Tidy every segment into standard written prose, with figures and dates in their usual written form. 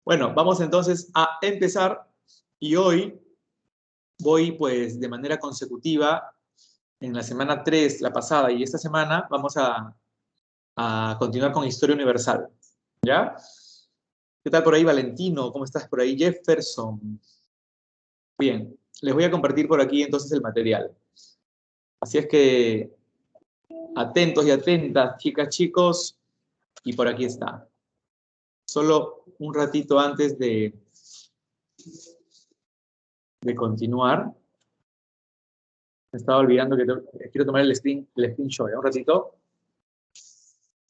Bueno, vamos entonces a empezar y hoy voy pues de manera consecutiva en la semana 3, la pasada y esta semana vamos a continuar con Historia Universal. ¿Ya? ¿Qué tal por ahí, Valentino? ¿Cómo estás por ahí, Jefferson? Bien, les voy a compartir por aquí entonces el material. Así es que atentos y atentas, chicas, chicos, y por aquí está. Solo un ratito antes de continuar. Me estaba olvidando que quiero tomar el screenshot. Un ratito.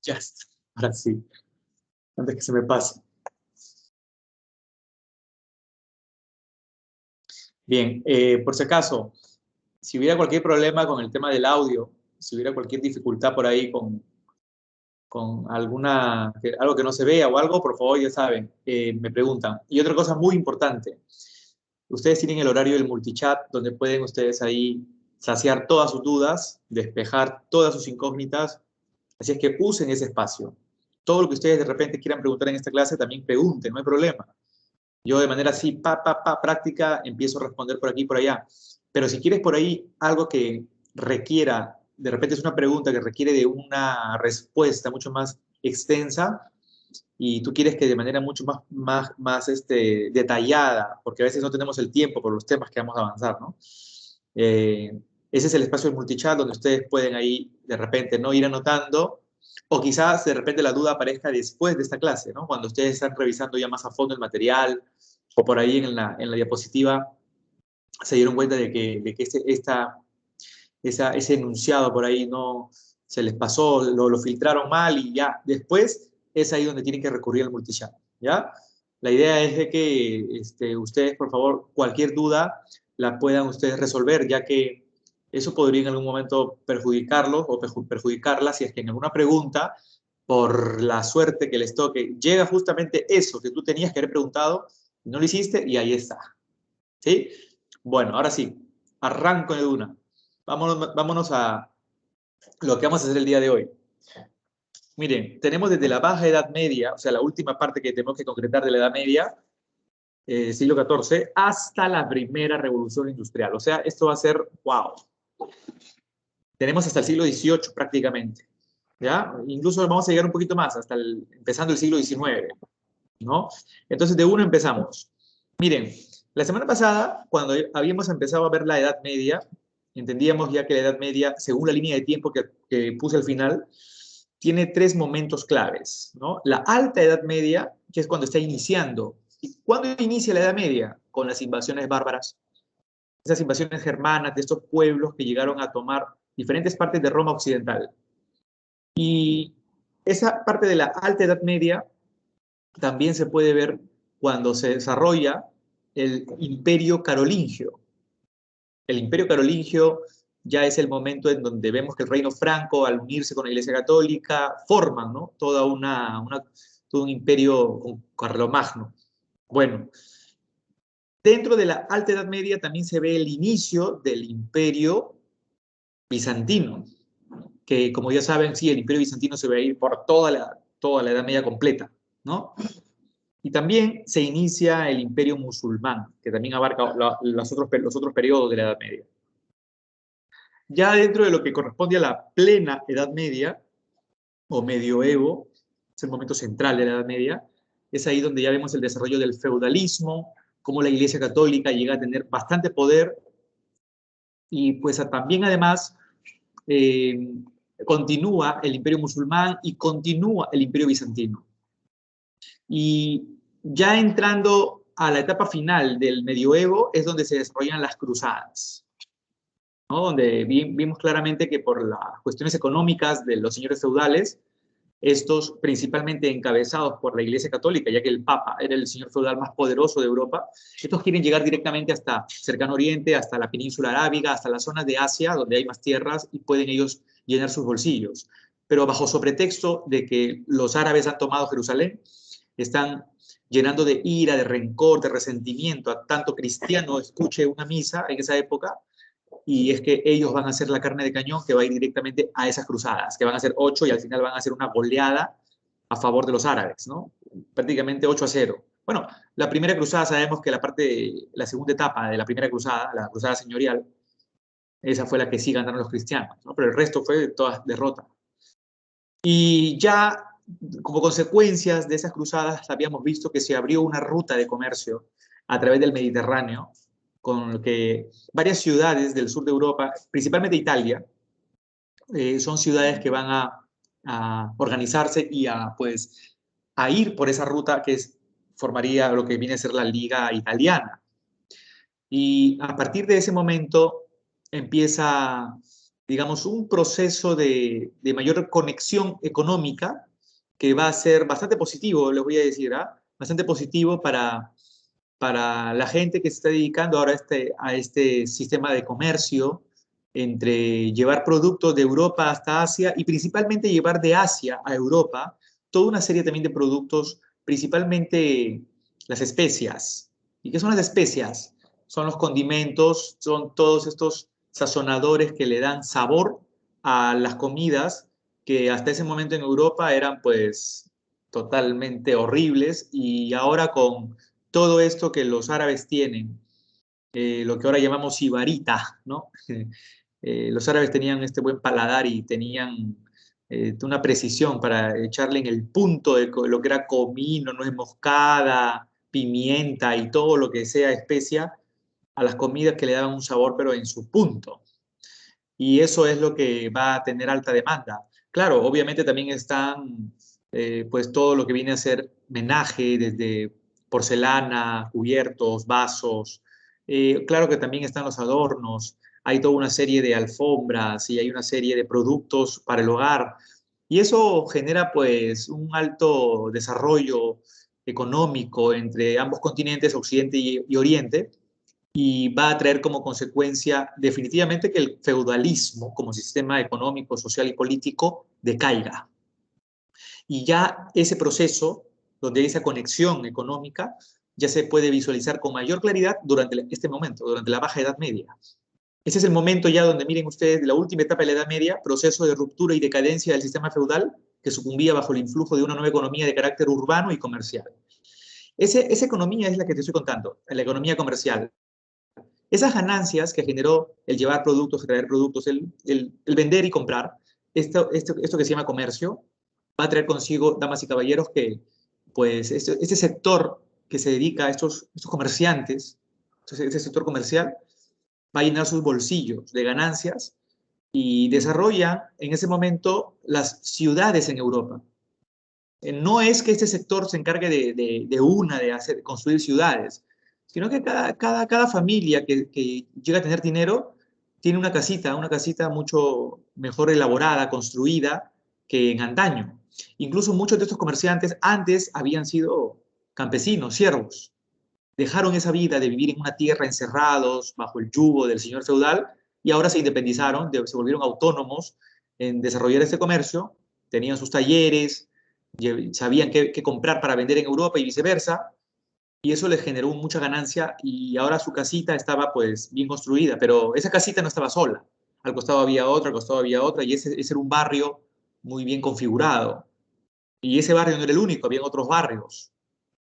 Just. Ahora sí. Antes que se me pase. Bien. Por si acaso, si hubiera cualquier problema con el tema del audio, si hubiera cualquier dificultad por ahí con algo que no se vea o algo, por favor, ya saben, me preguntan. Y otra cosa muy importante. Ustedes tienen el horario del multichat donde pueden ustedes ahí saciar todas sus dudas, despejar todas sus incógnitas. Así es que usen ese espacio. Todo lo que ustedes de repente quieran preguntar en esta clase, también pregunten, no hay problema. Yo de manera así, práctica, empiezo a responder por aquí y por allá. Pero si quieres por ahí algo que requiera, de repente es una pregunta que requiere de una respuesta mucho más extensa y tú quieres que de manera mucho más detallada, porque a veces no tenemos el tiempo por los temas que vamos a avanzar, ¿no? Ese es el espacio del multichat donde ustedes pueden ahí de repente no ir anotando o quizás de repente la duda aparezca después de esta clase, ¿no? Cuando ustedes están revisando ya más a fondo el material o por ahí en la diapositiva se dieron cuenta de que ese enunciado por ahí no se les pasó, lo filtraron mal y ya después es ahí donde tienen que recurrir al multichat, ¿ya? La idea es de que ustedes, por favor, cualquier duda la puedan ustedes resolver, ya que eso podría en algún momento perjudicarlos o perjudicarlas si es que en alguna pregunta, por la suerte que les toque, llega justamente eso que tú tenías que haber preguntado, no lo hiciste y ahí está. ¿Sí? Bueno, ahora sí, arranco de una. Vámonos a lo que vamos a hacer el día de hoy. Miren, tenemos desde la Baja Edad Media, o sea, la última parte que tenemos que concretar de la Edad Media, siglo XIV, hasta la primera Revolución Industrial. O sea, esto va a ser, wow. Tenemos hasta el siglo XVIII prácticamente, ¿ya? Incluso vamos a llegar un poquito más, empezando el siglo XIX, ¿no? Entonces, de uno empezamos. Miren, la semana pasada, cuando habíamos empezado a ver la Edad Media, entendíamos ya que la Edad Media, según la línea de tiempo que puse al final, tiene tres momentos claves, ¿no? La Alta Edad Media, que es cuando está iniciando. ¿Y cuándo inicia la Edad Media? Con las invasiones bárbaras. Esas invasiones germanas de estos pueblos que llegaron a tomar diferentes partes de Roma occidental. Y esa parte de la Alta Edad Media también se puede ver cuando se desarrolla el Imperio Carolingio. El Imperio Carolingio ya es el momento en donde vemos que el Reino Franco, al unirse con la Iglesia Católica, forman, ¿no? todo un imperio con Carlomagno. Bueno, dentro de la Alta Edad Media también se ve el inicio del Imperio Bizantino, que como ya saben, sí, el Imperio Bizantino se va a ir por toda la Edad Media completa, ¿no? Y también se inicia el Imperio Musulmán, que también abarca los otros periodos de la Edad Media. Ya dentro de lo que corresponde a la plena Edad Media, o medioevo, es el momento central de la Edad Media, es ahí donde ya vemos el desarrollo del feudalismo, cómo la Iglesia Católica llega a tener bastante poder, y pues también además continúa el Imperio Musulmán y continúa el Imperio Bizantino. Y ya entrando a la etapa final del medioevo es donde se desarrollan las cruzadas, ¿no? Donde vimos claramente que por las cuestiones económicas de los señores feudales, estos principalmente encabezados por la Iglesia Católica, ya que el Papa era el señor feudal más poderoso de Europa, estos quieren llegar directamente hasta Cercano Oriente, hasta la península arábiga, hasta las zonas de Asia, donde hay más tierras y pueden ellos llenar sus bolsillos. Pero bajo pretexto de que los árabes han tomado Jerusalén, están llenando de ira, de rencor, de resentimiento a tanto cristiano escuche una misa en esa época, y es que ellos van a ser la carne de cañón que va a ir directamente a esas cruzadas, que van a ser 8 y al final van a hacer una goleada a favor de los árabes, ¿no? Prácticamente 8-0. Bueno, la primera cruzada sabemos que la segunda etapa de la primera cruzada, la cruzada señorial, esa fue la que sí ganaron los cristianos, ¿no? Pero el resto fue todas derrotas. Y ya como consecuencias de esas cruzadas habíamos visto que se abrió una ruta de comercio a través del Mediterráneo, con lo que varias ciudades del sur de Europa, principalmente Italia, son ciudades que van a organizarse y pues, a ir por esa ruta formaría lo que viene a ser la Liga Italiana. Y a partir de ese momento empieza, digamos, un proceso de mayor conexión económica que va a ser bastante positivo, les voy a decir, ¿ah? Bastante positivo para la gente que se está dedicando ahora a este sistema de comercio entre llevar productos de Europa hasta Asia y principalmente llevar de Asia a Europa toda una serie también de productos, principalmente las especias. ¿Y qué son las especias? Son los condimentos, son todos estos sazonadores que le dan sabor a las comidas que hasta ese momento en Europa eran pues totalmente horribles y ahora con todo esto que los árabes tienen, lo que ahora llamamos sibarita, ¿no? Los árabes tenían este buen paladar y tenían una precisión para echarle en el punto de lo que era comino, nuez moscada, pimienta y todo lo que sea especia a las comidas que le daban un sabor, pero en su punto. Y eso es lo que va a tener alta demanda. Claro, obviamente también están pues todo lo que viene a ser menaje, desde porcelana, cubiertos, vasos. Claro que también están los adornos, hay toda una serie de alfombras y hay una serie de productos para el hogar. Y eso genera pues un alto desarrollo económico entre ambos continentes, Occidente y Oriente, y va a traer como consecuencia definitivamente que el feudalismo como sistema económico, social y político decaiga. Y ya ese proceso, donde hay esa conexión económica, ya se puede visualizar con mayor claridad durante este momento, durante la Baja Edad Media. Ese es el momento ya donde miren ustedes de la última etapa de la Edad Media, proceso de ruptura y decadencia del sistema feudal que sucumbía bajo el influjo de una nueva economía de carácter urbano y comercial. Esa economía es la que te estoy contando, la economía comercial. Esas ganancias que generó el llevar productos, el traer productos, el vender y comprar, esto que se llama comercio, va a traer consigo, damas y caballeros, que pues este sector que se dedica a estos comerciantes, entonces este sector comercial, va a llenar sus bolsillos de ganancias y desarrolla en ese momento las ciudades en Europa. No es que este sector se encargue de construir ciudades, sino que cada familia que llega a tener dinero tiene una casita mucho mejor elaborada, construida que en antaño. Incluso muchos de estos comerciantes antes habían sido campesinos, siervos. Dejaron esa vida de vivir en una tierra encerrados bajo el yugo del señor feudal y ahora se independizaron, se volvieron autónomos en desarrollar este comercio, tenían sus talleres, sabían qué comprar para vender en Europa y viceversa, y eso les generó mucha ganancia y ahora su casita estaba pues bien construida, pero esa casita no estaba sola, al costado había otra, al costado había otra, y ese era un barrio muy bien configurado. Y ese barrio no era el único, habían otros barrios.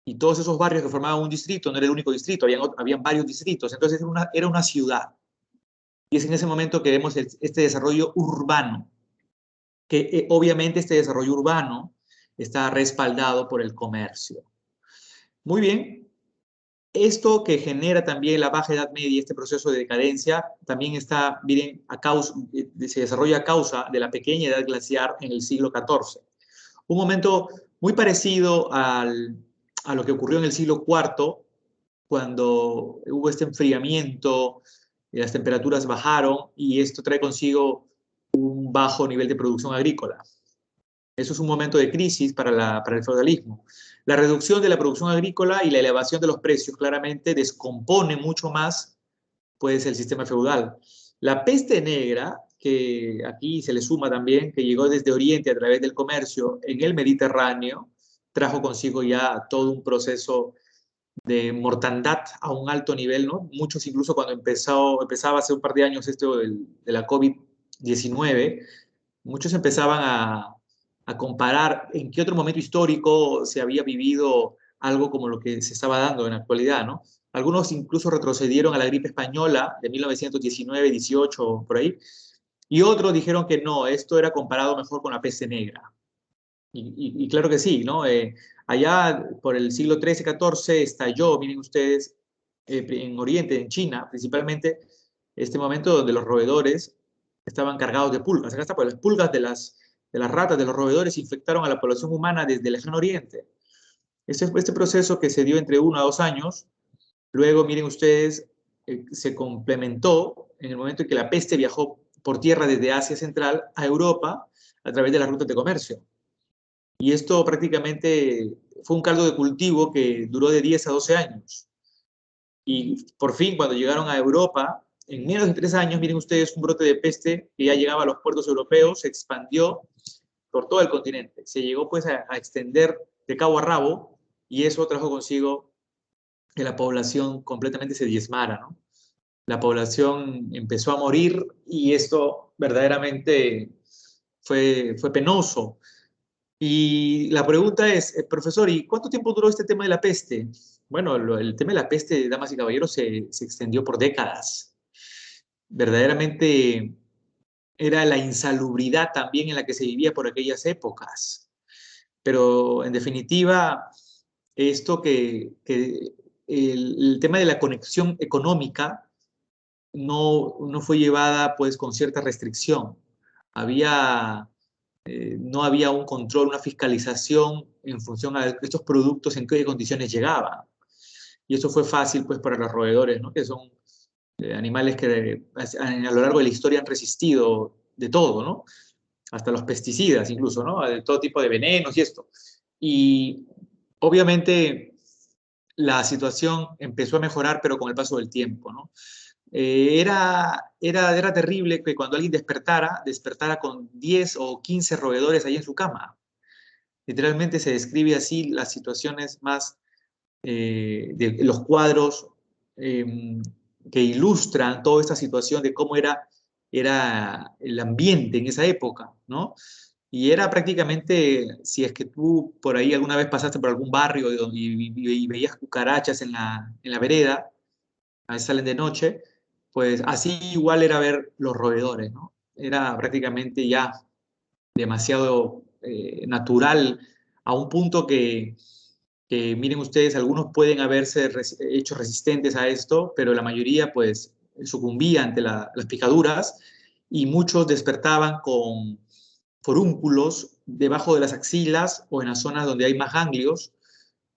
Y todos esos barrios que formaban un distrito no era el único distrito, habían varios distritos, entonces era una ciudad. Y es en ese momento que vemos este desarrollo urbano, que obviamente este desarrollo urbano está respaldado por el comercio. Muy bien, esto que genera también la Baja Edad Media, este proceso de decadencia, también se desarrolla a causa de la pequeña edad glaciar en el siglo XIV. Un momento muy parecido a lo que ocurrió en el siglo IV, cuando hubo este enfriamiento, las temperaturas bajaron y esto trae consigo un bajo nivel de producción agrícola. Eso es un momento de crisis para el feudalismo. La reducción de la producción agrícola y la elevación de los precios claramente descompone mucho más pues, el sistema feudal. La peste negra, que aquí se le suma también, que llegó desde Oriente a través del comercio en el Mediterráneo, trajo consigo ya todo un proceso de mortandad a un alto nivel, ¿no? Muchos incluso cuando empezaba hace un par de años esto de la COVID-19, muchos empezaban a comparar en qué otro momento histórico se había vivido algo como lo que se estaba dando en la actualidad, ¿no? Algunos incluso retrocedieron a la gripe española de 1919, 18, por ahí, y otros dijeron que no, esto era comparado mejor con la peste negra. Y claro que sí, ¿no? Allá por el siglo XIII, XIV estalló, miren ustedes, en Oriente, en China, principalmente, este momento donde los roedores estaban cargados de pulgas. Acá está, pues las pulgas de las ratas, de los roedores, infectaron a la población humana desde el lejano Oriente. Este proceso que se dio entre 1 a 2 años, luego, miren ustedes, se complementó en el momento en que la peste viajó por tierra desde Asia Central a Europa a través de las rutas de comercio. Y esto prácticamente fue un caldo de cultivo que duró de 10 a 12 años. Y por fin, cuando llegaron a Europa, en menos de 3 años, miren ustedes, un brote de peste que ya llegaba a los puertos europeos, se expandió por todo el continente. Se llegó pues a extender de cabo a rabo y eso trajo consigo que la población completamente se diezmara, ¿no? La población empezó a morir y esto verdaderamente fue penoso. Y la pregunta es, profesor, ¿y cuánto tiempo duró este tema de la peste? Bueno, el tema de la peste, damas y caballeros, se extendió por décadas. Verdaderamente era la insalubridad también en la que se vivía por aquellas épocas. Pero en definitiva, esto que el tema de la conexión económica no fue llevada pues con cierta restricción. Había no había un control, una fiscalización en función a estos productos en qué condiciones llegaban. Y eso fue fácil pues para los roedores, ¿no? Que son animales que a lo largo de la historia han resistido de todo, ¿no? Hasta los pesticidas incluso, ¿no? De todo tipo de venenos y esto. Y obviamente la situación empezó a mejorar, pero con el paso del tiempo, ¿no? Era terrible que cuando alguien despertara con 10 o 15 roedores ahí en su cama. Literalmente se describe así las situaciones más de los cuadros eh, que ilustran toda esta situación de cómo era el ambiente en esa época, ¿no? Y era prácticamente, si es que tú por ahí alguna vez pasaste por algún barrio y veías cucarachas en la vereda, a veces salen de noche, pues así igual era ver los roedores, ¿no? Era prácticamente ya demasiado natural a un punto que, miren ustedes, algunos pueden haberse hecho resistentes a esto, pero la mayoría pues sucumbía ante las picaduras y muchos despertaban con forúnculos debajo de las axilas o en las zonas donde hay más ganglios,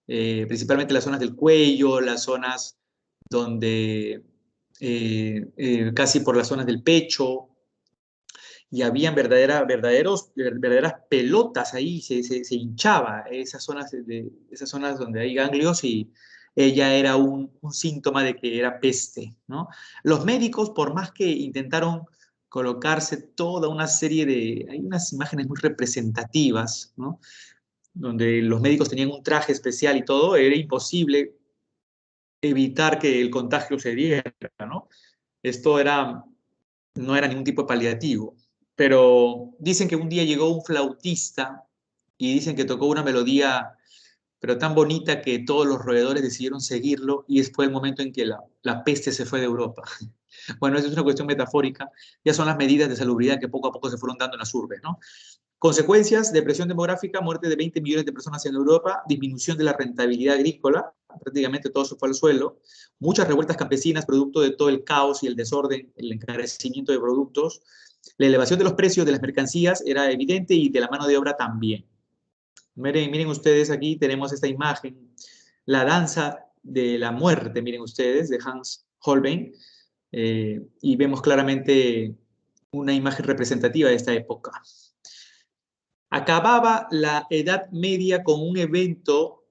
principalmente las zonas del cuello, las zonas donde casi por las zonas del pecho, y habían verdaderas pelotas ahí, se hinchaba esas zonas donde hay ganglios y ella era un síntoma de que era peste, ¿no? Los médicos, por más que intentaron colocarse toda una serie hay unas imágenes muy representativas, ¿no? Donde los médicos tenían un traje especial y todo, era imposible evitar que el contagio se diera, ¿no? Esto no era ningún tipo de paliativo. Pero dicen que un día llegó un flautista y dicen que tocó una melodía, pero tan bonita que todos los roedores decidieron seguirlo y fue el momento en que la peste se fue de Europa. Bueno, eso es una cuestión metafórica, ya son las medidas de salubridad que poco a poco se fueron dando en las urbes, ¿no? Consecuencias, depresión demográfica, muerte de 20 millones de personas en Europa, disminución de la rentabilidad agrícola, prácticamente todo se fue al suelo, muchas revueltas campesinas producto de todo el caos y el desorden, el encarecimiento de productos, la elevación de los precios de las mercancías era evidente y de la mano de obra también. Miren ustedes, aquí tenemos esta imagen, la danza de la muerte, miren ustedes, de Hans Holbein, y vemos claramente una imagen representativa de esta época. Acababa la Edad Media con un evento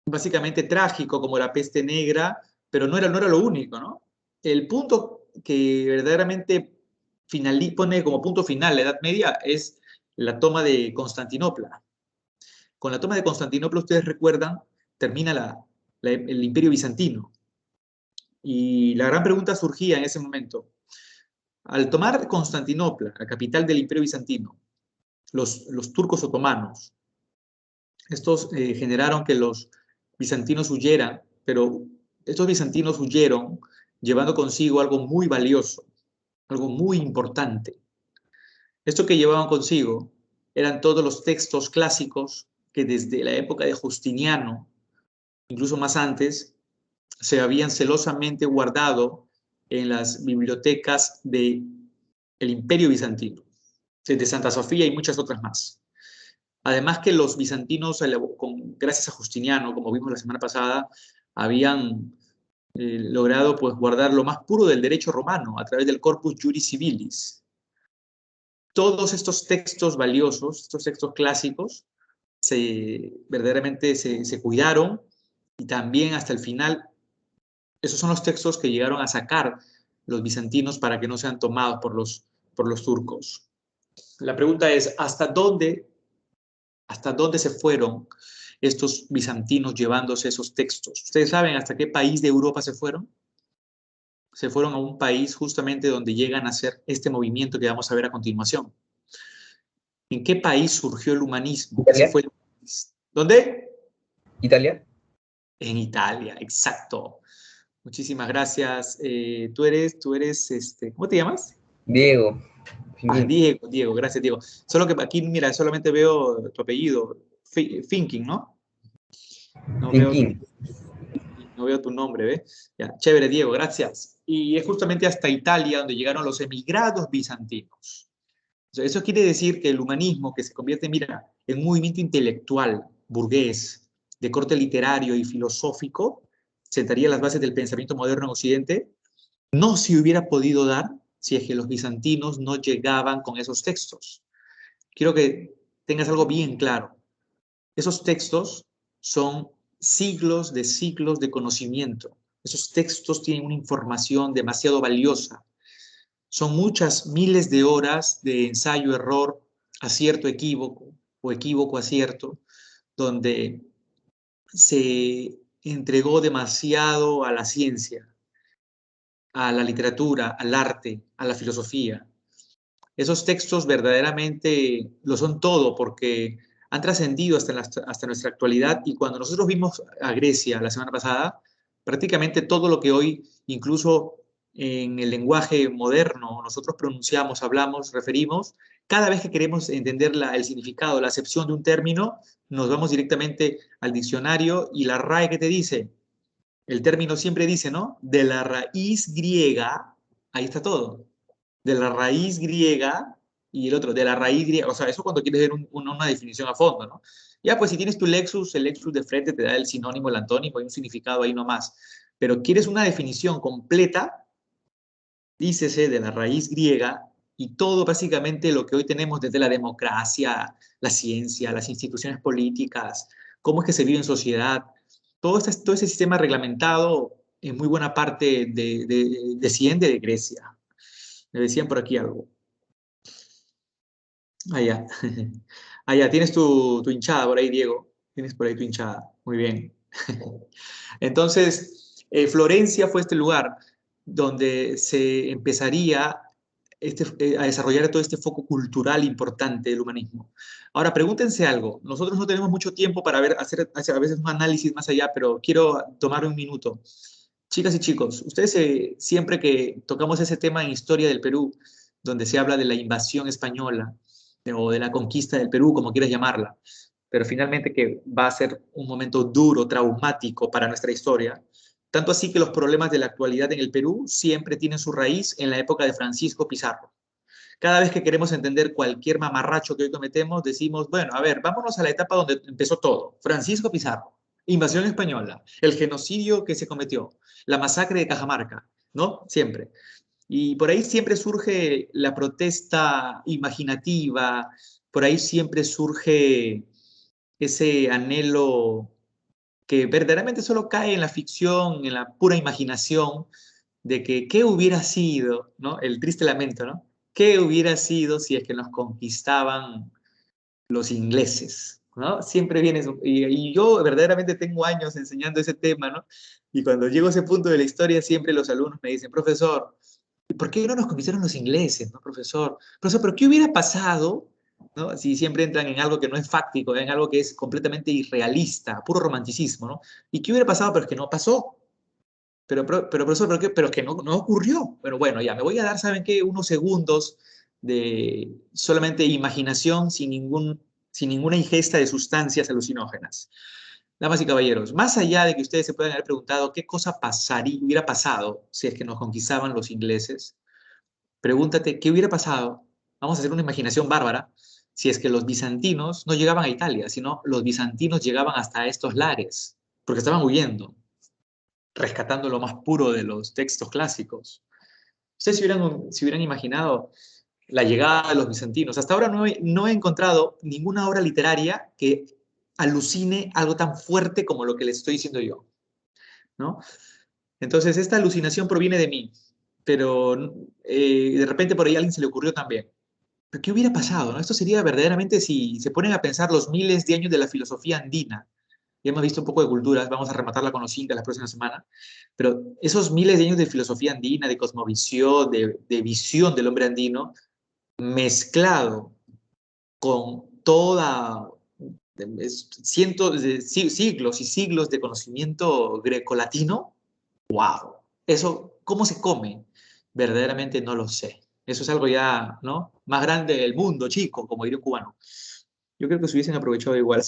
básicamente trágico como la peste negra, pero no era lo único, ¿no? El punto que verdaderamente pone como punto final la Edad Media es la toma de Constantinopla. Con la toma de Constantinopla, ustedes recuerdan, termina el Imperio Bizantino. Y la gran pregunta surgía en ese momento. Al tomar Constantinopla, la capital del Imperio Bizantino, los turcos otomanos, estos generaron que los bizantinos huyeran, pero estos bizantinos huyeron llevando consigo algo muy valioso, algo muy importante. Esto que llevaban consigo eran todos los textos clásicos que desde la época de Justiniano, incluso más antes, se habían celosamente guardado en las bibliotecas del Imperio Bizantino, desde Santa Sofía y muchas otras más. Además que los bizantinos, gracias a Justiniano, como vimos la semana pasada, habían logrado pues, guardar lo más puro del derecho romano a través del Corpus Juris Civilis. Todos estos textos valiosos, estos textos clásicos, verdaderamente se cuidaron y también hasta el final, esos son los textos que llegaron a sacar los bizantinos para que no sean tomados por los turcos. La pregunta es, ¿hasta dónde se fueron estos bizantinos llevándose esos textos? ¿Ustedes saben hasta qué país de Europa se fueron? Se fueron a un país justamente donde llegan a hacer este movimiento que vamos a ver a continuación. ¿En qué país surgió el humanismo? ¿Italia? ¿Dónde? ¿Italia? En Italia, exacto. Muchísimas gracias. Tú eres, ¿cómo te llamas? Diego. Ah, Diego, gracias, Diego. Solo que aquí, mira, solamente veo tu apellido, Finking, ¿no? No veo tu nombre, ¿ves? Ya, chévere, Diego, gracias. Y es justamente hasta Italia donde llegaron los emigrados bizantinos. O sea, eso quiere decir que el humanismo, que se convierte, mira, en un movimiento intelectual, burgués, de corte literario y filosófico, sentaría las bases del pensamiento moderno en Occidente, no se hubiera podido dar si es que los bizantinos no llegaban con esos textos. Quiero que tengas algo bien claro. Esos textos son siglos de conocimiento. Esos textos tienen una información demasiado valiosa. Son muchas miles de horas de ensayo, error, acierto, equívoco, o equívoco, acierto, donde se entregó demasiado a la ciencia, a la literatura, al arte, a la filosofía. Esos textos verdaderamente lo son todo porque han trascendido hasta nuestra actualidad y cuando nosotros vimos a Grecia la semana pasada, prácticamente todo lo que hoy, incluso en el lenguaje moderno, nosotros pronunciamos, hablamos, referimos, cada vez que queremos entender el significado, la acepción de un término, nos vamos directamente al diccionario y la RAE que te dice, el término siempre dice, ¿no? De la raíz griega, ahí está todo. De la raíz griega y el otro, de la raíz griega. O sea, eso cuando quieres ver una definición a fondo, ¿no? Ya, pues si tienes tu Lexus, el Lexus de frente te da el sinónimo, el antónimo y un significado ahí nomás. Pero quieres una definición completa, dícese de la raíz griega y todo básicamente lo que hoy tenemos desde la democracia, la ciencia, las instituciones políticas, cómo es que se vive en sociedad, todo ese sistema reglamentado en muy buena parte desciende de Grecia. Me decían por aquí algo. Allá. Allá, tienes tu hinchada por ahí, Diego. Tienes por ahí tu hinchada. Muy bien. Entonces, Florencia fue este lugar donde se empezaría a desarrollar todo este foco cultural importante del humanismo. Ahora, pregúntense algo. Nosotros no tenemos mucho tiempo para hacer a veces un análisis más allá, pero quiero tomar un minuto. Chicas y chicos, ustedes siempre que tocamos ese tema en Historia del Perú, donde se habla de la invasión española o de la conquista del Perú, como quieras llamarla, pero finalmente que va a ser un momento duro, traumático para nuestra historia, tanto así que los problemas de la actualidad en el Perú siempre tienen su raíz en la época de Francisco Pizarro. Cada vez que queremos entender cualquier mamarracho que hoy cometemos, decimos, bueno, a ver, vámonos a la etapa donde empezó todo. Francisco Pizarro, invasión española, el genocidio que se cometió, la masacre de Cajamarca, ¿no? Siempre. Y por ahí siempre surge la protesta imaginativa, por ahí siempre surge ese anhelo que verdaderamente solo cae en la ficción, en la pura imaginación, de que qué hubiera sido, ¿no? El triste lamento, ¿no? ¿Qué hubiera sido si es que nos conquistaban los ingleses? ¿No? Siempre viene eso. Y yo verdaderamente tengo años enseñando ese tema, ¿no? Y cuando llego a ese punto de la historia, siempre los alumnos me dicen, profesor, ¿por qué no nos conquistaron los ingleses, no, profesor? Profesor, ¿pero qué hubiera pasado ¿no? Si siempre entran en algo que no es fáctico, en algo que es completamente irrealista, puro romanticismo, ¿no? ¿Y qué hubiera pasado? Pero es que no pasó. Pero profesor, ¿pero qué? Pero es que no ocurrió. Pero bueno, ya, me voy a dar, ¿saben qué? Unos segundos de solamente imaginación sin ninguna ingesta de sustancias alucinógenas. Damas y caballeros, más allá de que ustedes se puedan haber preguntado qué cosa hubiera pasado si es que nos conquistaban los ingleses, pregúntate qué hubiera pasado. Vamos a hacer una imaginación bárbara si es que los bizantinos no llegaban a Italia, sino los bizantinos llegaban hasta estos lares, porque estaban huyendo, rescatando lo más puro de los textos clásicos. Ustedes se hubieran imaginado la llegada de los bizantinos. Hasta ahora no he encontrado ninguna obra literaria que alucine algo tan fuerte como lo que les estoy diciendo yo, ¿no? Entonces, esta alucinación proviene de mí, pero de repente por ahí a alguien se le ocurrió también. ¿Pero qué hubiera pasado, no? Esto sería verdaderamente si se ponen a pensar los miles de años de la filosofía andina. Ya hemos visto un poco de culturas, vamos a rematarla con los incas la próxima semana, pero esos miles de años de filosofía andina, de cosmovisión, de visión del hombre andino, mezclado con toda cientos de siglos y siglos de conocimiento grecolatino, wow, eso, ¿cómo se come? Verdaderamente no lo sé. Eso es algo ya, ¿no? Más grande del mundo, chico, como diría un cubano. Yo creo que se hubiesen aprovechado igual.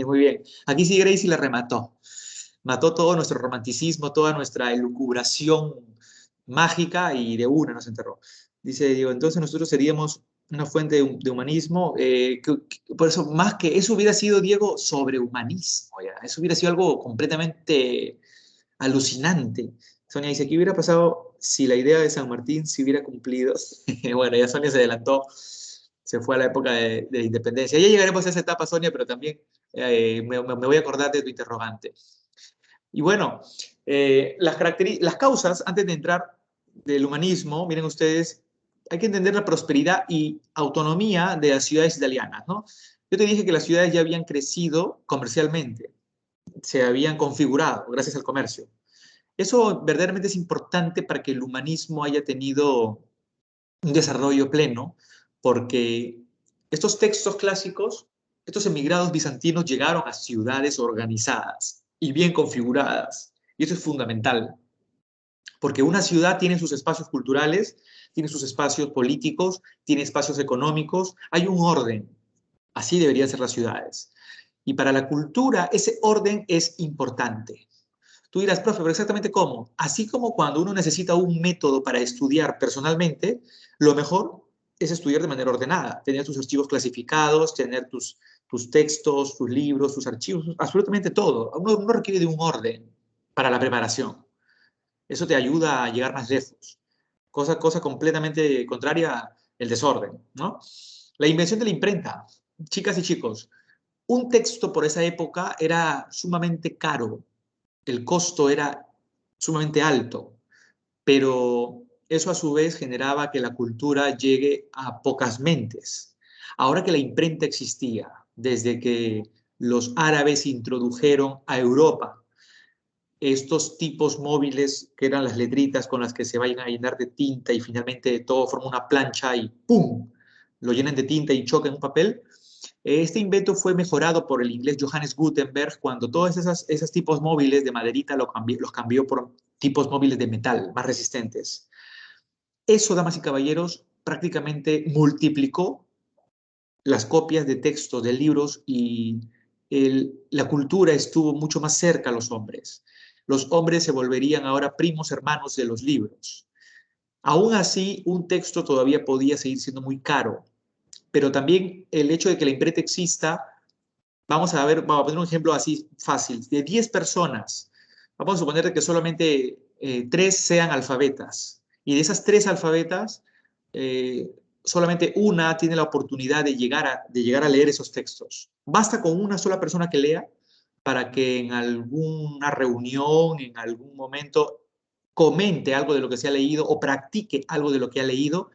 Muy bien. Aquí sí Gracie la remató. Mató todo nuestro romanticismo, toda nuestra elucubración mágica y de una nos enterró. Dice Diego, entonces nosotros seríamos una fuente de humanismo. Por eso, más que eso hubiera sido, Diego, sobrehumanismo. ¿Ya? Eso hubiera sido algo completamente alucinante. Sonia dice, ¿qué hubiera pasado si la idea de San Martín se hubiera cumplido? Bueno, ya Sonia se adelantó, se fue a la época de independencia. Ya llegaremos a esa etapa, Sonia, pero también me voy a acordar de tu interrogante. Y bueno, las causas, antes de entrar del humanismo, miren ustedes, hay que entender la prosperidad y autonomía de las ciudades italianas, ¿no? Yo te dije que las ciudades ya habían crecido comercialmente, se habían configurado gracias al comercio. Eso verdaderamente es importante para que el humanismo haya tenido un desarrollo pleno, porque estos textos clásicos, estos emigrados bizantinos llegaron a ciudades organizadas y bien configuradas. Y eso es fundamental, porque una ciudad tiene sus espacios culturales, tiene sus espacios políticos, tiene espacios económicos, hay un orden. Así deberían ser las ciudades. Y para la cultura, ese orden es importante. Tú dirás, profe, pero exactamente cómo. Así como cuando uno necesita un método para estudiar personalmente, lo mejor es estudiar de manera ordenada, tener tus archivos clasificados, tener tus textos, tus libros, tus archivos, absolutamente todo. Uno requiere de un orden para la preparación. Eso te ayuda a llegar más lejos. Cosa completamente contraria, el desorden, ¿no? La invención de la imprenta. Chicas y chicos, un texto por esa época era sumamente caro, el costo era sumamente alto, pero eso a su vez generaba que la cultura llegue a pocas mentes. Ahora que la imprenta existía, desde que los árabes introdujeron a Europa estos tipos móviles que eran las letritas con las que se vayan a llenar de tinta y finalmente todo forma una plancha y ¡pum! Lo llenan de tinta y chocan un papel. Este invento fue mejorado por el inglés Johannes Gutenberg cuando todos esos tipos móviles de maderita los cambió por tipos móviles de metal más resistentes. Eso, damas y caballeros, prácticamente multiplicó las copias de textos de libros y la cultura estuvo mucho más cerca a los hombres. Los hombres se volverían ahora primos hermanos de los libros. Aún así, un texto todavía podía seguir siendo muy caro, pero también el hecho de que la imprenta exista, vamos a poner un ejemplo así fácil, de 10 personas, vamos a suponer que solamente 3 sean alfabetas, y de esas 3 alfabetas, solamente una tiene la oportunidad de llegar a leer esos textos. Basta con una sola persona que lea para que en alguna reunión, en algún momento, comente algo de lo que se ha leído o practique algo de lo que ha leído,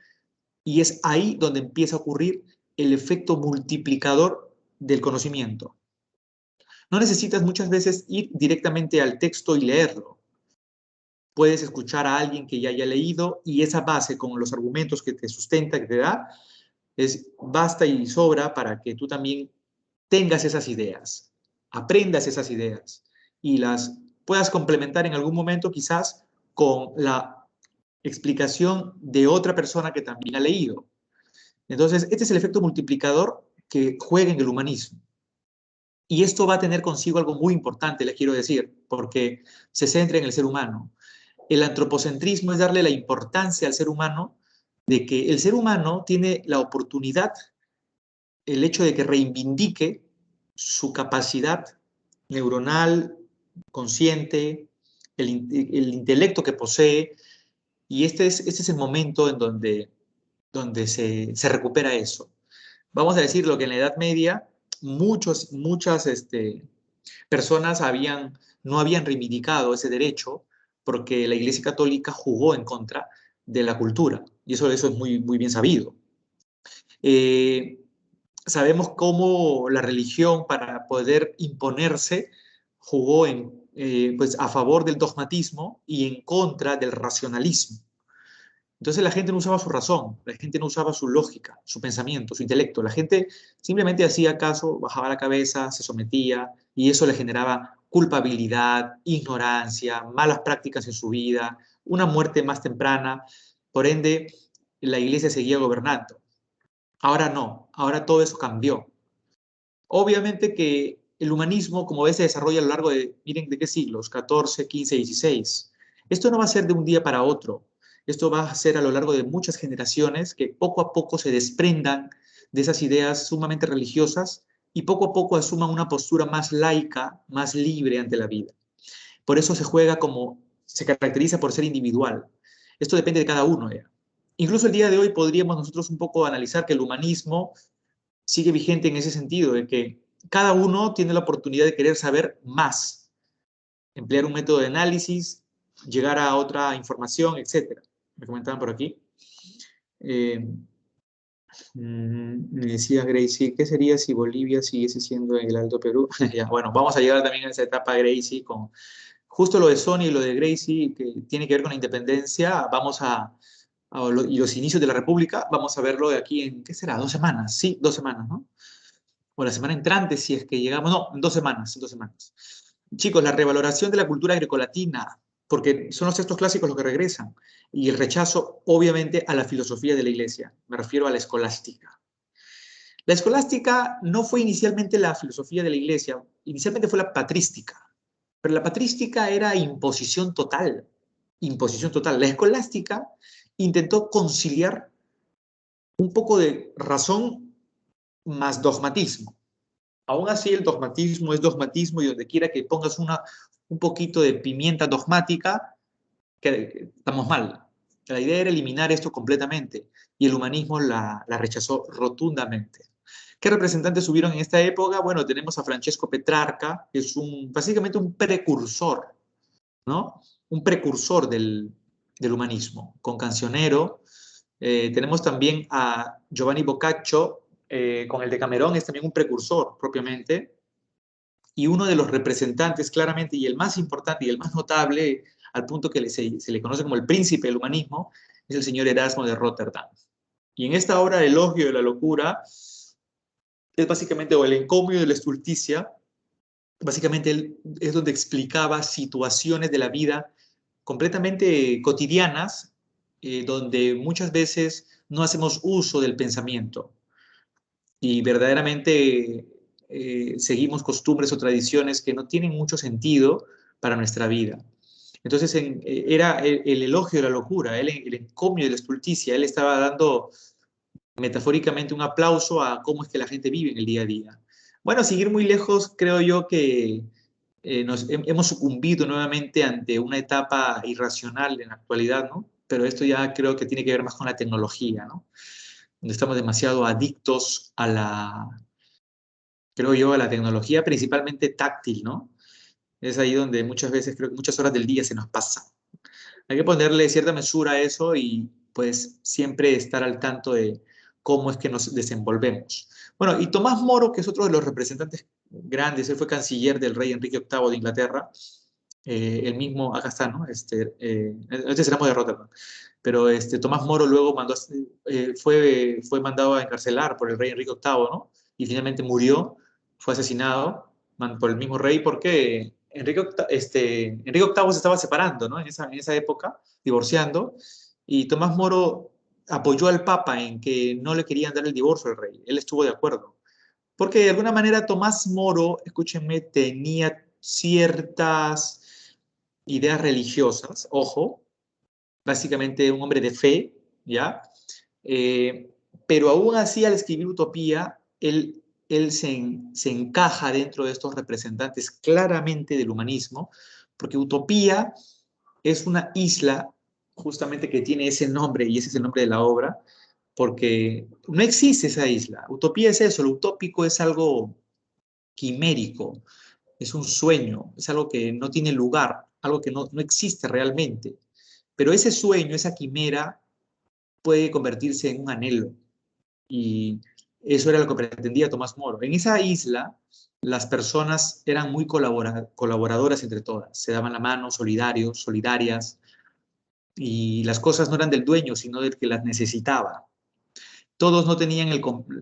y es ahí donde empieza a ocurrir el efecto multiplicador del conocimiento. No necesitas muchas veces ir directamente al texto y leerlo. Puedes escuchar a alguien que ya haya leído y esa base con los argumentos que te sustenta, que te da, basta y sobra para que tú también tengas esas ideas, aprendas esas ideas y las puedas complementar en algún momento quizás con la explicación de otra persona que también ha leído. Entonces, este es el efecto multiplicador que juega en el humanismo. Y esto va a tener consigo algo muy importante, les quiero decir, porque se centra en el ser humano. El antropocentrismo es darle la importancia al ser humano de que el ser humano tiene la oportunidad, el hecho de que reivindique su capacidad neuronal, consciente, el intelecto que posee, y este es el momento en donde se recupera eso. Vamos a decir lo que en la Edad Media muchas personas no habían reivindicado ese derecho porque la Iglesia Católica jugó en contra de la cultura, y eso es muy, muy bien sabido. Eh, Sabemos cómo la religión, para poder imponerse, jugó pues a favor del dogmatismo y en contra del racionalismo. Entonces la gente no usaba su razón, la gente no usaba su lógica, su pensamiento, su intelecto. La gente simplemente hacía caso, bajaba la cabeza, se sometía y eso le generaba culpabilidad, ignorancia, malas prácticas en su vida, una muerte más temprana. Por ende, la iglesia seguía gobernando. Ahora no, ahora todo eso cambió. Obviamente que el humanismo, como ves, se desarrolla a lo largo de, miren, ¿de qué siglos? 14, 15, 16. Esto no va a ser de un día para otro. Esto va a ser a lo largo de muchas generaciones que poco a poco se desprendan de esas ideas sumamente religiosas y poco a poco asuman una postura más laica, más libre ante la vida. Por eso se caracteriza por ser individual. Esto depende de cada uno. Incluso el día de hoy podríamos nosotros un poco analizar que el humanismo sigue vigente en ese sentido, de que cada uno tiene la oportunidad de querer saber más, emplear un método de análisis, llegar a otra información, etc. Me comentaban por aquí. Me decía Gracie, ¿qué sería si Bolivia siguiese siendo el Alto Perú? Ya, bueno, vamos a llegar también a esa etapa, Gracie, con justo lo de Sony y lo de Gracie, que tiene que ver con la independencia. Y los inicios de la República, vamos a verlo de aquí en, ¿qué será? 2 semanas, sí, 2 semanas, ¿no? O la semana entrante, si es que llegamos, no, en 2 semanas, en 2 semanas. Chicos, la revaloración de la cultura grecolatina, porque son los textos clásicos los que regresan, y el rechazo, obviamente, a la filosofía de la Iglesia, me refiero a la escolástica. La escolástica no fue inicialmente la filosofía de la Iglesia, inicialmente fue la patrística, pero la patrística era imposición total, imposición total. La escolástica intentó conciliar un poco de razón más dogmatismo. Aún así, el dogmatismo es dogmatismo y donde quiera que pongas un poquito de pimienta dogmática, que estamos mal. La idea era eliminar esto completamente y el humanismo la rechazó rotundamente. ¿Qué representantes hubieron en esta época? Bueno, tenemos a Francesco Petrarca, que es básicamente un precursor, ¿no? Un precursor del humanismo, con Cancionero. Tenemos también a Giovanni Boccaccio, con el Decamerón, es también un precursor propiamente, y uno de los representantes claramente, y el más importante y el más notable, al punto que se le conoce como el príncipe del humanismo, es el señor Erasmo de Rotterdam. Y en esta obra, El elogio de la locura, es básicamente, o el encomio de la estulticia, básicamente él es donde explicaba situaciones de la vida completamente cotidianas, donde muchas veces no hacemos uso del pensamiento y verdaderamente seguimos costumbres o tradiciones que no tienen mucho sentido para nuestra vida. Entonces era el elogio de la locura, el encomio de la estulticia, él estaba dando metafóricamente un aplauso a cómo es que la gente vive en el día a día. Bueno, seguir muy lejos, creo yo que hemos sucumbido nuevamente ante una etapa irracional en la actualidad, ¿no? Pero esto ya creo que tiene que ver más con la tecnología, ¿no? Donde estamos demasiado adictos creo yo, a la tecnología, principalmente táctil, ¿no? Es ahí donde muchas veces, creo que muchas horas del día se nos pasa. Hay que ponerle cierta mesura a eso y pues siempre estar al tanto de cómo es que nos desenvolvemos. Bueno, y Tomás Moro, que es otro de los representantes grandes, él fue canciller del rey Enrique VIII de Inglaterra, el mismo, acá está, ¿no? Este será de Rotterdam. Pero Tomás Moro luego fue mandado a encarcelar por el rey Enrique VIII, ¿no? Y finalmente murió, fue asesinado por el mismo rey porque Enrique VIII se estaba separando, ¿no? En esa época, divorciando, y Tomás Moro apoyó al Papa en que no le querían dar el divorcio al rey. Él estuvo de acuerdo. Porque de alguna manera Tomás Moro, escúchenme, tenía ciertas ideas religiosas, ojo, básicamente un hombre de fe, ¿ya? Eh, pero aún así, al escribir Utopía, él se encaja dentro de estos representantes claramente del humanismo, porque Utopía es una isla justamente que tiene ese nombre, y ese es el nombre de la obra, porque no existe esa isla. Utopía es eso, lo utópico es algo quimérico, es un sueño, es algo que no tiene lugar, algo que no existe realmente. Pero ese sueño, esa quimera, puede convertirse en un anhelo. Y eso era lo que pretendía Tomás Moro. En esa isla, las personas eran muy colaboradoras entre todas, se daban la mano, solidarios, solidarias, y las cosas no eran del dueño, sino del que las necesitaba. Todos no tenían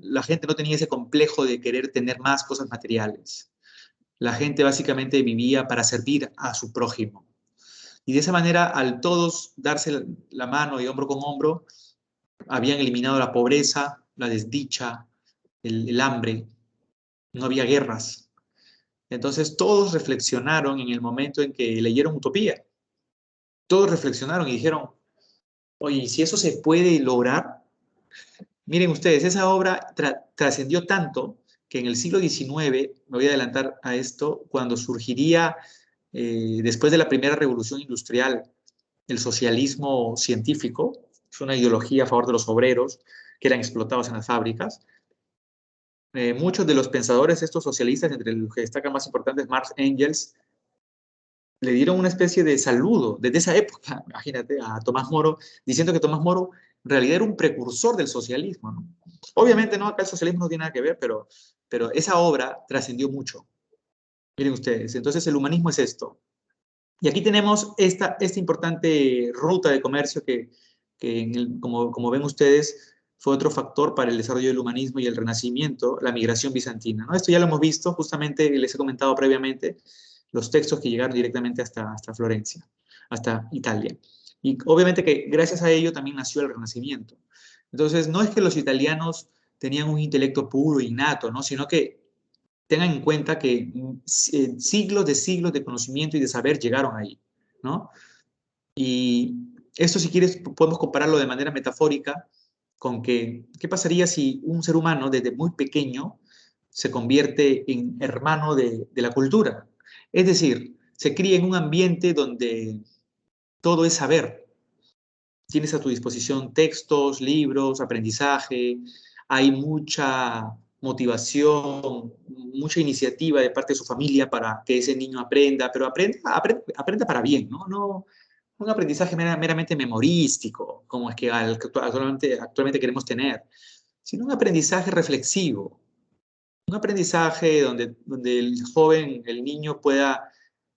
la gente no tenía ese complejo de querer tener más cosas materiales. La gente básicamente vivía para servir a su prójimo. Y de esa manera, al todos darse la mano y hombro con hombro, habían eliminado la pobreza, la desdicha, el hambre, no había guerras. Entonces todos reflexionaron en el momento en que leyeron Utopía. Todos reflexionaron y dijeron, oye, si eso se puede lograr, miren ustedes, esa obra trascendió tanto que en el siglo XIX, me voy a adelantar a esto, cuando surgiría después de la primera revolución industrial, el socialismo científico, es una ideología a favor de los obreros que eran explotados en las fábricas. Muchos de los pensadores estos socialistas, entre los que destacan más importantes Marx, Engels, le dieron una especie de saludo desde esa época, imagínate, a Tomás Moro, diciendo que Tomás Moro en realidad era un precursor del socialismo, ¿no? Obviamente no, acá el socialismo no tiene nada que ver, pero esa obra trascendió mucho. Miren ustedes, entonces el humanismo es esto. Y aquí tenemos esta importante ruta de comercio que como ven ustedes, fue otro factor para el desarrollo del humanismo y el renacimiento, la migración bizantina, ¿no? Esto ya lo hemos visto, justamente les he comentado previamente, los textos que llegaron directamente hasta Florencia, hasta Italia. Y obviamente que gracias a ello también nació el Renacimiento. Entonces, no es que los italianos tenían un intelecto puro, innato, ¿no? Sino que tengan en cuenta que siglos de conocimiento y de saber llegaron ahí, ¿no? Y esto, si quieres, podemos compararlo de manera metafórica con ¿qué pasaría si un ser humano desde muy pequeño se convierte en hermano de la cultura? Es decir, se cría en un ambiente donde todo es saber. Tienes a tu disposición textos, libros, aprendizaje, hay mucha motivación, mucha iniciativa de parte de su familia para que ese niño aprenda, pero aprenda para bien, ¿no? No un aprendizaje meramente memorístico, como es que actualmente queremos tener, sino un aprendizaje reflexivo, un aprendizaje donde el joven, el niño pueda,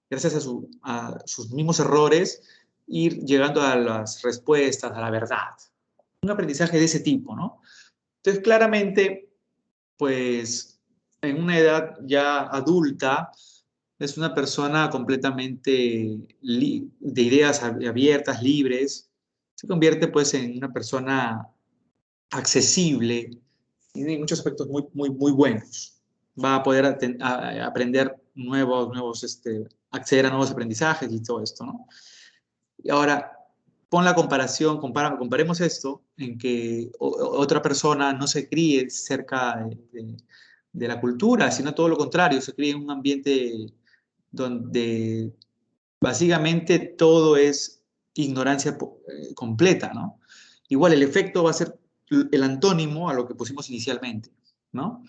gracias a sus mismos errores, ir llegando a las respuestas, a la verdad. Un aprendizaje de ese tipo, ¿no? Entonces, claramente, pues, en una edad ya adulta, es una persona completamente de ideas abiertas, libres, se convierte, pues, en una persona accesible y en muchos aspectos muy, muy, muy buenos. Va a poder aprender acceder a nuevos aprendizajes y todo esto, ¿no? Y ahora, pon la comparación, comparemos esto en que otra persona no se críe cerca de la cultura, sino todo lo contrario, se cría en un ambiente donde básicamente todo es ignorancia completa, ¿no? Igual el efecto va a ser el antónimo a lo que pusimos inicialmente, ¿no?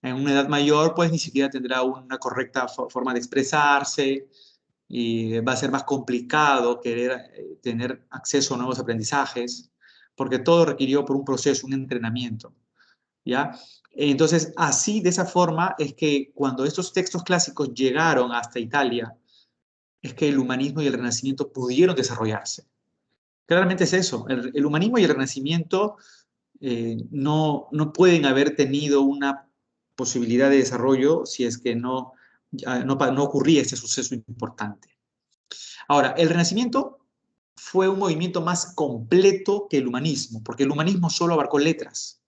En una edad mayor, pues ni siquiera tendrá una correcta forma de expresarse y va a ser más complicado querer tener acceso a nuevos aprendizajes, porque todo requirió por un proceso, un entrenamiento, ¿ya? Entonces, así, de esa forma, es que cuando estos textos clásicos llegaron hasta Italia, es que el humanismo y el Renacimiento pudieron desarrollarse. Claramente es eso. El humanismo y el Renacimiento no pueden haber tenido una posibilidad de desarrollo si es que no ocurría este suceso importante. Ahora, el Renacimiento fue un movimiento más completo que el humanismo, porque el humanismo solo abarcó letras.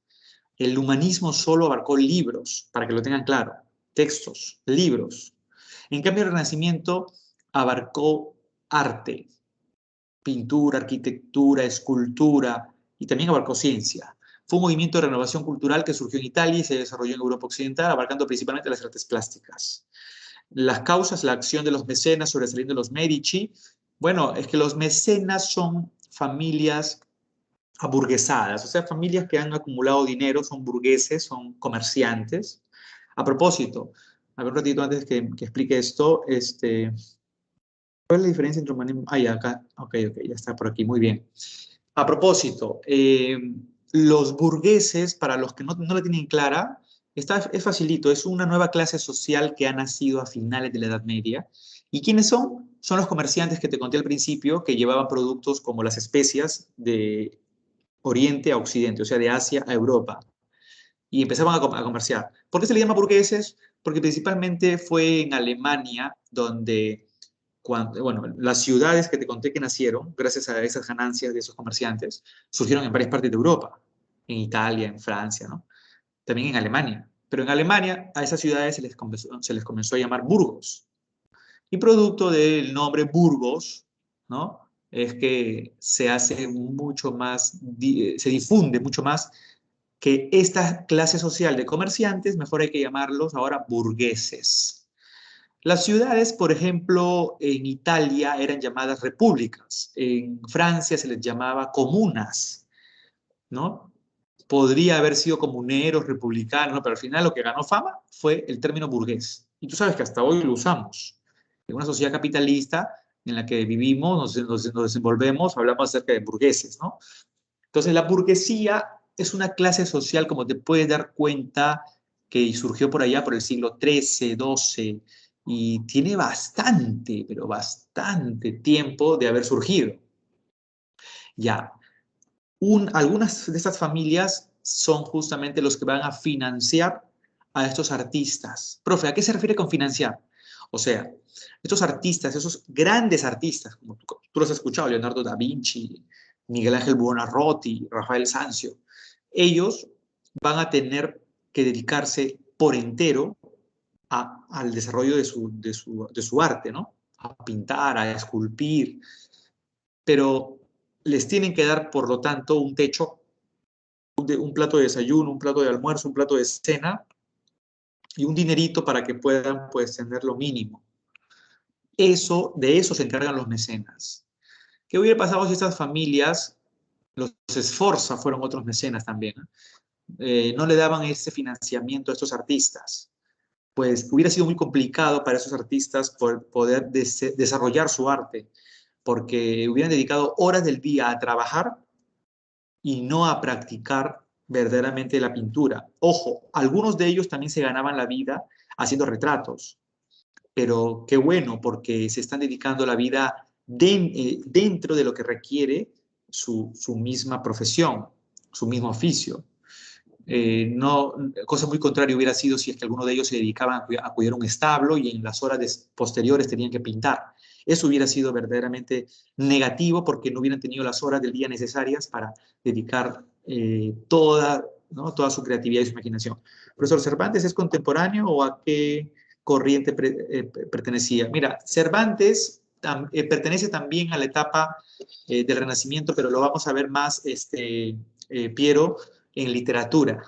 El humanismo solo abarcó libros, para que lo tengan claro, textos, libros. En cambio, el Renacimiento abarcó arte, pintura, arquitectura, escultura y también abarcó ciencia. Fue un movimiento de renovación cultural que surgió en Italia y se desarrolló en Europa Occidental, abarcando principalmente las artes plásticas. Las causas, la acción de los mecenas sobresaliendo de los Medici. Bueno, es que los mecenas son familias aburguesadas, o sea, familias que han acumulado dinero, son burgueses, son comerciantes. A propósito, a ver un ratito antes que explique esto, ¿cuál es la diferencia entre humanismo? Ah, ya, acá, ok, ya está por aquí, muy bien. A propósito, los burgueses, para los que no la tienen clara, es facilito, es una nueva clase social que ha nacido a finales de la Edad Media. ¿Y quiénes son? Son los comerciantes que te conté al principio, que llevaban productos como las especias de Oriente a Occidente, o sea, de Asia a Europa, y empezaban a comerciar. ¿Por qué se le llama burgueses? Porque principalmente fue en Alemania donde bueno, las ciudades que te conté que nacieron, gracias a esas ganancias de esos comerciantes, surgieron en varias partes de Europa, en Italia, en Francia, ¿no? También en Alemania. Pero en Alemania a esas ciudades se les comenzó a llamar burgos. Y producto del nombre Burgos, ¿no? Es que se hace mucho más, se difunde mucho más que esta clase social de comerciantes, mejor hay que llamarlos ahora burgueses. Las ciudades, por ejemplo, en Italia eran llamadas repúblicas, en Francia se les llamaba comunas, ¿no? Podría haber sido comuneros, republicanos, ¿no? Pero al final lo que ganó fama fue el término burgués. Y tú sabes que hasta hoy lo usamos. En una sociedad capitalista en la que vivimos, nos desenvolvemos, hablamos acerca de burgueses, ¿no? Entonces, la burguesía es una clase social, como te puedes dar cuenta, que surgió por allá por el siglo XIII, XII, y tiene bastante, pero bastante tiempo de haber surgido. Ya, algunas de estas familias son justamente los que van a financiar a estos artistas. Profe, ¿a qué se refiere con financiar? O sea, estos artistas, esos grandes artistas, como tú los has escuchado, Leonardo da Vinci, Miguel Ángel Buonarroti, Rafael Sanzio, ellos van a tener que dedicarse por entero al desarrollo de su arte, ¿no? A pintar, a esculpir, pero les tienen que dar, por lo tanto, un techo, un plato de desayuno, un plato de almuerzo, un plato de cena y un dinerito para que puedan, pues, tener lo mínimo. De eso se encargan los mecenas. ¿Qué hubiera pasado si estas familias, los Sforza fueron otros mecenas también, no le daban ese financiamiento a estos artistas? Pues hubiera sido muy complicado para esos artistas poder desarrollar su arte, porque hubieran dedicado horas del día a trabajar y no a practicar verdaderamente la pintura. Ojo, algunos de ellos también se ganaban la vida haciendo retratos, pero qué bueno, porque se están dedicando la vida dentro de lo que requiere su misma profesión, su mismo oficio. No, cosa muy contraria hubiera sido si es que alguno de ellos se dedicaban a cuidar un establo y en las horas posteriores tenían que pintar. Eso hubiera sido verdaderamente negativo porque no hubieran tenido las horas del día necesarias para dedicar toda su creatividad y su imaginación. Profesor, ¿Cervantes es contemporáneo o a qué corriente pertenecía? Mira, Cervantes pertenece también a la etapa del Renacimiento, pero lo vamos a ver más, Piero, en literatura,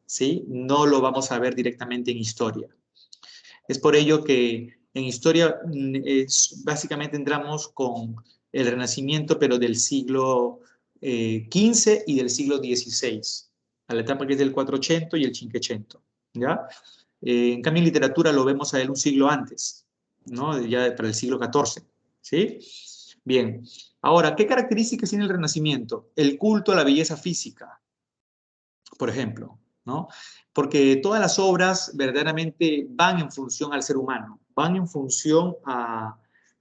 ¿sí? No lo vamos a ver directamente en historia. Es por ello que en historia básicamente entramos con el Renacimiento, pero del siglo XV y del siglo XVI, a la etapa que es del 400 y el 500, ¿ya? En cambio, en literatura lo vemos a él un siglo antes, ¿no? Ya para el siglo XIV, ¿sí? Bien. Ahora, ¿qué características tiene el Renacimiento? El culto a la belleza física, por ejemplo, ¿no? Porque todas las obras verdaderamente van en función al ser humano, van en función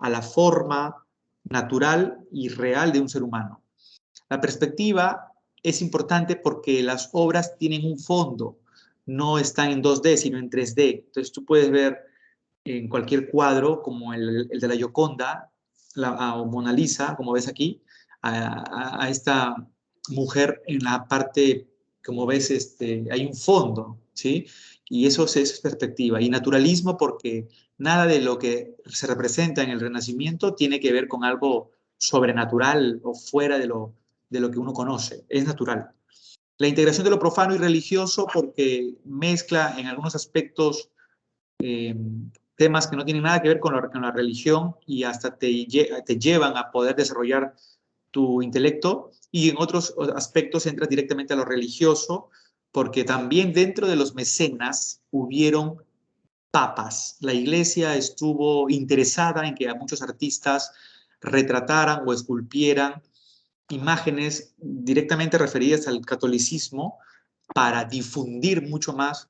a la forma natural y real de un ser humano. La perspectiva es importante porque las obras tienen un fondo, no están en 2D, sino en 3D. Entonces tú puedes ver en cualquier cuadro, como el de la Gioconda, o Mona Lisa, como ves aquí, a esta mujer en la parte, como ves, hay un fondo, ¿sí? Y eso es perspectiva. Y naturalismo porque nada de lo que se representa en el Renacimiento tiene que ver con algo sobrenatural o fuera de lo que uno conoce. Es natural. La integración de lo profano y religioso porque mezcla en algunos aspectos eh, temas que no tienen nada que ver con la religión y hasta te llevan a poder desarrollar tu intelecto, y en otros aspectos entras directamente a lo religioso, porque también dentro de los mecenas hubieron papas. La iglesia estuvo interesada en que a muchos artistas retrataran o esculpieran imágenes directamente referidas al catolicismo para difundir mucho más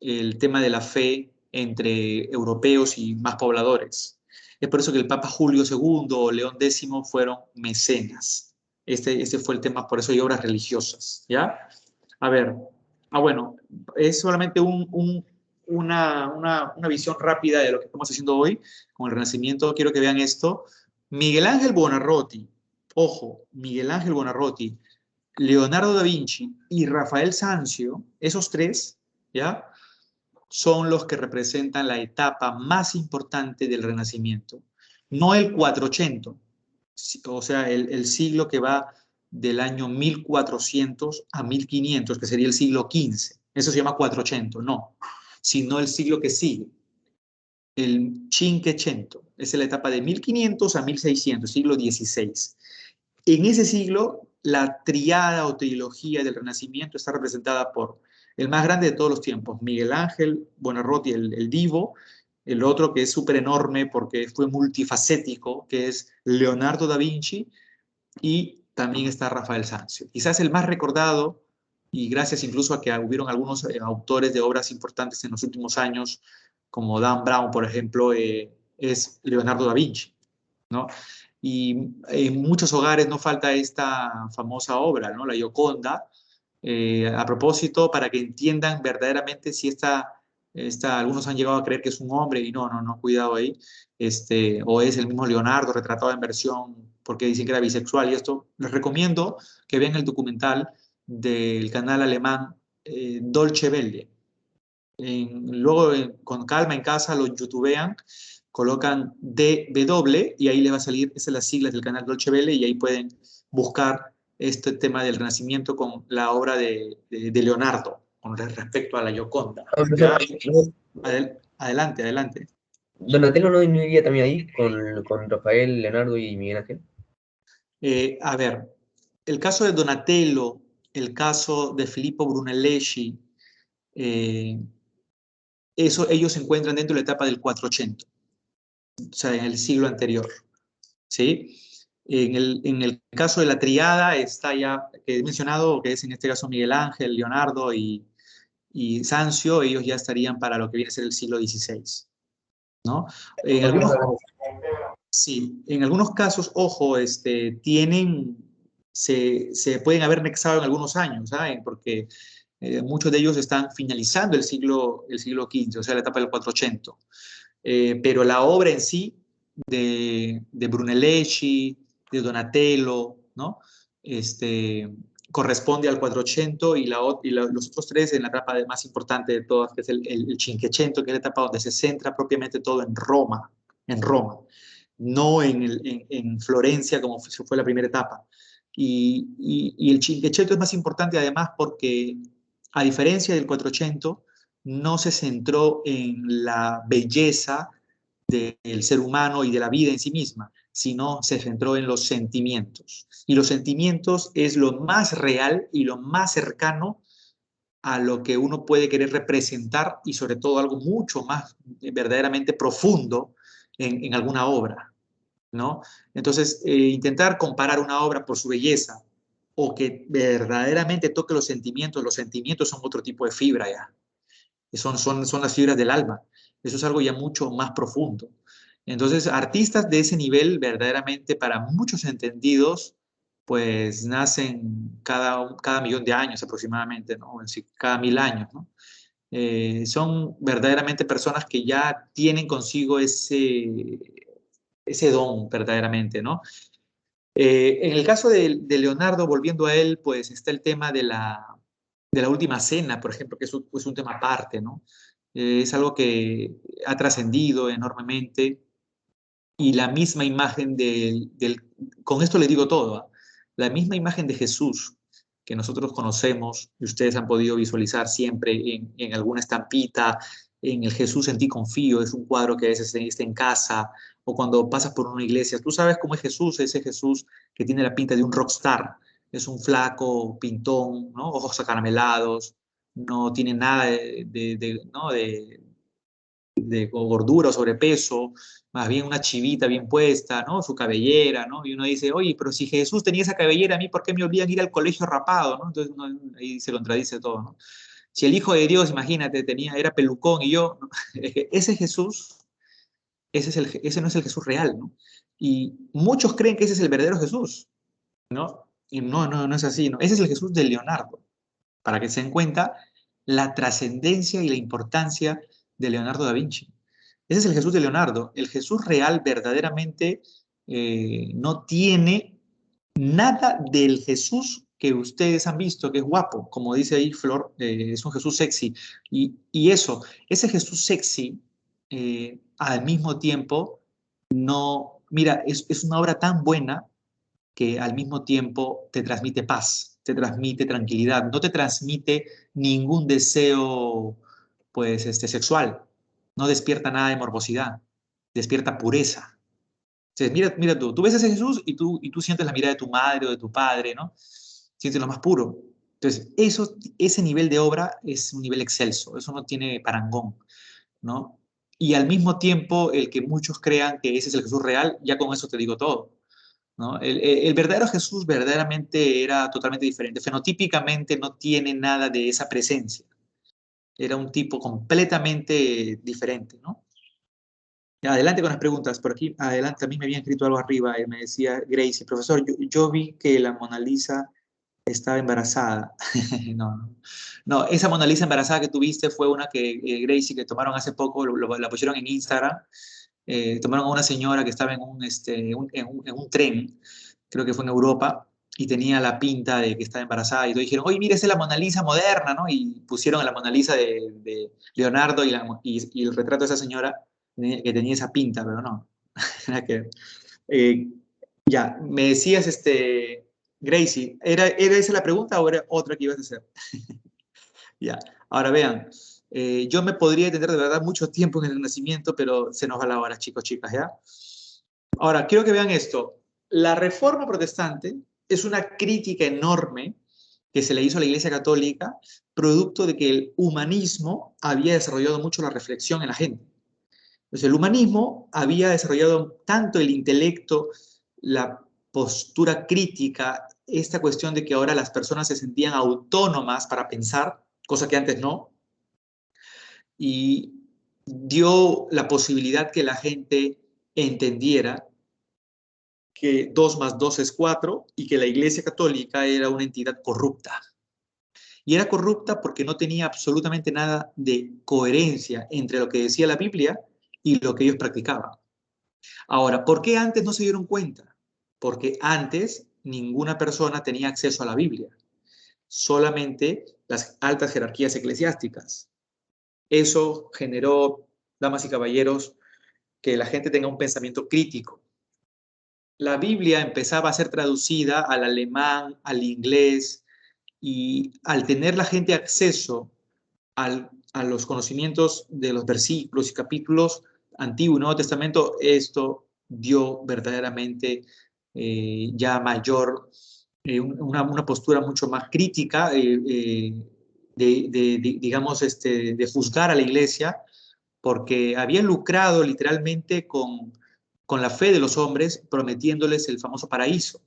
el tema de la fe entre europeos y más pobladores. Es por eso que el Papa Julio II o León X fueron mecenas. Este fue el tema, por eso hay obras religiosas, ¿ya? A ver, bueno, es solamente una visión rápida de lo que estamos haciendo hoy con el Renacimiento. Quiero que vean esto. Miguel Ángel Buonarroti, ojo, Miguel Ángel Buonarroti, Leonardo da Vinci y Rafael Sanzio, esos tres, ¿ya? Son los que representan la etapa más importante del Renacimiento. No el 480, o sea, el siglo que va del año 1400 a 1500, que sería el siglo XV. Eso se llama 480, no, sino el siglo que sigue, el Cinquecento. Esa es la etapa de 1500 a 1600, siglo XVI. En ese siglo, la triada o trilogía del Renacimiento está representada por el más grande de todos los tiempos, Miguel Ángel Buonarroti, el divo, el otro que es súper enorme porque fue multifacético, que es Leonardo da Vinci, y también está Rafael Sanzio. Quizás el más recordado, y gracias incluso a que hubieron algunos autores de obras importantes en los últimos años, como Dan Brown, por ejemplo, es Leonardo da Vinci, ¿no? Y en muchos hogares no falta esta famosa obra, ¿no? La Gioconda. A propósito, para que entiendan verdaderamente si algunos han llegado a creer que es un hombre y no, cuidado ahí, o es el mismo Leonardo retratado en versión porque dicen que era bisexual y esto. Les recomiendo que vean el documental del canal alemán Dolce Welle. Luego, con calma en casa, lo youtubean, colocan DW y ahí les va a salir, esas son las siglas del canal Dolce Welle, y ahí pueden buscar este tema del Renacimiento con la obra de Leonardo, con respecto a la Gioconda. ¿Ya? Adelante, adelante. ¿Donatello no vivía también ahí con Rafael, Leonardo y Miguel Ángel? A ver, el caso de Donatello, el caso de Filippo Brunelleschi, ellos se encuentran dentro de la etapa del 480, o sea, en el siglo anterior, ¿sí? En el caso de la triada está ya, que he mencionado, que es en este caso Miguel Ángel, Leonardo y Sanzio, ellos ya estarían para lo que viene a ser el siglo XVI, ¿no? En algunos, sí, en algunos casos, ojo, se pueden haber nexado en algunos años, ¿saben? Porque muchos de ellos están finalizando el siglo XV, o sea, la etapa del 480. Pero la obra en sí de Brunelleschi, de Donatello, ¿no? Corresponde al 480, y los otros tres en la etapa más importante de todas, que es el Cinquecento, que es la etapa donde se centra propiamente todo en Roma, no en Florencia como fue la primera etapa. Y el Cinquecento es más importante además porque, a diferencia del 480, no se centró en la belleza del ser humano y de la vida en sí misma, sino se centró en los sentimientos. Y los sentimientos es lo más real y lo más cercano a lo que uno puede querer representar, y sobre todo algo mucho más verdaderamente profundo en alguna obra, ¿no? Entonces, intentar comparar una obra por su belleza o que verdaderamente toque los sentimientos son otro tipo de fibra ya. Son las fibras del alma. Eso es algo ya mucho más profundo. Entonces, artistas de ese nivel, verdaderamente, para muchos entendidos, pues nacen cada millón de años aproximadamente, ¿no? Es decir, cada 1000 años, ¿no? Son verdaderamente personas que ya tienen consigo ese don, verdaderamente, ¿no? En el caso de Leonardo, volviendo a él, pues está el tema de la última cena, por ejemplo, que es un tema aparte, ¿no? Es algo que ha trascendido enormemente y la misma imagen con esto le digo todo, ¿ah? La misma imagen de Jesús que nosotros conocemos y ustedes han podido visualizar siempre en alguna estampita, en el Jesús en ti confío, es un cuadro que a veces está en casa, o cuando pasas por una iglesia, tú sabes cómo es Jesús, ese Jesús que tiene la pinta de un rockstar, es un flaco, pintón, ¿no? Ojos acaramelados, no tiene nada ¿no? de gordura o sobrepeso, más bien una chivita bien puesta, ¿no? Su cabellera, ¿no? Y uno dice, oye, pero si Jesús tenía esa cabellera, ¿a mí por qué me obligan a ir al colegio rapado, ¿no? Entonces uno ahí se contradice todo, ¿no? Si el Hijo de Dios, imagínate, era pelucón y yo, ¿no? Ese Jesús, ese no es el Jesús real, ¿no? Y muchos creen que ese es el verdadero Jesús, ¿no? Y no es así, ¿no? Ese es el Jesús de Leonardo, para que se den cuenta la trascendencia y la importancia de Leonardo da Vinci. Ese es el Jesús de Leonardo. El Jesús real verdaderamente no tiene nada del Jesús que ustedes han visto, que es guapo, como dice ahí Flor, es un Jesús sexy. Y ese Jesús sexy, al mismo tiempo, no, mira, es una obra tan buena que al mismo tiempo te transmite paz, te transmite tranquilidad, no te transmite ningún deseo, pues, sexual, no despierta nada de morbosidad, despierta pureza. Entonces, mira tú ves a ese Jesús y tú sientes la mirada de tu madre o de tu padre, ¿no? Sientes lo más puro. Entonces, ese nivel de obra es un nivel excelso, eso no tiene parangón, ¿no? Y al mismo tiempo, el que muchos crean que ese es el Jesús real, ya con eso te digo todo, ¿no? El verdadero Jesús verdaderamente era totalmente diferente. Fenotípicamente no tiene nada de esa presencia. Era un tipo completamente diferente, ¿no? Ya, adelante con las preguntas. Por aquí, adelante, a mí me había escrito algo arriba. Me decía Gracie, profesor, yo vi que la Mona Lisa estaba embarazada. No, no, no, esa Mona Lisa embarazada que tuviste fue una que Gracie, que tomaron hace poco, la pusieron en Instagram. Tomaron a una señora que estaba en un tren, creo que fue en Europa, y tenía la pinta de que estaba embarazada, y todos dijeron, oye, mira, esa es la Mona Lisa moderna, ¿no? Y pusieron a la Mona Lisa de Leonardo y el retrato de esa señora que tenía esa pinta, pero no. Nada que ver. Eh, ya, me decías, Gracie, ¿era esa la pregunta o era otra que ibas a hacer? Ya, ahora vean, yo me podría detener de verdad mucho tiempo en el Renacimiento, pero se nos va la hora, chicos, chicas, ¿ya? Ahora, quiero que vean esto. La Reforma Protestante es una crítica enorme que se le hizo a la Iglesia Católica, producto de que el humanismo había desarrollado mucho la reflexión en la gente. Entonces, el humanismo había desarrollado tanto el intelecto, la postura crítica, esta cuestión de que ahora las personas se sentían autónomas para pensar, cosa que antes no, y dio la posibilidad que la gente entendiera que 2 más 2 es 4 y que la Iglesia Católica era una entidad corrupta. Y era corrupta porque no tenía absolutamente nada de coherencia entre lo que decía la Biblia y lo que ellos practicaban. Ahora, ¿por qué antes no se dieron cuenta? Porque antes ninguna persona tenía acceso a la Biblia, solamente las altas jerarquías eclesiásticas. Eso generó, damas y caballeros, que la gente tenga un pensamiento crítico. La Biblia empezaba a ser traducida al alemán, al inglés, y al tener la gente acceso a los conocimientos de los versículos y capítulos Antiguo y Nuevo Testamento, esto dio verdaderamente ya mayor, una postura mucho más crítica digamos, de juzgar a la iglesia, porque había lucrado literalmente con la fe de los hombres, prometiéndoles el famoso paraíso.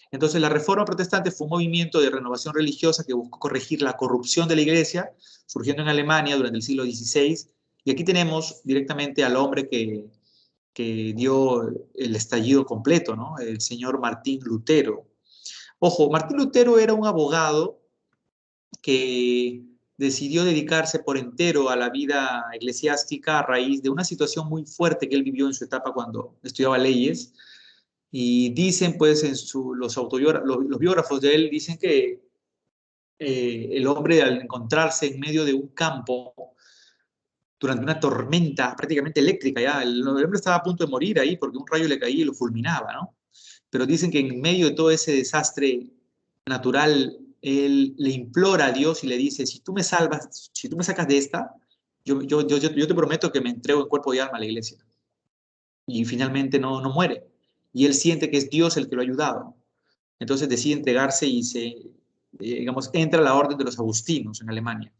Entonces, la Reforma Protestante fue un movimiento de renovación religiosa que buscó corregir la corrupción de la iglesia, surgiendo en Alemania durante el siglo XVI. Y aquí tenemos directamente al hombre que dio el estallido completo, ¿no? El señor Martín Lutero. Ojo, Martín Lutero era un abogado que decidió dedicarse por entero a la vida eclesiástica a raíz de una situación muy fuerte que él vivió en su etapa cuando estudiaba leyes. Y dicen, pues, los biógrafos de él dicen que el hombre, al encontrarse en medio de un campo durante una tormenta prácticamente eléctrica, ya el hombre estaba a punto de morir ahí porque un rayo le caía y lo fulminaba, ¿no? Pero dicen que en medio de todo ese desastre natural, él le implora a Dios y le dice, si tú me salvas, si tú me sacas de esta, yo te prometo que me entrego en cuerpo y alma a la iglesia. Y finalmente no muere. Y él siente que es Dios el que lo ha ayudado. Entonces decide entregarse y digamos, entra a la orden de los agustinos en Alemania.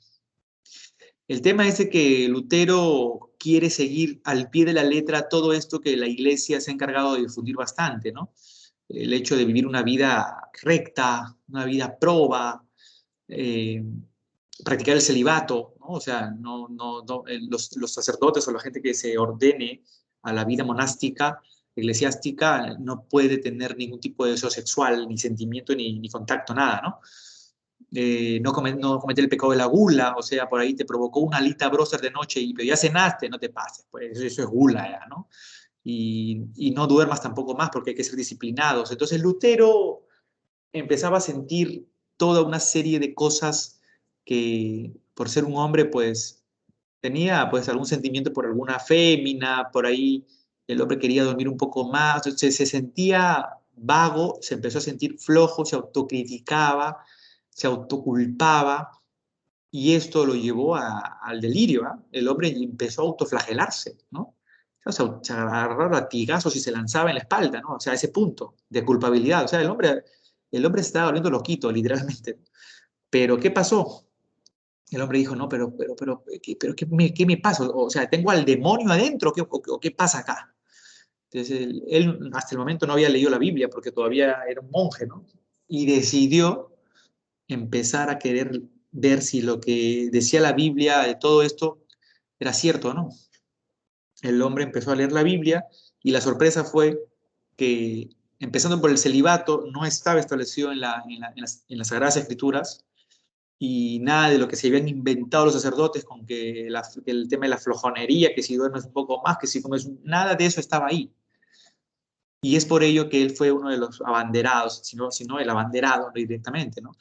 El tema es de que Lutero quiere seguir al pie de la letra todo esto que la iglesia se ha encargado de difundir bastante, ¿no? El hecho de vivir una vida recta, una vida proba, eh, practicar el celibato, ¿no? O sea, los sacerdotes o la gente que se ordene a la vida monástica, eclesiástica, no puede tener ningún tipo de deseo sexual, ni sentimiento, ni contacto, nada, ¿no? No cometer el pecado de la gula, o sea, por ahí te provocó una alita bróster de noche y pero ya cenaste, no te pases, pues eso es gula ya, ¿no? Y no duermas tampoco más porque hay que ser disciplinados. Entonces Lutero empezaba a sentir toda una serie de cosas que por ser un hombre pues tenía pues algún sentimiento por alguna fémina, por ahí el hombre quería dormir un poco más, entonces se sentía vago, se empezó a sentir flojo, se autocriticaba, se autoculpaba y esto lo llevó al delirio, ¿eh? El hombre empezó a autoflagelarse, ¿no? O sea, se agarraba latigazos y se lanzaba en la espalda, ¿no? O sea, a ese punto de culpabilidad. O sea, el hombre se estaba volviendo loquito, literalmente. Pero, ¿qué pasó? El hombre dijo, no, ¿qué me pasa? O sea, ¿tengo al demonio adentro? ¿Qué pasa acá? Entonces, él hasta el momento no había leído la Biblia porque todavía era un monje, ¿no? Y decidió empezar a querer ver si lo que decía la Biblia de todo esto era cierto o no. El hombre empezó a leer la Biblia y la sorpresa fue que, empezando por el celibato, no estaba establecido en las Sagradas Escrituras y nada de lo que se habían inventado los sacerdotes con que el tema de la flojonería, que si duermes un poco más, que si comes, nada de eso estaba ahí. Y es por ello que él fue uno de los abanderados, sino el abanderado directamente, ¿no?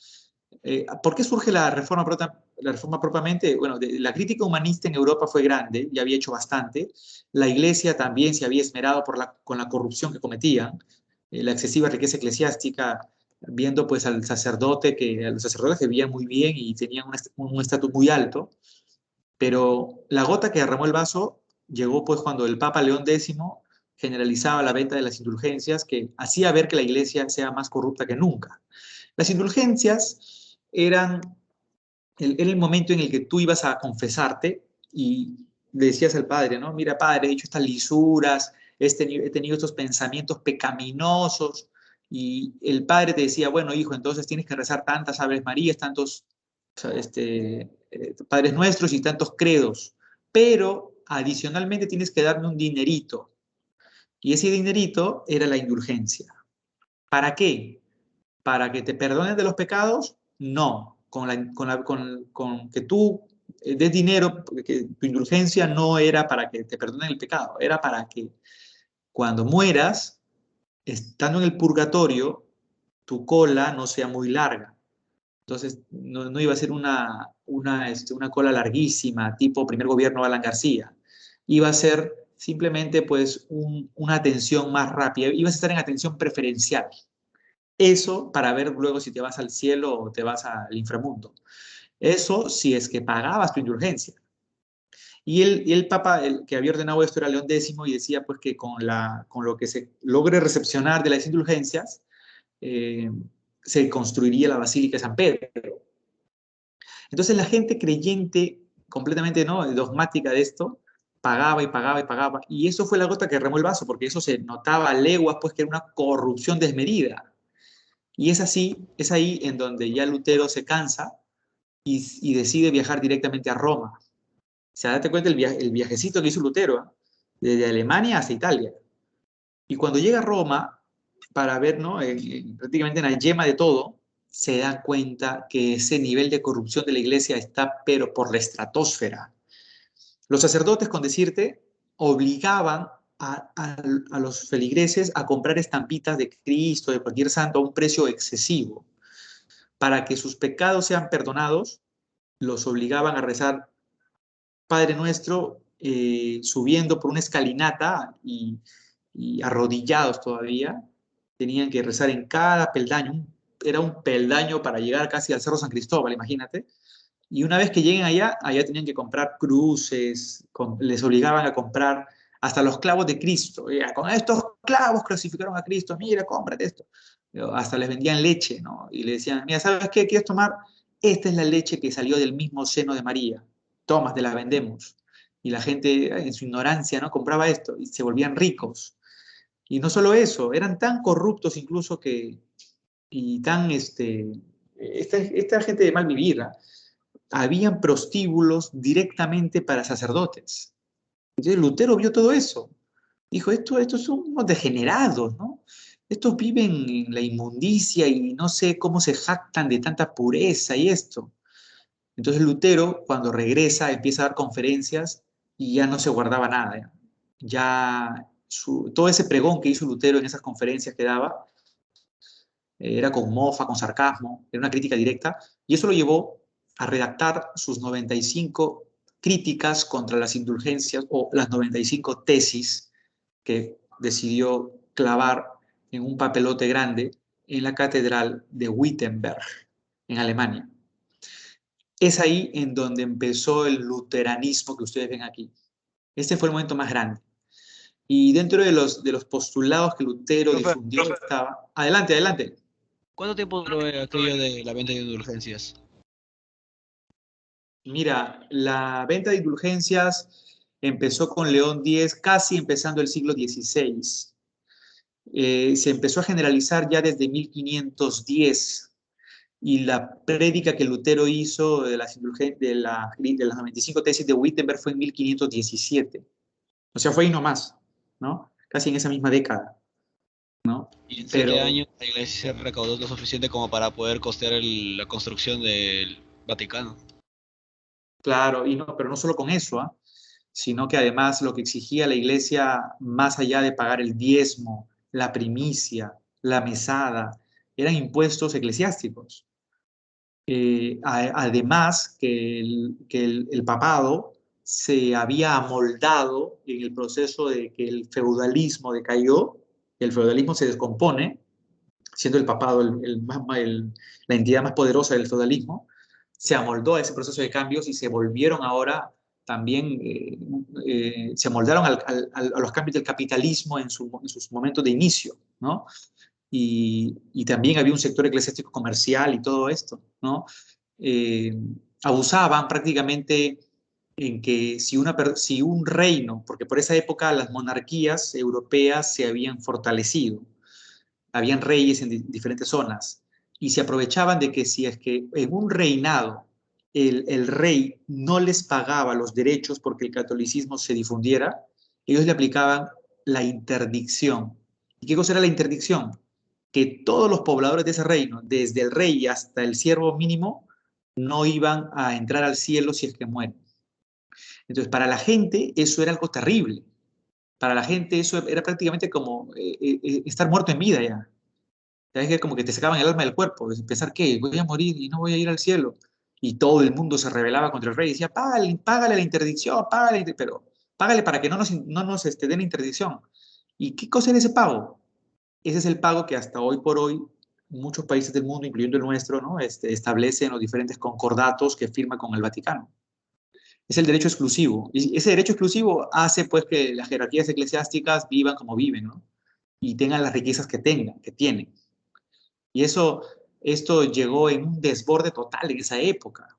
¿Por qué surge la reforma propiamente? Bueno, la crítica humanista en Europa fue grande y había hecho bastante. La iglesia también se había esmerado con la corrupción que cometían, la excesiva riqueza eclesiástica, viendo pues a los sacerdotes que vivían muy bien y tenían un estatus muy alto, pero la gota que derramó el vaso llegó pues cuando el Papa León X generalizaba la venta de las indulgencias, que hacía ver que la iglesia sea más corrupta que nunca. Las indulgencias era el momento en el que tú ibas a confesarte y le decías al padre, ¿no? Mira, padre, he hecho estas lisuras, he tenido estos pensamientos pecaminosos, y el padre te decía, bueno, hijo, entonces tienes que rezar tantas Aves Marías, tantos Padres Nuestros y tantos credos, pero adicionalmente tienes que darme un dinerito, y ese dinerito era la indulgencia. ¿Para qué? ¿Para que te perdonen de los pecados? No. Con que tú des dinero, porque tu indulgencia no era para que te perdonen el pecado, era para que cuando mueras, estando en el purgatorio, tu cola no sea muy larga. Entonces, no iba a ser una cola larguísima, tipo primer gobierno de Alan García. Iba a ser simplemente pues una atención más rápida. Ibas a estar en atención preferencial. Eso para ver luego si te vas al cielo o te vas al inframundo. Eso si es que pagabas tu indulgencia. Y el Papa, el que había ordenado esto, era León X, y decía pues que con lo que se logre recepcionar de las indulgencias, eh, se construiría la Basílica de San Pedro. Entonces la gente creyente, completamente, ¿no?, dogmática de esto, pagaba y pagaba y pagaba. Y eso fue la gota que remó el vaso, porque eso se notaba a leguas, pues, que era una corrupción desmedida. Y es ahí en donde ya Lutero se cansa y decide viajar directamente a Roma. O sea, date cuenta el viajecito que hizo Lutero, ¿eh? desde Alemania hasta Italia. Y cuando llega a Roma, para ver, ¿no? Prácticamente en la yema de todo, se dan cuenta que ese nivel de corrupción de la iglesia está, pero por la estratosfera. Los sacerdotes, con decirte, obligaban a los feligreses a comprar estampitas de Cristo, de cualquier santo, a un precio excesivo. Para que sus pecados sean perdonados, los obligaban a rezar Padre Nuestro subiendo por una escalinata y arrodillados todavía, tenían que rezar en cada peldaño. Era un peldaño para llegar casi al Cerro San Cristóbal, imagínate. Y una vez que lleguen allá, allá tenían que comprar cruces, les obligaban a comprar hasta los clavos de Cristo. Con estos clavos crucificaron a Cristo, mira, cómprate esto. Hasta les vendían leche, ¿no? Y le decían, mira, ¿sabes qué quieres tomar? Esta es la leche que salió del mismo seno de María. Toma, te la vendemos. Y la gente, en su ignorancia, ¿no? Compraba esto y se volvían ricos. Y no solo eso, eran tan corruptos incluso que, y tan, esta gente de mal vivir, ¿ah? Habían prostíbulos directamente para sacerdotes. Entonces Lutero vio todo eso. Dijo, estos son unos degenerados, ¿no? Estos viven en la inmundicia y no sé cómo se jactan de tanta pureza y esto. Entonces Lutero, cuando regresa, empieza a dar conferencias y ya no se guardaba nada. Todo ese pregón que hizo Lutero en esas conferencias que daba, era con mofa, con sarcasmo, era una crítica directa, y eso lo llevó a redactar sus 95 críticas contra las indulgencias o las 95 tesis que decidió clavar en un papelote grande en la catedral de Wittenberg, en Alemania. Es ahí en donde empezó el luteranismo que ustedes ven aquí. Este fue el momento más grande. Y dentro de los postulados que Lutero Profe, difundió estaba... Adelante, adelante. ¿cuánto tiempo duró aquello de la venta de indulgencias? Mira, la venta de indulgencias empezó con León X, casi empezando el siglo XVI. Se empezó a generalizar ya desde 1510 y la prédica que Lutero hizo de las 95 tesis de Wittenberg fue en 1517. O sea, fue ahí nomás, ¿no? Casi en esa misma década, ¿no? Y en 7 años Pero, la iglesia recaudó lo suficiente como para poder costear la construcción del Vaticano. claro, pero no solo con eso, ¿ah? Sino que además lo que exigía la iglesia, más allá de pagar el diezmo, la primicia, la mesada, eran impuestos eclesiásticos. Además que el papado se había amoldado en el proceso de que el feudalismo decayó, el feudalismo se descompone, siendo el papado la entidad más poderosa del feudalismo, se amoldó a ese proceso de cambios y se volvieron ahora también, se amoldaron a los cambios del capitalismo en sus momentos de inicio, ¿no? Y también había un sector eclesiástico comercial y todo esto, ¿no? Eh, Abusaban prácticamente en que si un reino, porque por esa época las monarquías europeas se habían fortalecido, habían reyes en diferentes zonas, y se aprovechaban de que si es que en un reinado el rey no les pagaba los derechos porque el catolicismo se difundiera, ellos le aplicaban la interdicción. ¿Y qué cosa era la interdicción? Que todos los pobladores de ese reino, desde el rey hasta el siervo mínimo, no iban a entrar al cielo si es que mueren. Entonces, para la gente eso era algo terrible. Para la gente eso era prácticamente como estar muerto en vida ya. ¿Sabes? Que como que te sacaban el alma del cuerpo, pensar que voy a morir y no voy a ir al cielo. Y todo el mundo se rebelaba contra el rey y decía, págale, págale la interdicción, págale, pero págale para que no nos den la interdicción. ¿Y qué cosa era ese pago? Ese es el pago que hasta hoy por hoy muchos países del mundo, incluyendo el nuestro, ¿no? Establecen los diferentes concordatos que firma con el Vaticano. Es el derecho exclusivo. Y ese derecho exclusivo hace pues que las jerarquías eclesiásticas vivan como viven, ¿no? Y tengan las riquezas que tengan, que tienen. Y esto llegó en un desborde total en esa época.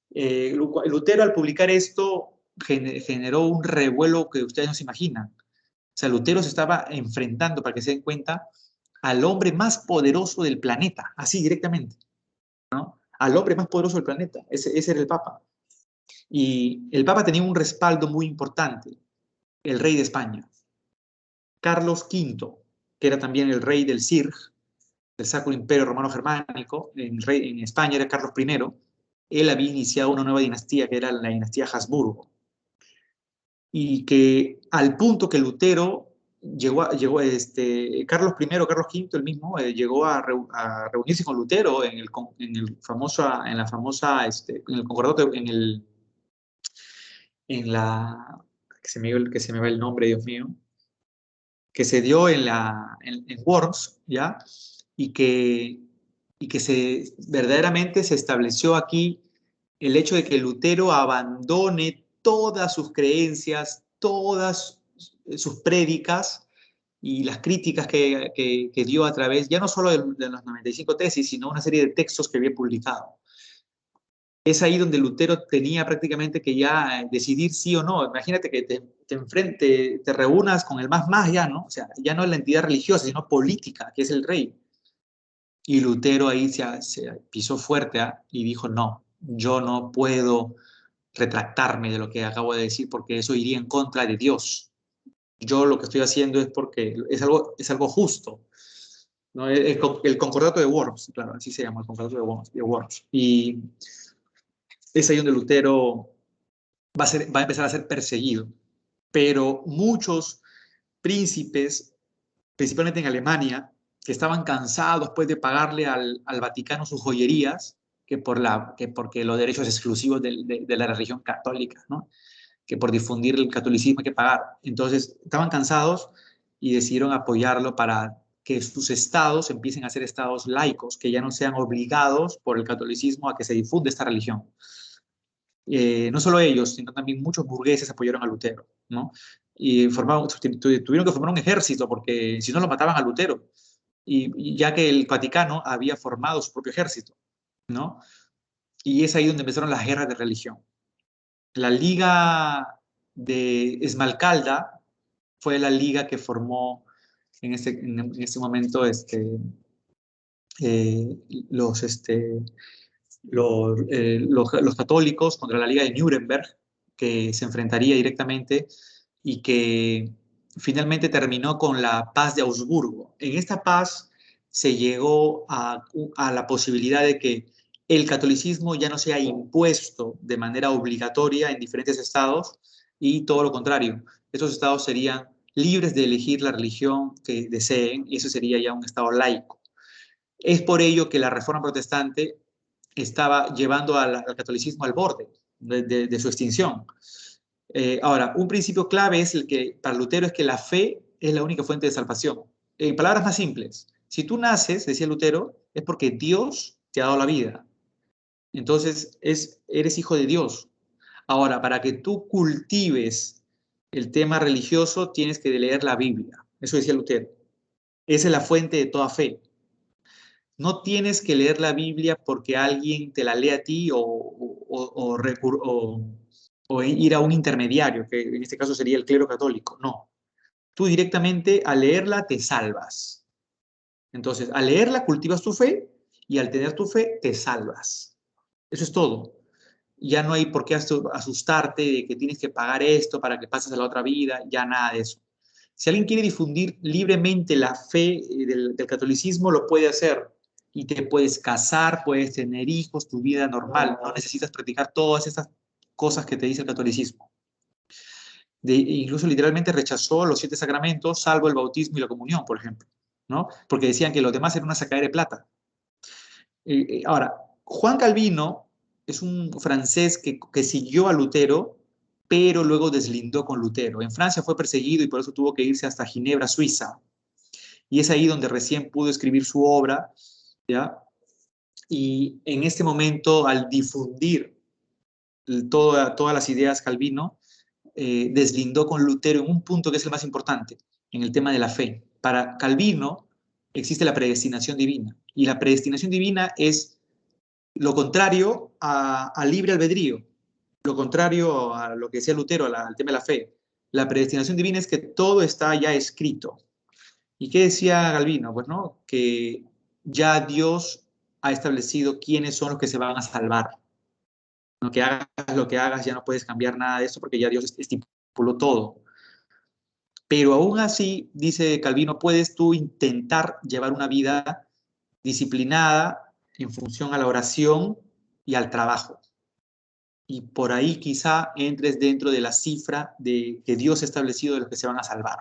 Lutero al publicar esto generó un revuelo que ustedes no se imaginan. O sea, Lutero se estaba enfrentando, para que se den cuenta, al hombre más poderoso del planeta, así directamente, ¿no? Al hombre más poderoso del planeta, ese era el Papa. Y el Papa tenía un respaldo muy importante. el rey de España. Carlos V, que era también el rey del Sirg, del Sacro Imperio Romano Germánico, en España era Carlos I, él había iniciado una nueva dinastía que era la dinastía Habsburgo. Y que al punto que Lutero Carlos I, Carlos V, el mismo, llegó a reunirse con Lutero en el concordato, que se me va el nombre, Dios mío, que se dio en Worms, ¿ya? Y que, verdaderamente se estableció aquí el hecho de que Lutero abandone todas sus creencias, todas sus prédicas y las críticas que dio a través, ya no solo de las 95 tesis, sino una serie de textos que había publicado. Es ahí donde Lutero tenía prácticamente que ya decidir sí o no. Imagínate que te reúnas con el más ya, ¿no? O sea, ya no es la entidad religiosa, sino política, que es el rey. Y Lutero ahí se pisó fuerte, ¿eh? Y dijo, no, yo no puedo retractarme de lo que acabo de decir porque eso iría en contra de Dios. Yo lo que estoy haciendo es porque es algo justo. ¿No? El concordato de Worms, claro, así se llama, el concordato de Worms. Y es ahí donde Lutero va a empezar a ser perseguido. Pero muchos príncipes, principalmente en Alemania, que estaban cansados pues, de pagarle al Vaticano sus joyerías, porque los derechos exclusivos de la religión católica, ¿no? Que por difundir el catolicismo hay que pagar. Entonces, estaban cansados y decidieron apoyarlo para que sus estados empiecen a ser estados laicos, que ya no sean obligados por el catolicismo a que se difunda esta religión. No solo ellos, sino también muchos burgueses apoyaron a Lutero, ¿no? Y tuvieron que formar un ejército porque si no lo mataban a Lutero, y ya que el Vaticano había formado su propio ejército, ¿no? Y es ahí donde empezaron las guerras de religión. La Liga de Esmalcalda fue la liga que formó en este momento eh, los, este, los católicos contra la Liga de Nuremberg, que se enfrentaría directamente y que finalmente terminó con la paz de Augsburgo. En esta paz se llegó a la posibilidad de que el catolicismo ya no sea impuesto de manera obligatoria en diferentes estados y todo lo contrario, estos estados serían libres de elegir la religión que deseen y eso sería ya un estado laico. Es por ello que la Reforma Protestante estaba llevando al catolicismo al borde de su extinción. Ahora, un principio clave es el que para Lutero es que la fe es la única fuente de salvación. En palabras más simples, si tú naces, decía Lutero, es porque Dios te ha dado la vida. Entonces, eres hijo de Dios. Ahora, para que tú cultives el tema religioso, tienes que leer la Biblia. Eso decía Lutero. Esa es la fuente de toda fe. No tienes que leer la Biblia porque alguien te la lee a ti o ir a un intermediario, que en este caso sería el clero católico. No. Tú directamente al leerla te salvas. Entonces, al leerla cultivas tu fe y al tener tu fe te salvas. Eso es todo. Ya no hay por qué asustarte de que tienes que pagar esto para que pases a la otra vida, ya nada de eso. Si alguien quiere difundir libremente la fe del catolicismo, lo puede hacer. Y te puedes casar, puedes tener hijos, tu vida normal. No necesitas practicar todas estas cosas que te dice el catolicismo. Incluso literalmente rechazó los 7 sacramentos, salvo el bautismo y la comunión, por ejemplo, ¿no? Porque decían que los demás eran una sacadera de plata. Ahora, Juan Calvino es un francés que siguió a Lutero, pero luego deslindó con Lutero. En Francia fue perseguido y por eso tuvo que irse hasta Ginebra, Suiza. Y es ahí donde recién pudo escribir su obra, ¿ya? Y en este momento, al difundir todas las ideas Calvino, deslindó con Lutero en un punto que es el más importante, en el tema de la fe. Para Calvino existe la predestinación divina, y la predestinación divina es lo contrario al libre albedrío, lo contrario a lo que decía Lutero, al tema de la fe. La predestinación divina es que todo está ya escrito. ¿Y qué decía Calvino? Pues no, que ya Dios ha establecido quiénes son los que se van a salvar. No, que hagas lo que hagas, ya no puedes cambiar nada de eso porque ya Dios estipuló todo. Pero aún así, dice Calvino, puedes tú intentar llevar una vida disciplinada en función a la oración y al trabajo. Y por ahí quizá entres dentro de la cifra que Dios ha establecido de los que se van a salvar.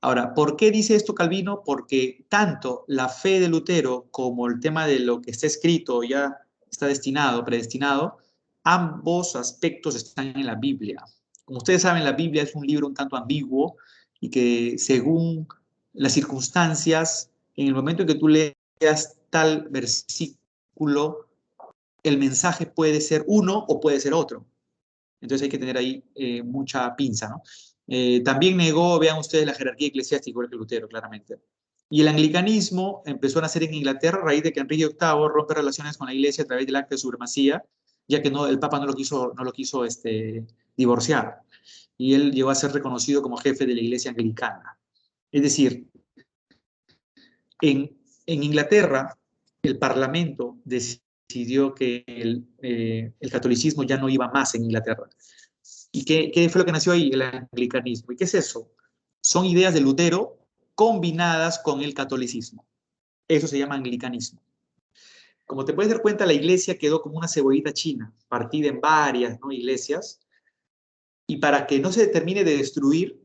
Ahora, ¿por qué dice esto Calvino? Porque tanto la fe de Lutero como el tema de lo que está escrito ya está destinado, predestinado, ambos aspectos están en la Biblia. Como ustedes saben, la Biblia es un libro un tanto ambiguo y que según las circunstancias, en el momento en que tú leas tal versículo, el mensaje puede ser uno o puede ser otro. Entonces hay que tener ahí mucha pinza, ¿no? También negó, vean ustedes, la jerarquía eclesiástica, igual que Lutero, claramente. Y el anglicanismo empezó a nacer en Inglaterra a raíz de que Enrique VIII rompe relaciones con la iglesia a través del acta de supremacía, ya que no, el Papa no lo quiso divorciar. Y él llegó a ser reconocido como jefe de la iglesia anglicana. Es decir, en Inglaterra, el Parlamento decidió que el catolicismo ya no iba más en Inglaterra. ¿Y qué fue lo que nació ahí? El anglicanismo. ¿Y qué es eso? Son ideas de Lutero combinadas con el catolicismo. Eso se llama anglicanismo. Como te puedes dar cuenta, la iglesia quedó como una cebollita china, partida en varias, ¿no?, iglesias, y para que no se termine de destruir,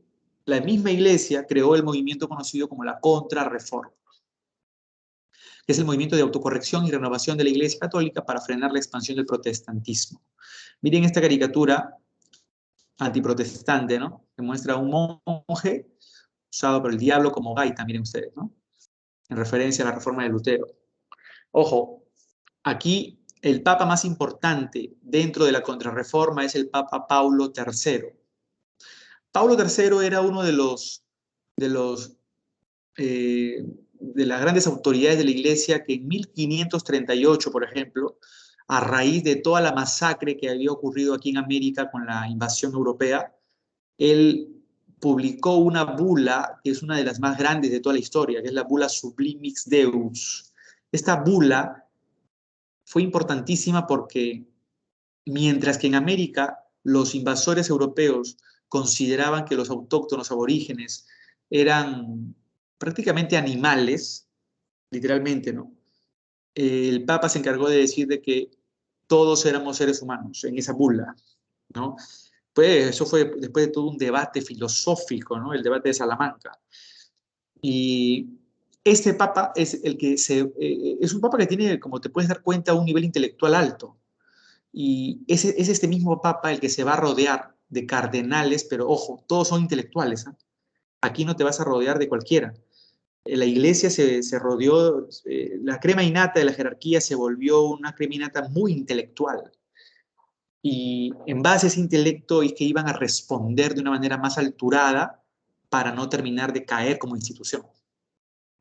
la misma iglesia creó el movimiento conocido como la Contrarreforma, que es el movimiento de autocorrección y renovación de la iglesia católica para frenar la expansión del protestantismo. Miren esta caricatura antiprotestante, ¿no?, que muestra a un monje usado por el diablo como gaita, miren ustedes, ¿no?, en referencia a la reforma de Lutero. Ojo, aquí el papa más importante dentro de la Contrarreforma es el Papa Paulo III. Paulo III era uno de las grandes autoridades de la Iglesia que en 1538, por ejemplo, a raíz de toda la masacre que había ocurrido aquí en América con la invasión europea, él publicó una bula que es una de las más grandes de toda la historia, que es la bula Sublimix Deus. Esta bula fue importantísima porque mientras que en América los invasores europeos consideraban que los autóctonos aborígenes eran prácticamente animales, literalmente, ¿no? El Papa se encargó de decir de que todos éramos seres humanos en esa bula, ¿no? Pues eso fue después de todo un debate filosófico, ¿no?, el debate de Salamanca. Y este Papa es es un Papa que tiene, como te puedes dar cuenta, un nivel intelectual alto. Y es este mismo Papa el que se va a rodear de cardenales, pero ojo, todos son intelectuales, ¿eh? Aquí no te vas a rodear de cualquiera. La iglesia se rodeó, la crema innata de la jerarquía se volvió una crema innata muy intelectual. Y en base a ese intelecto es que iban a responder de una manera más alturada para no terminar de caer como institución.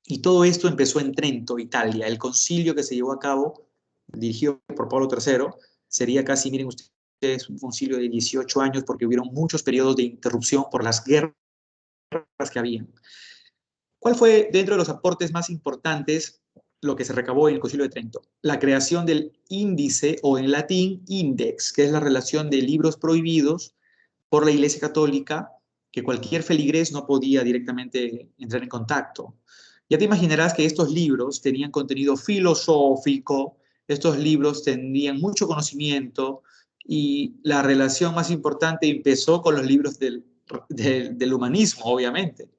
Y todo esto empezó en Trento, Italia. El concilio que se llevó a cabo, dirigido por Pablo III, sería casi, miren ustedes, un concilio de 18 años porque hubieron muchos periodos de interrupción por las guerras que habían. ¿Cuál fue, dentro de los aportes más importantes, lo que se recabó en el Concilio de Trento? La creación del índice, o en latín, index, que es la relación de libros prohibidos por la Iglesia Católica, que cualquier feligrés no podía directamente entrar en contacto. Ya te imaginarás que estos libros tenían contenido filosófico, estos libros tenían mucho conocimiento, y la relación más importante empezó con los libros del humanismo, obviamente.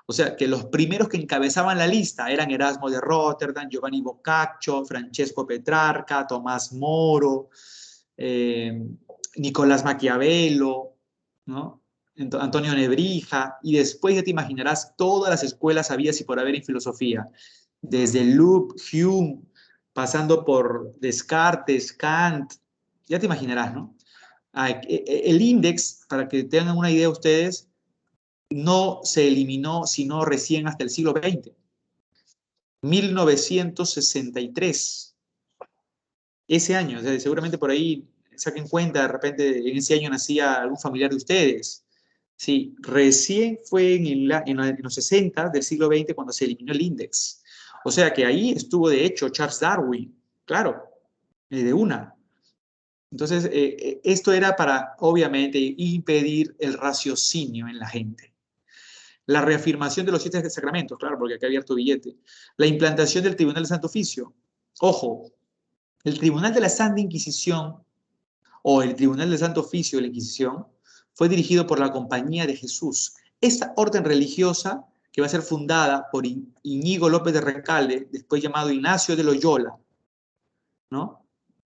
O sea, que los primeros que encabezaban la lista eran Erasmo de Rotterdam, Giovanni Boccaccio, Francesco Petrarca, Tomás Moro, Nicolás Maquiavelo, ¿no?, Antonio Nebrija, y después ya te imaginarás todas las escuelas habidas y por haber en filosofía, desde Locke, Hume, pasando por Descartes, Kant, ya te imaginarás, ¿no? El índex, para que tengan una idea ustedes, no se eliminó sino recién hasta el siglo XX, 1963. Ese año, o sea, seguramente por ahí saquen cuenta, de repente en ese año nacía algún familiar de ustedes. Sí, recién fue en los 60 del siglo XX cuando se eliminó el índice. O sea que ahí estuvo de hecho Charles Darwin, claro, de una. Entonces, esto era para, obviamente, impedir el raciocinio en la gente. La reafirmación de los 7 sacramentos, claro, porque acá había harto billete. La implantación del Tribunal de Santo Oficio. Ojo, el Tribunal de la Santa Inquisición o el Tribunal del Santo Oficio de la Inquisición fue dirigido por la Compañía de Jesús. Esta orden religiosa que va a ser fundada por Íñigo López de Recalde, después llamado Ignacio de Loyola, ¿no?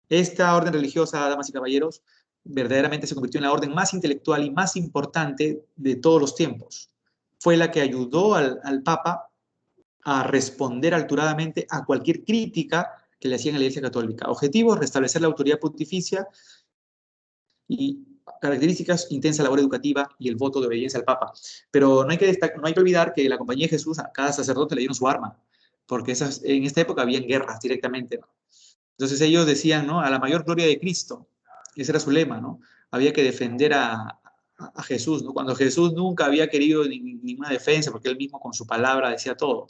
Esta orden religiosa, damas y caballeros, verdaderamente se convirtió en la orden más intelectual y más importante de todos los tiempos. Fue la que ayudó al Papa a responder alturadamente a cualquier crítica que le hacían a la Iglesia Católica. Objetivo, restablecer la autoridad pontificia y características, intensa labor educativa y el voto de obediencia al Papa. Pero no hay que olvidar que la Compañía de Jesús, a cada sacerdote le dieron su arma, porque en esta época habían guerras directamente, ¿no? Entonces ellos decían, ¿no? A la mayor gloria de Cristo. Ese era su lema, ¿no? Había que defender a Jesús, ¿no? Cuando Jesús nunca había querido ninguna defensa, porque él mismo con su palabra decía todo.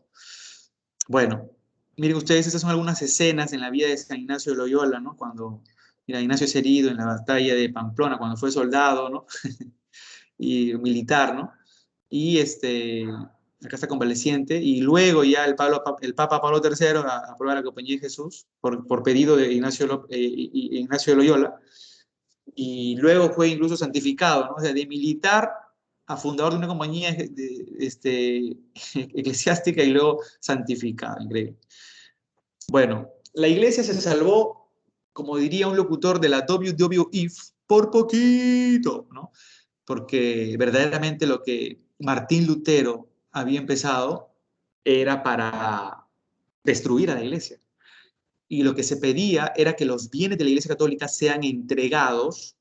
Bueno, miren ustedes, estas son algunas escenas en la vida de San Ignacio de Loyola, ¿no? Cuando, mira, Ignacio es herido en la batalla de Pamplona, cuando fue soldado, ¿no? Y militar, ¿no? Y acá está convaleciente, y luego ya el Papa Pablo III aprueba la Compañía de Jesús por pedido de Ignacio de Loyola, y luego fue incluso santificado, ¿no? O sea, de militar a fundador de una compañía eclesiástica y luego santificado, increíble. Bueno, la iglesia se salvó, como diría un locutor de la WWF, por poquito, ¿no? Porque verdaderamente lo que Martín Lutero había empezado era para destruir a la iglesia. Y lo que se pedía era que los bienes de la Iglesia Católica sean entregados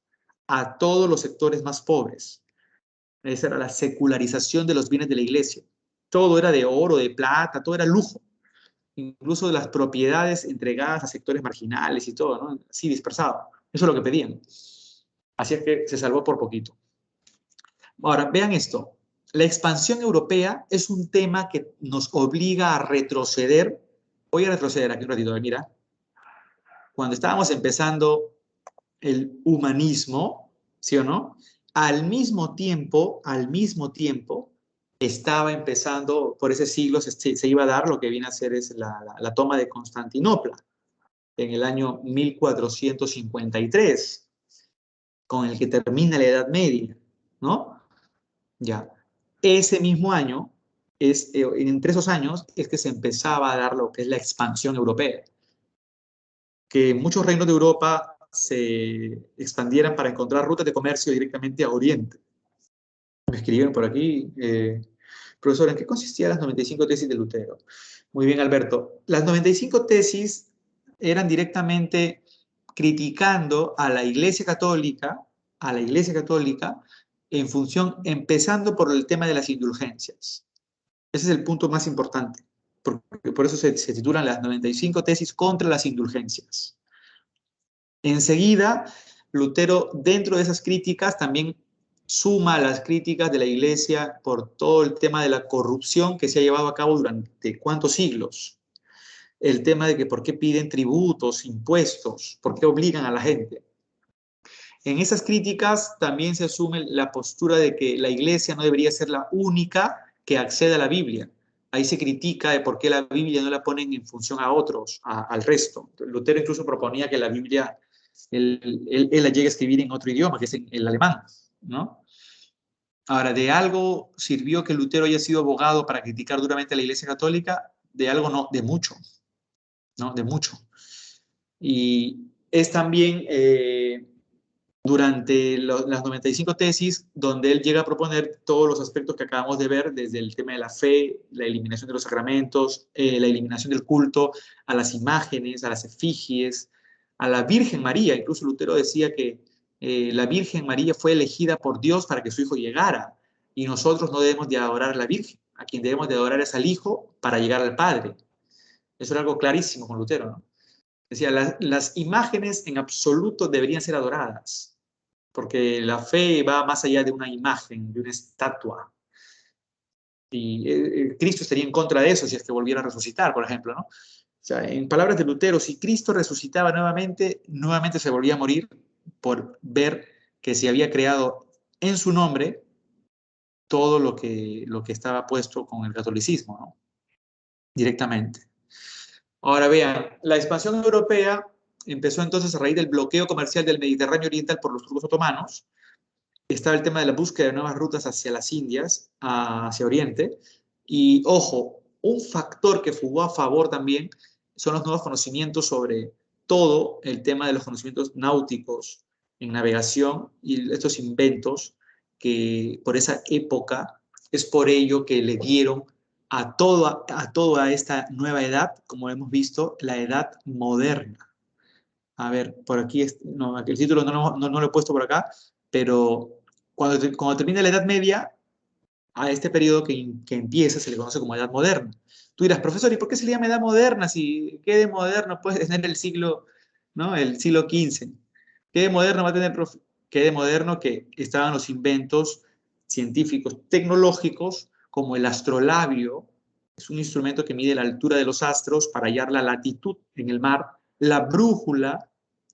a todos los sectores más pobres. Esa era la secularización de los bienes de la Iglesia. Todo era de oro, de plata, todo era lujo. Incluso las propiedades entregadas a sectores marginales y todo, ¿no? Así dispersado. Eso es lo que pedían. Así es que se salvó por poquito. Ahora, vean esto. La expansión europea es un tema que nos obliga a retroceder. Voy a retroceder aquí un ratito, mira. Cuando estábamos empezando el humanismo, ¿sí o no? Al mismo tiempo, estaba empezando, por ese siglo se iba a dar lo que viene a ser es la toma de Constantinopla, en el año 1453, con el que termina la Edad Media, ¿no? Ya. Ese mismo año, entre esos años, es que se empezaba a dar lo que es la expansión europea. Que muchos reinos de Europa se expandieran para encontrar rutas de comercio directamente a Oriente. Me escribieron por aquí, profesor, ¿en qué consistían las 95 tesis de Lutero? Muy bien, Alberto. Las 95 tesis eran directamente criticando a la Iglesia Católica, en función, empezando por el tema de las indulgencias. Ese es el punto más importante. Por eso se titulan las 95 tesis contra las indulgencias. Enseguida, Lutero, dentro de esas críticas, también suma las críticas de la Iglesia por todo el tema de la corrupción que se ha llevado a cabo durante cuántos siglos. El tema de que por qué piden tributos, impuestos, por qué obligan a la gente. En esas críticas también se asume la postura de que la Iglesia no debería ser la única que accede a la Biblia. Ahí se critica de por qué la Biblia no la ponen en función a otros, al resto. Lutero incluso proponía que la Biblia él la llegue a escribir en otro idioma, que es en el alemán, ¿no? Ahora, de algo sirvió que Lutero haya sido abogado para criticar duramente a la Iglesia Católica, de algo no, de mucho, ¿no? De mucho. Y es también durante las 95 tesis donde él llega a proponer todos los aspectos que acabamos de ver, desde el tema de la fe, la eliminación de los sacramentos, la eliminación del culto a las imágenes, a las efigies, a la Virgen María. Incluso Lutero decía que la Virgen María fue elegida por Dios para que su Hijo llegara, y nosotros no debemos de adorar a la Virgen, a quien debemos de adorar es al Hijo para llegar al Padre. Eso era algo clarísimo con Lutero, ¿no? Decía, las imágenes en absoluto deberían ser adoradas, porque la fe va más allá de una imagen, de una estatua. Y Cristo estaría en contra de eso si es que volviera a resucitar, por ejemplo, ¿no? O sea, en palabras de Lutero, si Cristo resucitaba nuevamente se volvía a morir por ver que se había creado en su nombre todo lo que estaba puesto con el catolicismo, ¿no? Directamente. Ahora vean, la expansión europea empezó entonces a raíz del bloqueo comercial del Mediterráneo Oriental por los turcos otomanos. Estaba el tema de la búsqueda de nuevas rutas hacia las Indias, hacia Oriente. Y ojo, un factor que jugó a favor también son los nuevos conocimientos sobre todo el tema de los conocimientos náuticos en navegación y estos inventos que por esa época es por ello que le dieron a toda esta nueva edad, como hemos visto, la edad moderna. A ver, por aquí, no, el título no lo he puesto por acá, pero cuando termina la Edad Media, a este periodo que empieza se le conoce como Edad Moderna. Tú dirás, profesor, ¿y por qué se le llama Edad Moderna? Si, ¿qué de moderno puede tener el siglo, ¿no? El siglo XV? ¿Qué de moderno va a tener, qué de moderno que estaban los inventos científicos, tecnológicos, como el astrolabio? Es un instrumento que mide la altura de los astros para hallar la latitud en el mar. La brújula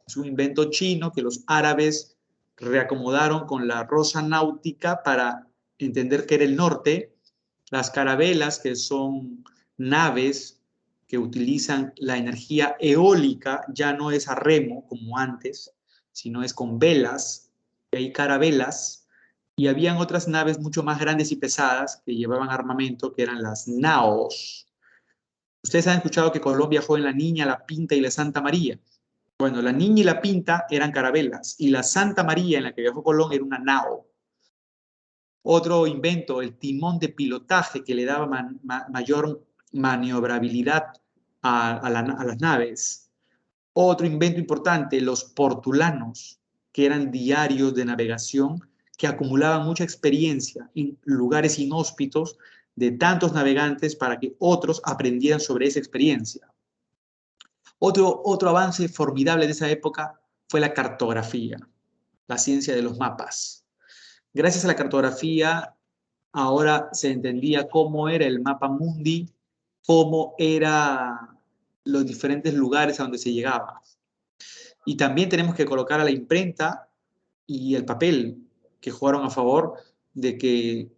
es un invento chino que los árabes reacomodaron con la rosa náutica para entender que era el norte. Las carabelas, que son naves que utilizan la energía eólica, ya no es a remo como antes, sino es con velas, hay carabelas, y habían otras naves mucho más grandes y pesadas que llevaban armamento, que eran las naos. Ustedes han escuchado que Colón viajó en la Niña, la Pinta y la Santa María. Bueno, la Niña y la Pinta eran carabelas, y la Santa María en la que viajó Colón era una nao. Otro invento, el timón de pilotaje, que le daba mayor maniobrabilidad a las naves. Otro invento importante, los portulanos, que eran diarios de navegación que acumulaban mucha experiencia en lugares inhóspitos de tantos navegantes para que otros aprendieran sobre esa experiencia. Otro avance formidable de esa época fue la cartografía, la ciencia de los mapas. Gracias a la cartografía, ahora se entendía cómo era el mapa mundi, cómo eran los diferentes lugares a donde se llegaba. Y también tenemos que colocar a la imprenta y el papel, que jugaron a favor de que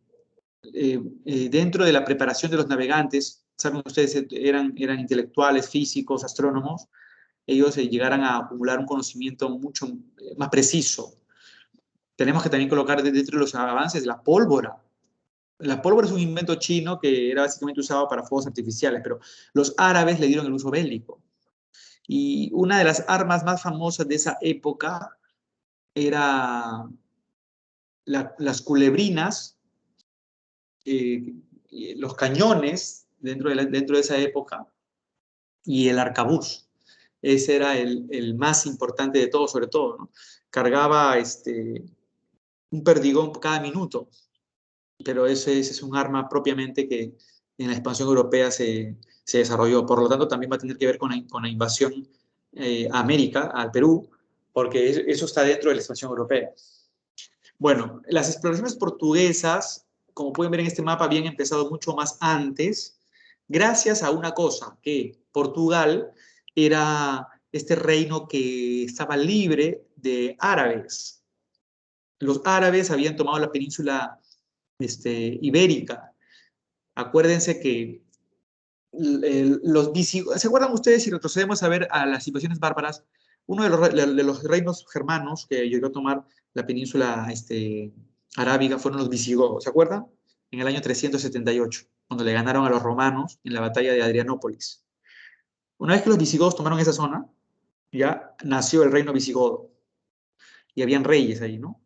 dentro de la preparación de los navegantes, saben ustedes, eran intelectuales, físicos, astrónomos, ellos llegaran a acumular un conocimiento mucho más preciso. Tenemos que también colocar dentro de los avances la pólvora. La pólvora es un invento chino que era básicamente usado para fuegos artificiales, pero los árabes le dieron el uso bélico. Y una de las armas más famosas de esa época era las culebrinas, los cañones dentro de esa época y el arcabuz. Ese era el más importante de todos, sobre todo, ¿no? Cargaba un perdigón cada minuto, pero ese es un arma propiamente que en la expansión europea se desarrolló. Por lo tanto, también va a tener que ver con la invasión a América, al Perú, porque eso está dentro de la expansión europea. Bueno, las exploraciones portuguesas, como pueden ver en este mapa, habían empezado mucho más antes, gracias a una cosa, que Portugal era este reino que estaba libre de árabes. Los árabes habían tomado la península ibérica. Acuérdense que los visigodos, ¿se acuerdan ustedes si retrocedemos a ver a las invasiones bárbaras? Uno de los reinos germanos que llegó a tomar la península arábiga fueron los visigodos, ¿se acuerdan? En el año 378, cuando le ganaron a los romanos en la batalla de Adrianópolis. Una vez que los visigodos tomaron esa zona, ya nació el reino visigodo. Y habían reyes ahí, ¿no?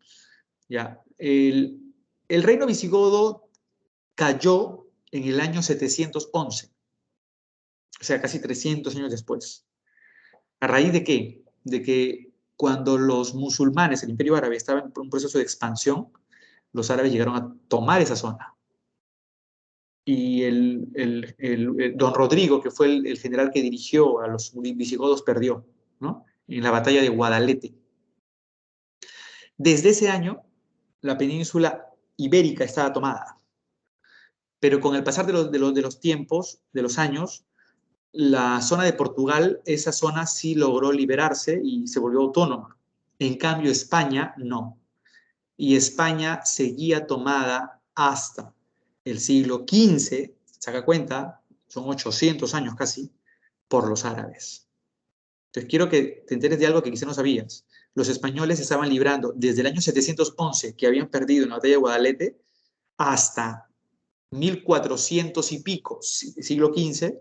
Ya. El reino visigodo cayó en el año 711, o sea, casi 300 años después. ¿A raíz de qué? De que cuando los musulmanes, el imperio árabe, estaba en un proceso de expansión, los árabes llegaron a tomar esa zona. Y don Rodrigo, que fue el general que dirigió a los visigodos, perdió, ¿no? En la batalla de Guadalete. Desde ese año, la península ibérica estaba tomada. Pero con el pasar de los tiempos, de los años, la zona de Portugal, esa zona sí logró liberarse y se volvió autónoma. En cambio, España no. Y España seguía tomada hasta el siglo XV, saca cuenta, son 800 años casi, por los árabes. Entonces quiero que te enteres de algo que quizá no sabías. Los españoles estaban librando desde el año 711, que habían perdido en la batalla de Guadalete, hasta 1400 y pico, siglo XV,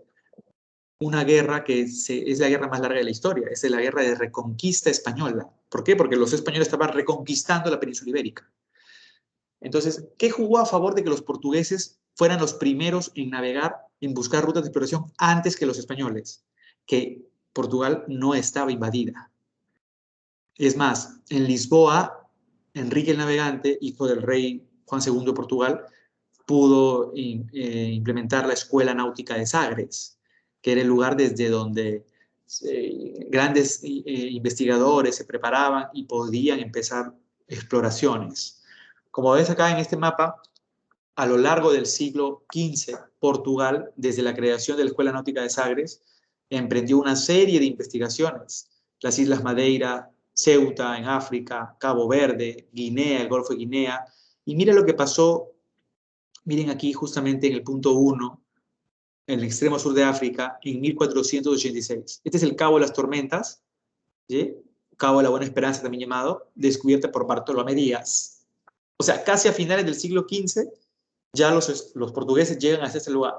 una guerra que es la guerra más larga de la historia, es la guerra de reconquista española. ¿Por qué? Porque los españoles estaban reconquistando la península ibérica. Entonces, ¿qué jugó a favor de que los portugueses fueran los primeros en navegar, en buscar rutas de exploración antes que los españoles? Que Portugal no estaba invadida. Es más, en Lisboa, Enrique el Navegante, hijo del rey Juan II de Portugal, pudo implementar la Escuela Náutica de Sagres, que era el lugar desde donde grandes investigadores se preparaban y podían empezar exploraciones. Como ves acá en este mapa, a lo largo del siglo XV, Portugal, desde la creación de la Escuela Náutica de Sagres, emprendió una serie de investigaciones. Las Islas Madeira, Ceuta en África, Cabo Verde, Guinea, el Golfo de Guinea. Y mira lo que pasó, miren aquí justamente en el punto 1, en el extremo sur de África, en 1486. Este es el Cabo de las Tormentas, ¿sí? Cabo de la Buena Esperanza también llamado, descubierta por Bartolomé Díaz. O sea, casi a finales del siglo XV, ya los portugueses llegan hasta ese lugar.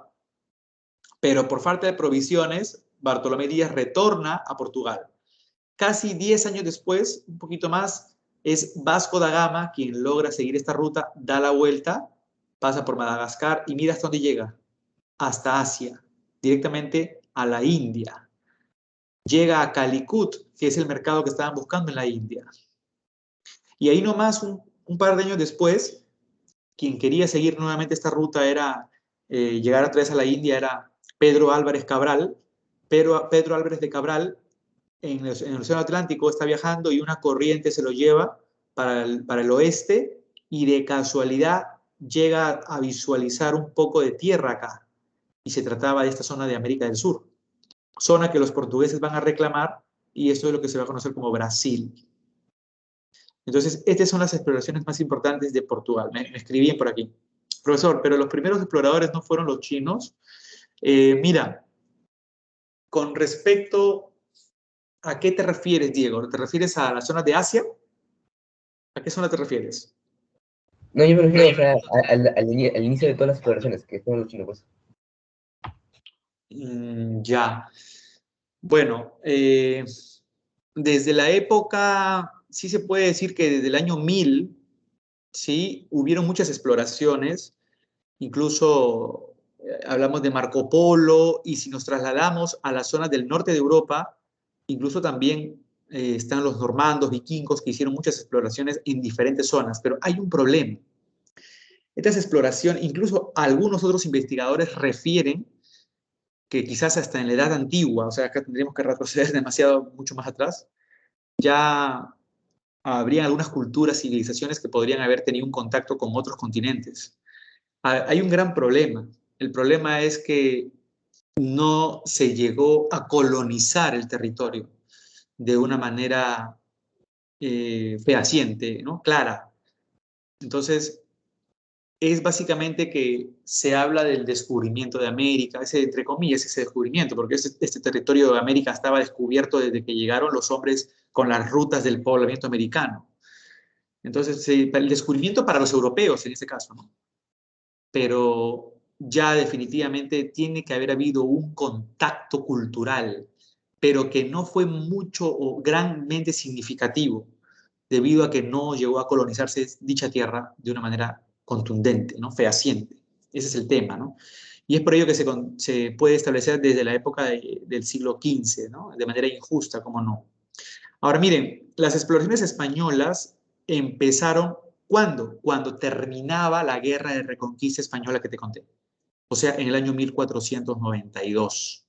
Pero por falta de provisiones, Bartolomé Díaz retorna a Portugal. Casi 10 años después, un poquito más, es Vasco da Gama quien logra seguir esta ruta, da la vuelta, pasa por Madagascar y mira hasta dónde llega. Hasta Asia, directamente a la India. Llega a Calicut, que es el mercado que estaban buscando en la India. Y ahí nomás, un par de años después, quien quería seguir nuevamente esta ruta era llegar otra vez a la India, era Pedro Álvarez Cabral. Pedro Álvarez de Cabral en el Océano Atlántico está viajando y una corriente se lo lleva para el oeste y de casualidad llega a visualizar un poco de tierra acá. Y se trataba de esta zona de América del Sur. Zona que los portugueses van a reclamar y esto es lo que se va a conocer como Brasil. Entonces, estas son las exploraciones más importantes de Portugal. Me escribían por aquí. Profesor, pero los primeros exploradores no fueron los chinos. Mira, con respecto a qué te refieres, Diego, ¿te refieres a la zona de Asia? ¿A qué zona te refieres? No, yo me refiero, o sea, al inicio de todas las exploraciones, que fueron los chinos, pues. Ya. Bueno, desde la época, sí se puede decir que desde el año 1000, sí, hubieron muchas exploraciones, incluso hablamos de Marco Polo, y si nos trasladamos a las zonas del norte de Europa, incluso también están los normandos, vikingos, que hicieron muchas exploraciones en diferentes zonas, pero hay un problema. Estas exploraciones, incluso algunos otros investigadores refieren que quizás hasta en la edad antigua, o sea, acá tendríamos que retroceder demasiado, mucho más atrás, ya habrían algunas culturas, civilizaciones que podrían haber tenido un contacto con otros continentes. Hay un gran problema. El problema es que no se llegó a colonizar el territorio de una manera fehaciente, ¿no? Clara. Entonces, es básicamente que se habla del descubrimiento de América, ese, entre comillas, ese descubrimiento, porque este territorio de América estaba descubierto desde que llegaron los hombres con las rutas del poblamiento americano. Entonces, el descubrimiento para los europeos en este caso, ¿no? Pero ya definitivamente tiene que haber habido un contacto cultural, pero que no fue mucho o grandemente significativo, debido a que no llegó a colonizarse dicha tierra de una manera contundente, ¿no? Fehaciente. Ese es el tema, ¿no? Y es por ello que se puede establecer desde la época del siglo XV, ¿no? De manera injusta, como no. Ahora miren, las exploraciones españolas empezaron, ¿cuándo? Cuando terminaba la guerra de reconquista española que te conté. O sea, en el año 1492.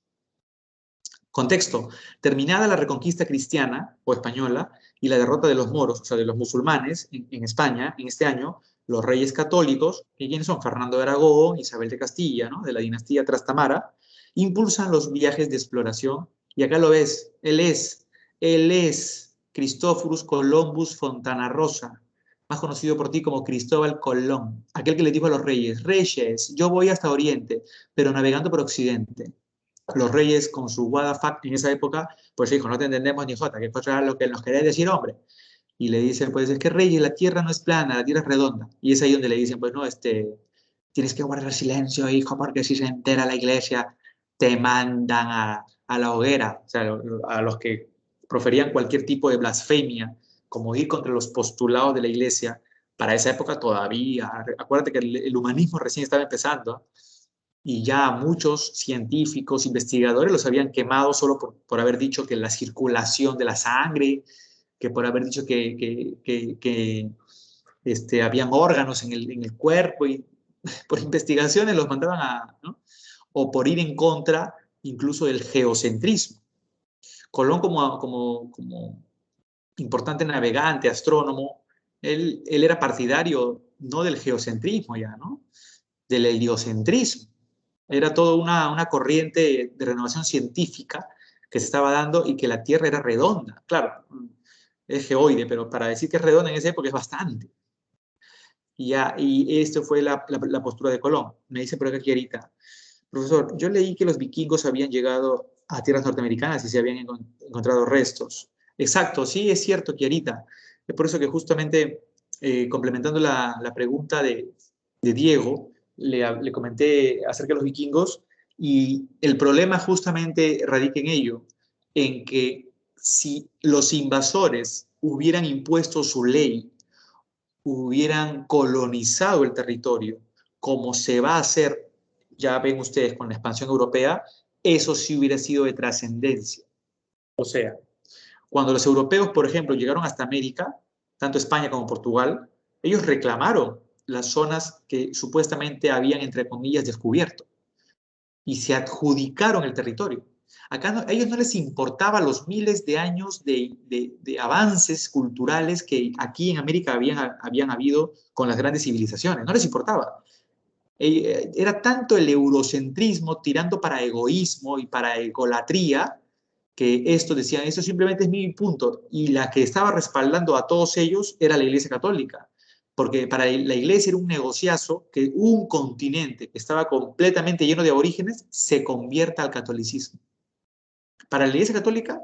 Contexto, terminada la reconquista cristiana o española y la derrota de los moros, o sea, de los musulmanes en España, en este año, los reyes católicos, que quienes son Fernando de Aragón, Isabel de Castilla, ¿no? De la dinastía Trastamara, impulsan los viajes de exploración. Y acá lo ves, él es Cristóforos Columbus Fontana Rosa, más conocido por ti como Cristóbal Colón, aquel que le dijo a los reyes, reyes, yo voy hasta Oriente, pero navegando por Occidente. Los reyes con su what the fuck en esa época, pues dijo, no te entendemos ni jota, que cosa era lo que nos quería decir, hombre. Y le dicen, pues es que reyes, la tierra no es plana, la tierra es redonda. Y es ahí donde le dicen, pues no, tienes que guardar silencio, hijo, porque si se entera la iglesia, te mandan a la hoguera. O sea, a los que proferían cualquier tipo de blasfemia, como ir contra los postulados de la iglesia, para esa época todavía, acuérdate que el humanismo recién estaba empezando, y ya muchos científicos, investigadores los habían quemado solo por haber dicho que la circulación de la sangre, que por haber dicho que habían órganos en el cuerpo, y por investigaciones los mandaban a, ¿no? O por ir en contra incluso del geocentrismo. Colón como importante navegante, astrónomo, él era partidario no del geocentrismo ya, ¿no? Del heliocentrismo. Era toda una corriente de renovación científica que se estaba dando y que la Tierra era redonda. Claro, es geoide, pero para decir que es redonda en esa época es bastante. Y esto fue la postura de Colón. Me dice por acá Kierita, profesor, yo leí que los vikingos habían llegado a tierras norteamericanas y se habían encontrado restos. Exacto, sí, es cierto, Kierita. Es por eso que justamente, complementando la pregunta de Diego, le comenté acerca de los vikingos, y el problema justamente radica en ello, en que si los invasores hubieran impuesto su ley, hubieran colonizado el territorio, como se va a hacer, ya ven ustedes, con la expansión europea, eso sí hubiera sido de trascendencia. O sea, cuando los europeos, por ejemplo, llegaron hasta América, tanto España como Portugal, ellos reclamaron las zonas que supuestamente habían, entre comillas, descubierto, y se adjudicaron el territorio. Acá a ellos no les importaba los miles de años de avances culturales que aquí en América habían habido con las grandes civilizaciones, no les importaba. Era tanto el eurocentrismo tirando para egoísmo y para egolatría, que esto decían, eso simplemente es mi punto, y la que estaba respaldando a todos ellos era la Iglesia Católica, porque para la Iglesia era un negociazo que un continente que estaba completamente lleno de aborígenes se convierta al catolicismo. Para la Iglesia Católica,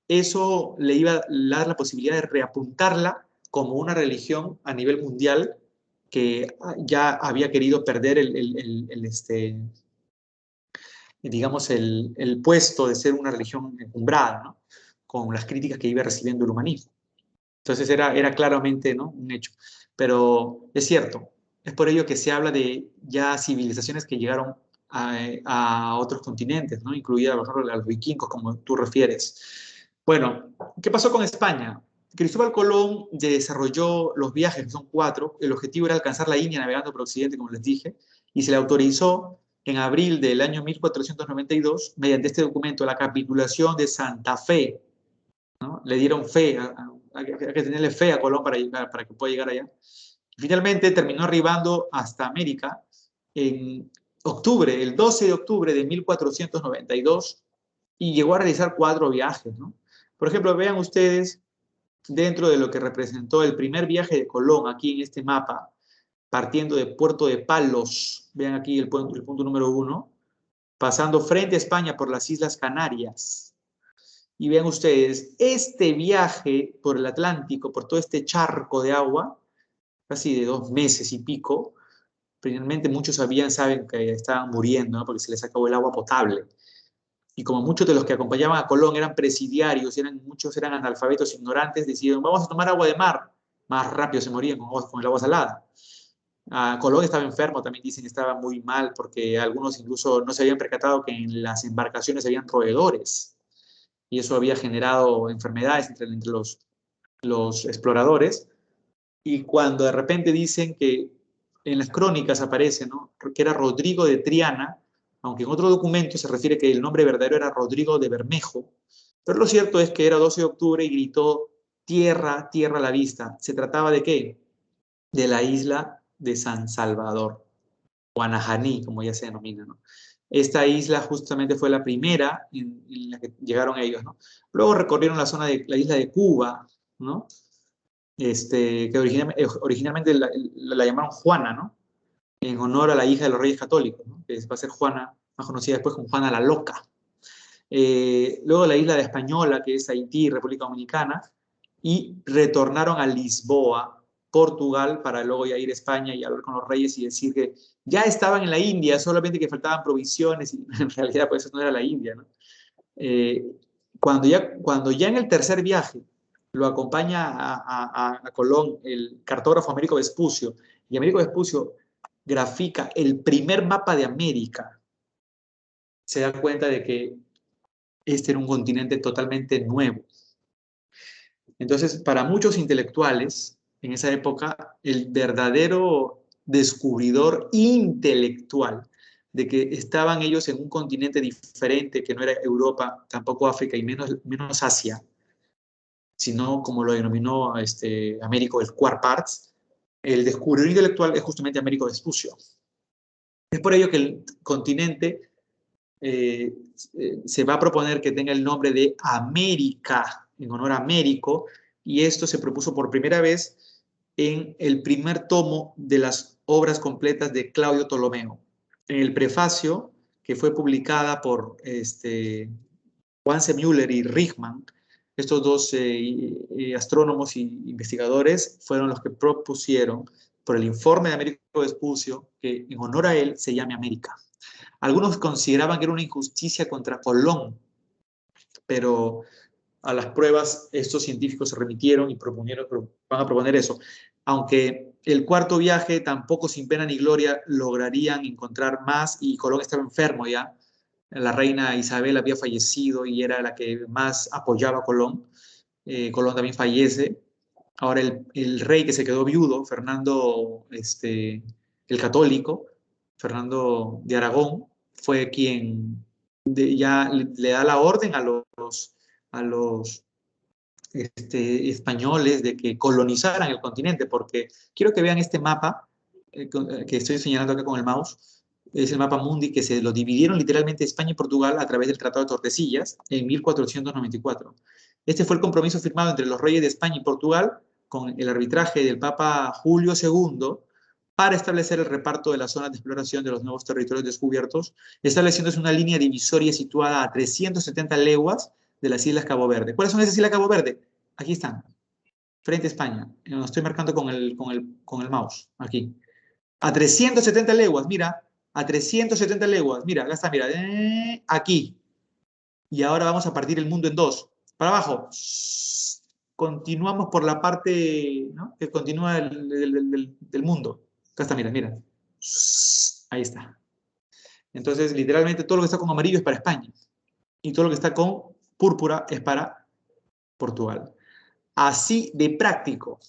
eso le iba a dar la posibilidad de reapuntarla como una religión a nivel mundial que ya había querido perder digamos, el puesto de ser una religión encumbrada, ¿no? Con las críticas que iba recibiendo el humanismo. Entonces era claramente, ¿no?, un hecho. Pero es cierto, es por ello que se habla de ya civilizaciones que llegaron a otros continentes, ¿no?, incluida, por ejemplo, a los vikingos, como tú refieres. Bueno, ¿qué pasó con España? Cristóbal Colón desarrolló los viajes, que son 4. El objetivo era alcanzar la India navegando por Occidente, como les dije, y se le autorizó en abril del año 1492, mediante este documento, la capitulación de Santa Fe, ¿no? Le dieron fe, hay que tenerle fe a Colón para que pueda llegar allá. Finalmente terminó arribando hasta América en octubre, el 12 de octubre de 1492, y llegó a realizar 4 viajes, ¿no? Por ejemplo, vean ustedes, dentro de lo que representó el primer viaje de Colón, aquí en este mapa, partiendo de Puerto de Palos, vean aquí el punto número 1, pasando frente a España por las Islas Canarias. Y vean ustedes, este viaje por el Atlántico, por todo este charco de agua, casi de 2 meses y pico, finalmente muchos saben que estaban muriendo, ¿no?, porque se les acabó el agua potable. Y como muchos de los que acompañaban a Colón eran presidiarios, muchos eran analfabetos ignorantes, decidieron, vamos a tomar agua de mar. Más rápido se morían con el agua salada. Colón estaba enfermo, también dicen que estaba muy mal, porque algunos incluso no se habían percatado que en las embarcaciones habían roedores, y eso había generado enfermedades entre los exploradores. Y cuando de repente dicen que en las crónicas aparece, ¿no?, que era Rodrigo de Triana, aunque en otro documento se refiere que el nombre verdadero era Rodrigo de Bermejo, pero lo cierto es que era 12 de octubre y gritó, tierra, tierra a la vista. ¿Se trataba de qué? De la isla de San Salvador, o Anajaní, como ya se denomina, ¿no? Esta isla justamente fue la primera en la que llegaron ellos, ¿no? Luego recorrieron la zona de la isla de Cuba, ¿no?, que originalmente la llamaron Juana, ¿no? En honor a la hija de los reyes católicos, ¿no? Que va a ser Juana, más conocida después como Juana la Loca. Luego la isla de Española, que es Haití, República Dominicana, y retornaron a Lisboa, Portugal, para luego ya ir a España y hablar con los reyes y decir que ya estaban en la India, solamente que faltaban provisiones, y en realidad pues eso no era la India, ¿no? Cuando ya en el tercer viaje lo acompaña a Colón el cartógrafo Américo Vespucio, y Américo Vespucio grafica el primer mapa de América, se da cuenta de que este era un continente totalmente nuevo. Entonces, para muchos intelectuales, en esa época, el verdadero descubridor intelectual de que estaban ellos en un continente diferente, que no era Europa, tampoco África y menos Asia, sino como lo denominó Américo el Quart Parts, el descubridor intelectual es justamente Américo Vespucio. Es por ello que el continente se va a proponer que tenga el nombre de América, en honor a Américo, y esto se propuso por primera vez en el primer tomo de las obras completas de Claudio Ptolomeo. En el prefacio, que fue publicada por Juan C. Müller y Richman, estos dos astrónomos y investigadores fueron los que propusieron, por el informe de Américo Vespucio, que en honor a él se llame América. Algunos consideraban que era una injusticia contra Colón, pero a las pruebas estos científicos se remitieron y van a proponer eso. Aunque el cuarto viaje tampoco sin pena ni gloria lograrían encontrar más y Colón estaba enfermo ya. La reina Isabel había fallecido y era la que más apoyaba a Colón. Colón también fallece. Ahora el rey que se quedó viudo, Fernando el Católico, Fernando de Aragón, fue quien ya le da la orden a los españoles de que colonizaran el continente, porque quiero que vean este mapa que estoy señalando acá con el mouse. Es el mapa mundi que se lo dividieron literalmente España y Portugal a través del Tratado de Tordesillas en 1494. Este fue el compromiso firmado entre los reyes de España y Portugal con el arbitraje del Papa Julio II para establecer el reparto de las zonas de exploración de los nuevos territorios descubiertos, estableciéndose una línea divisoria situada a 370 leguas de las Islas Cabo Verde. ¿Cuáles son esas Islas Cabo Verde? Aquí están, frente a España. Lo estoy marcando con el mouse, aquí. A 370 leguas, mira, a 370 leguas, mira, acá está, mira, aquí. Y ahora vamos a partir el mundo en dos. Para abajo. Continuamos por la parte, ¿no?, que continúa del mundo. Acá está, mira, mira. Ahí está. Entonces, literalmente, todo lo que está con amarillo es para España. Y todo lo que está con púrpura es para Portugal. Así de práctico,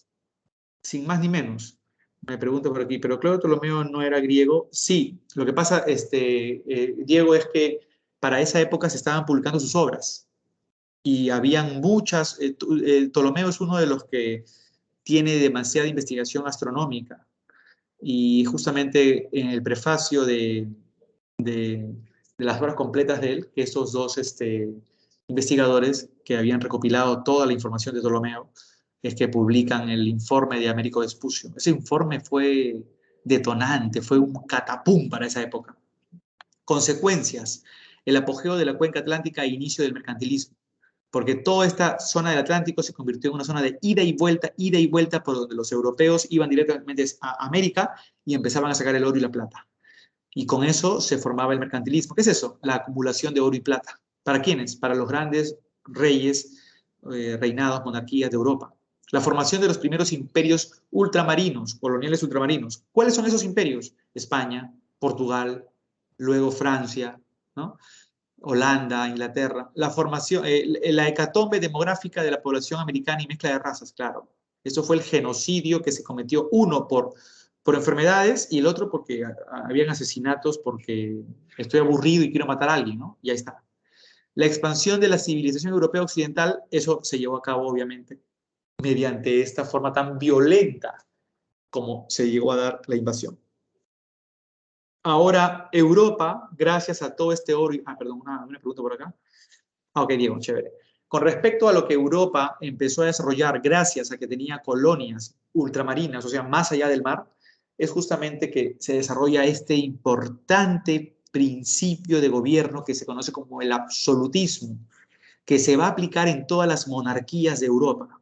sin más ni menos. Me pregunto por aquí, ¿pero Claudio Ptolomeo no era griego? Sí, lo que pasa, Diego, es que para esa época se estaban publicando sus obras y habían muchas. Ptolomeo es uno de los que tiene demasiada investigación astronómica y justamente en el prefacio de las obras completas de él, que estos dos investigadores que habían recopilado toda la información de Ptolomeo, es que publican el informe de Américo Vespucio. Ese informe fue detonante, fue un catapum para esa época. Consecuencias: el apogeo de la cuenca atlántica e inicio del mercantilismo, porque toda esta zona del Atlántico se convirtió en una zona de ida y vuelta, por donde los europeos iban directamente a América y empezaban a sacar el oro y la plata. Y con eso se formaba el mercantilismo. ¿Qué es eso? La acumulación de oro y plata. ¿Para quiénes? Para los grandes reyes, reinados, monarquías de Europa. La formación de los primeros imperios ultramarinos, coloniales ultramarinos. ¿Cuáles son esos imperios? España, Portugal, luego Francia, ¿no?, Holanda, Inglaterra. La formación, la hecatombe demográfica de la población americana y mezcla de razas, claro. Eso fue el genocidio que se cometió, uno por enfermedades y el otro porque habían asesinatos, porque estoy aburrido y quiero matar a alguien, ¿no? Y ahí está. La expansión de la civilización europea occidental, eso se llevó a cabo, obviamente, mediante esta forma tan violenta como se llegó a dar la invasión. Ahora, Europa, gracias a todo este oro... perdón, una pregunta por acá. Ok, Diego, chévere. Con respecto a lo que Europa empezó a desarrollar gracias a que tenía colonias ultramarinas, o sea, más allá del mar, es justamente que se desarrolla este importante principio de gobierno que se conoce como el absolutismo, que se va a aplicar en todas las monarquías de Europa.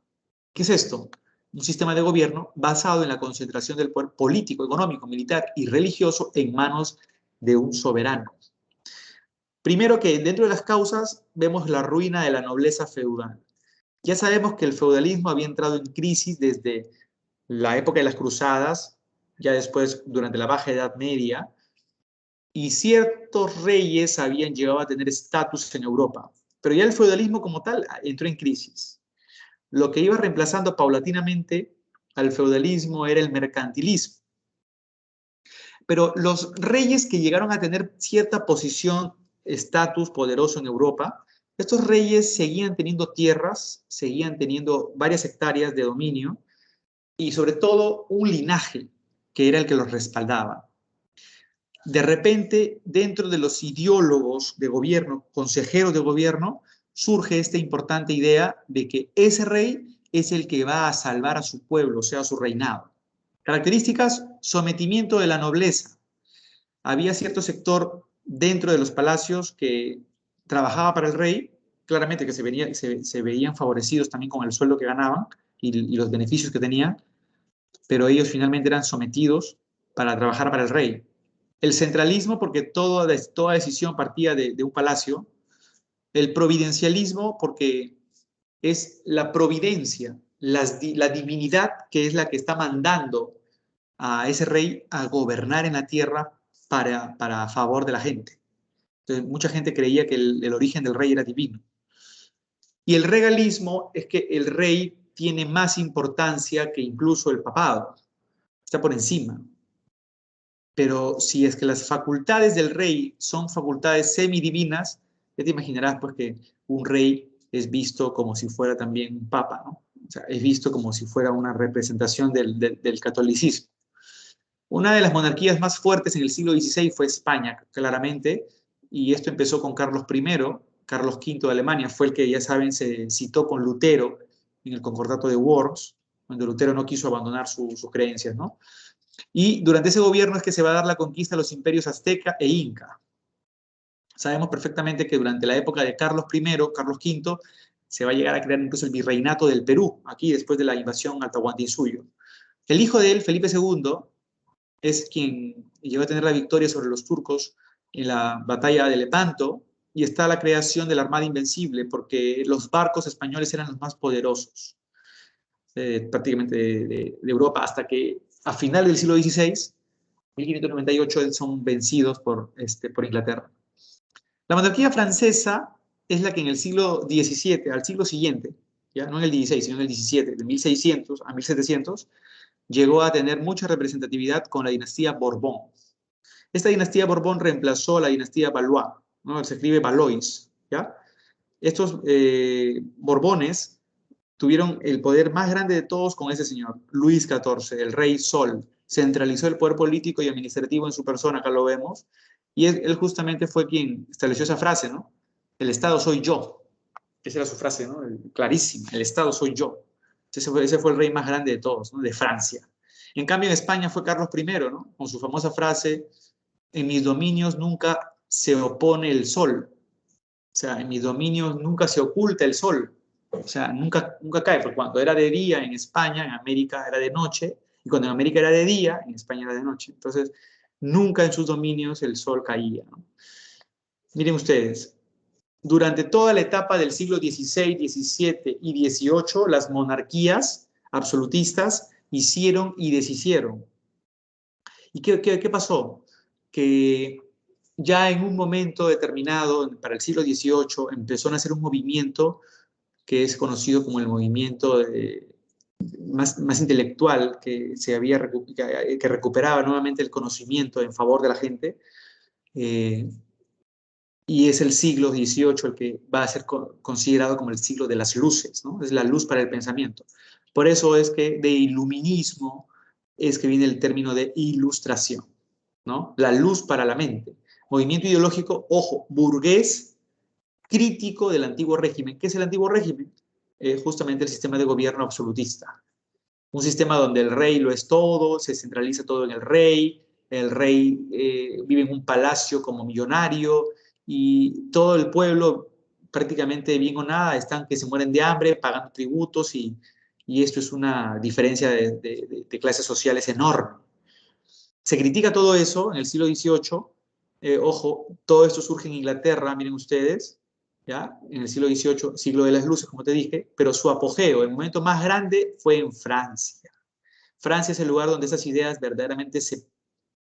¿Qué es esto? Un sistema de gobierno basado en la concentración del poder político, económico, militar y religioso en manos de un soberano. Primero que dentro de las causas vemos la ruina de la nobleza feudal. Ya sabemos que el feudalismo había entrado en crisis desde la época de las cruzadas, ya después durante la Baja Edad Media, y ciertos reyes habían llegado a tener estatus en Europa, pero ya el feudalismo como tal entró en crisis. Lo que iba reemplazando paulatinamente al feudalismo era el mercantilismo. Pero los reyes que llegaron a tener cierta posición, estatus poderoso en Europa, estos reyes seguían teniendo tierras, seguían teniendo varias hectáreas de dominio y sobre todo un linaje que era el que los respaldaba. De repente, dentro de los ideólogos de gobierno, consejeros de gobierno, surge esta importante idea de que ese rey es el que va a salvar a su pueblo, o sea, a su reinado. Características: sometimiento de la nobleza. Había cierto sector dentro de los palacios que trabajaba para el rey, claramente que se veían favorecidos también con el sueldo que ganaban y los beneficios que tenían, pero ellos finalmente eran sometidos para trabajar para el rey. El centralismo, porque toda decisión partía de un palacio. El providencialismo, porque es la providencia, la divinidad que es la que está mandando a ese rey a gobernar en la tierra para favor de la gente. Entonces, mucha gente creía que el origen del rey era divino. Y el regalismo es que el rey tiene más importancia que incluso el papado, está por encima. Pero si es que las facultades del rey son facultades semidivinas, ya te imaginarás pues que un rey es visto como si fuera también un papa, ¿no? O sea, es visto como si fuera una representación del catolicismo. Una de las monarquías más fuertes en el siglo XVI fue España, claramente, y esto empezó con Carlos I. Carlos V de Alemania fue el que, ya saben, se citó con Lutero en el concordato de Worms, cuando Lutero no quiso abandonar sus creencias, ¿no? Y durante ese gobierno es que se va a dar la conquista a los imperios azteca e inca. Sabemos perfectamente que durante la época de Carlos I, Carlos V, se va a llegar a crear incluso el virreinato del Perú, aquí después de la invasión al Tahuantinsuyo. El hijo de él, Felipe II, es quien llegó a tener la victoria sobre los turcos en la batalla de Lepanto, y está la creación de la Armada Invencible, porque los barcos españoles eran los más poderosos prácticamente de Europa, hasta que a final del siglo XVI, 1598, son vencidos por Inglaterra. La monarquía francesa es la que en el siglo XVII, al siglo siguiente, ya no en el XVI, sino en el XVII, de 1600 a 1700, llegó a tener mucha representatividad con la dinastía Borbón. Esta dinastía Borbón reemplazó a la dinastía Valois, ¿no? Se escribe Valois, ¿ya? Estos Borbones tuvieron el poder más grande de todos con ese señor, Luis XIV, el rey Sol. Centralizó el poder político y administrativo en su persona, acá lo vemos, y él justamente fue quien estableció esa frase, ¿no? El Estado soy yo. Esa era su frase, ¿no? Clarísima, el Estado soy yo. Ese fue el rey más grande de todos, ¿no? De Francia. En cambio, en España fue Carlos I, ¿no? Con su famosa frase: en mis dominios nunca se opone el sol. O sea, en mis dominios nunca se oculta el sol. O sea, nunca cae, porque cuando era de día en España, en América era de noche, y cuando en América era de día, en España era de noche. Entonces, nunca en sus dominios el sol caía, ¿no? Miren ustedes, durante toda la etapa del siglo XVI, XVII y XVIII, las monarquías absolutistas hicieron y deshicieron. ¿Y qué pasó? Que ya en un momento determinado, para el siglo XVIII, empezó a nacer un movimiento que es conocido como el movimiento más intelectual, que recuperaba nuevamente el conocimiento en favor de la gente, y es el siglo XVIII el que va a ser considerado como el siglo de las luces, ¿no? Es la luz para el pensamiento. Por eso es que de iluminismo es que viene el término de ilustración, ¿no? La luz para la mente. Movimiento ideológico, ojo, burgués, crítico del antiguo régimen. ¿Qué es el antiguo régimen? Justamente el sistema de gobierno absolutista. Un sistema donde el rey lo es todo, se centraliza todo en el rey vive en un palacio como millonario y todo el pueblo prácticamente bien o nada están que se mueren de hambre pagando tributos y esto es una diferencia de clases sociales enorme. Se critica todo eso en el siglo XVIII. Ojo, todo esto surge en Inglaterra, miren ustedes, ¿ya? En el siglo XVIII, siglo de las luces, como te dije, pero su apogeo, el momento más grande fue en Francia. Francia es el lugar donde esas ideas verdaderamente se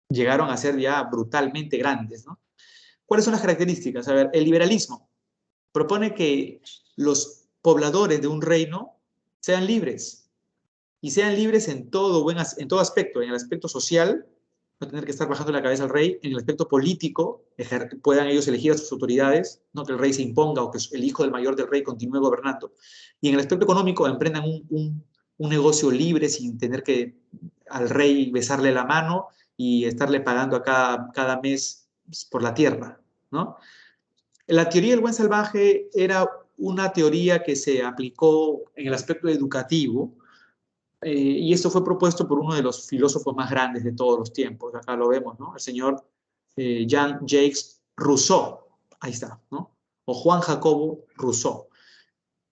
llegaron a ser ya brutalmente grandes, ¿no? ¿Cuáles son las características? A ver, el liberalismo propone que los pobladores de un reino sean libres y sean libres en en todo aspecto, en el aspecto social, no tener que estar bajando la cabeza al rey, en el aspecto político, puedan ellos elegir a sus autoridades, no que el rey se imponga o que el hijo del mayor del rey continúe gobernando. Y en el aspecto económico, emprendan un negocio libre sin tener que al rey besarle la mano y estarle pagando a cada mes por la tierra, ¿no? La teoría del buen salvaje era una teoría que se aplicó en el aspecto educativo, y esto fue propuesto por uno de los filósofos más grandes de todos los tiempos. Acá lo vemos, ¿no? El señor Jean-Jacques Rousseau. Ahí está, ¿no? O Juan Jacobo Rousseau.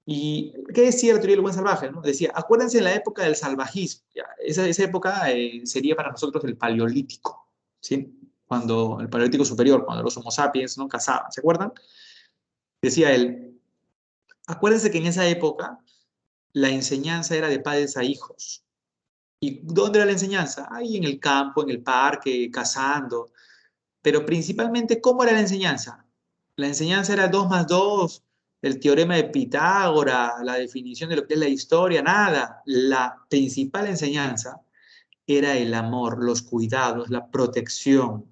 ¿Y qué decía la teoría del buen salvaje? ¿No? Decía, acuérdense en la época del salvajismo. ¿Ya? Esa época sería para nosotros el paleolítico, ¿sí? Cuando el paleolítico superior, cuando los homo sapiens no cazaban, ¿se acuerdan? Decía él, acuérdense que en esa época la enseñanza era de padres a hijos. ¿Y dónde era la enseñanza? Ahí en el campo, en el parque, cazando. Pero principalmente, ¿cómo era la enseñanza? La enseñanza era 2 más 2, el teorema de Pitágoras, la definición de lo que es la historia, nada. La principal enseñanza era el amor, los cuidados, la protección.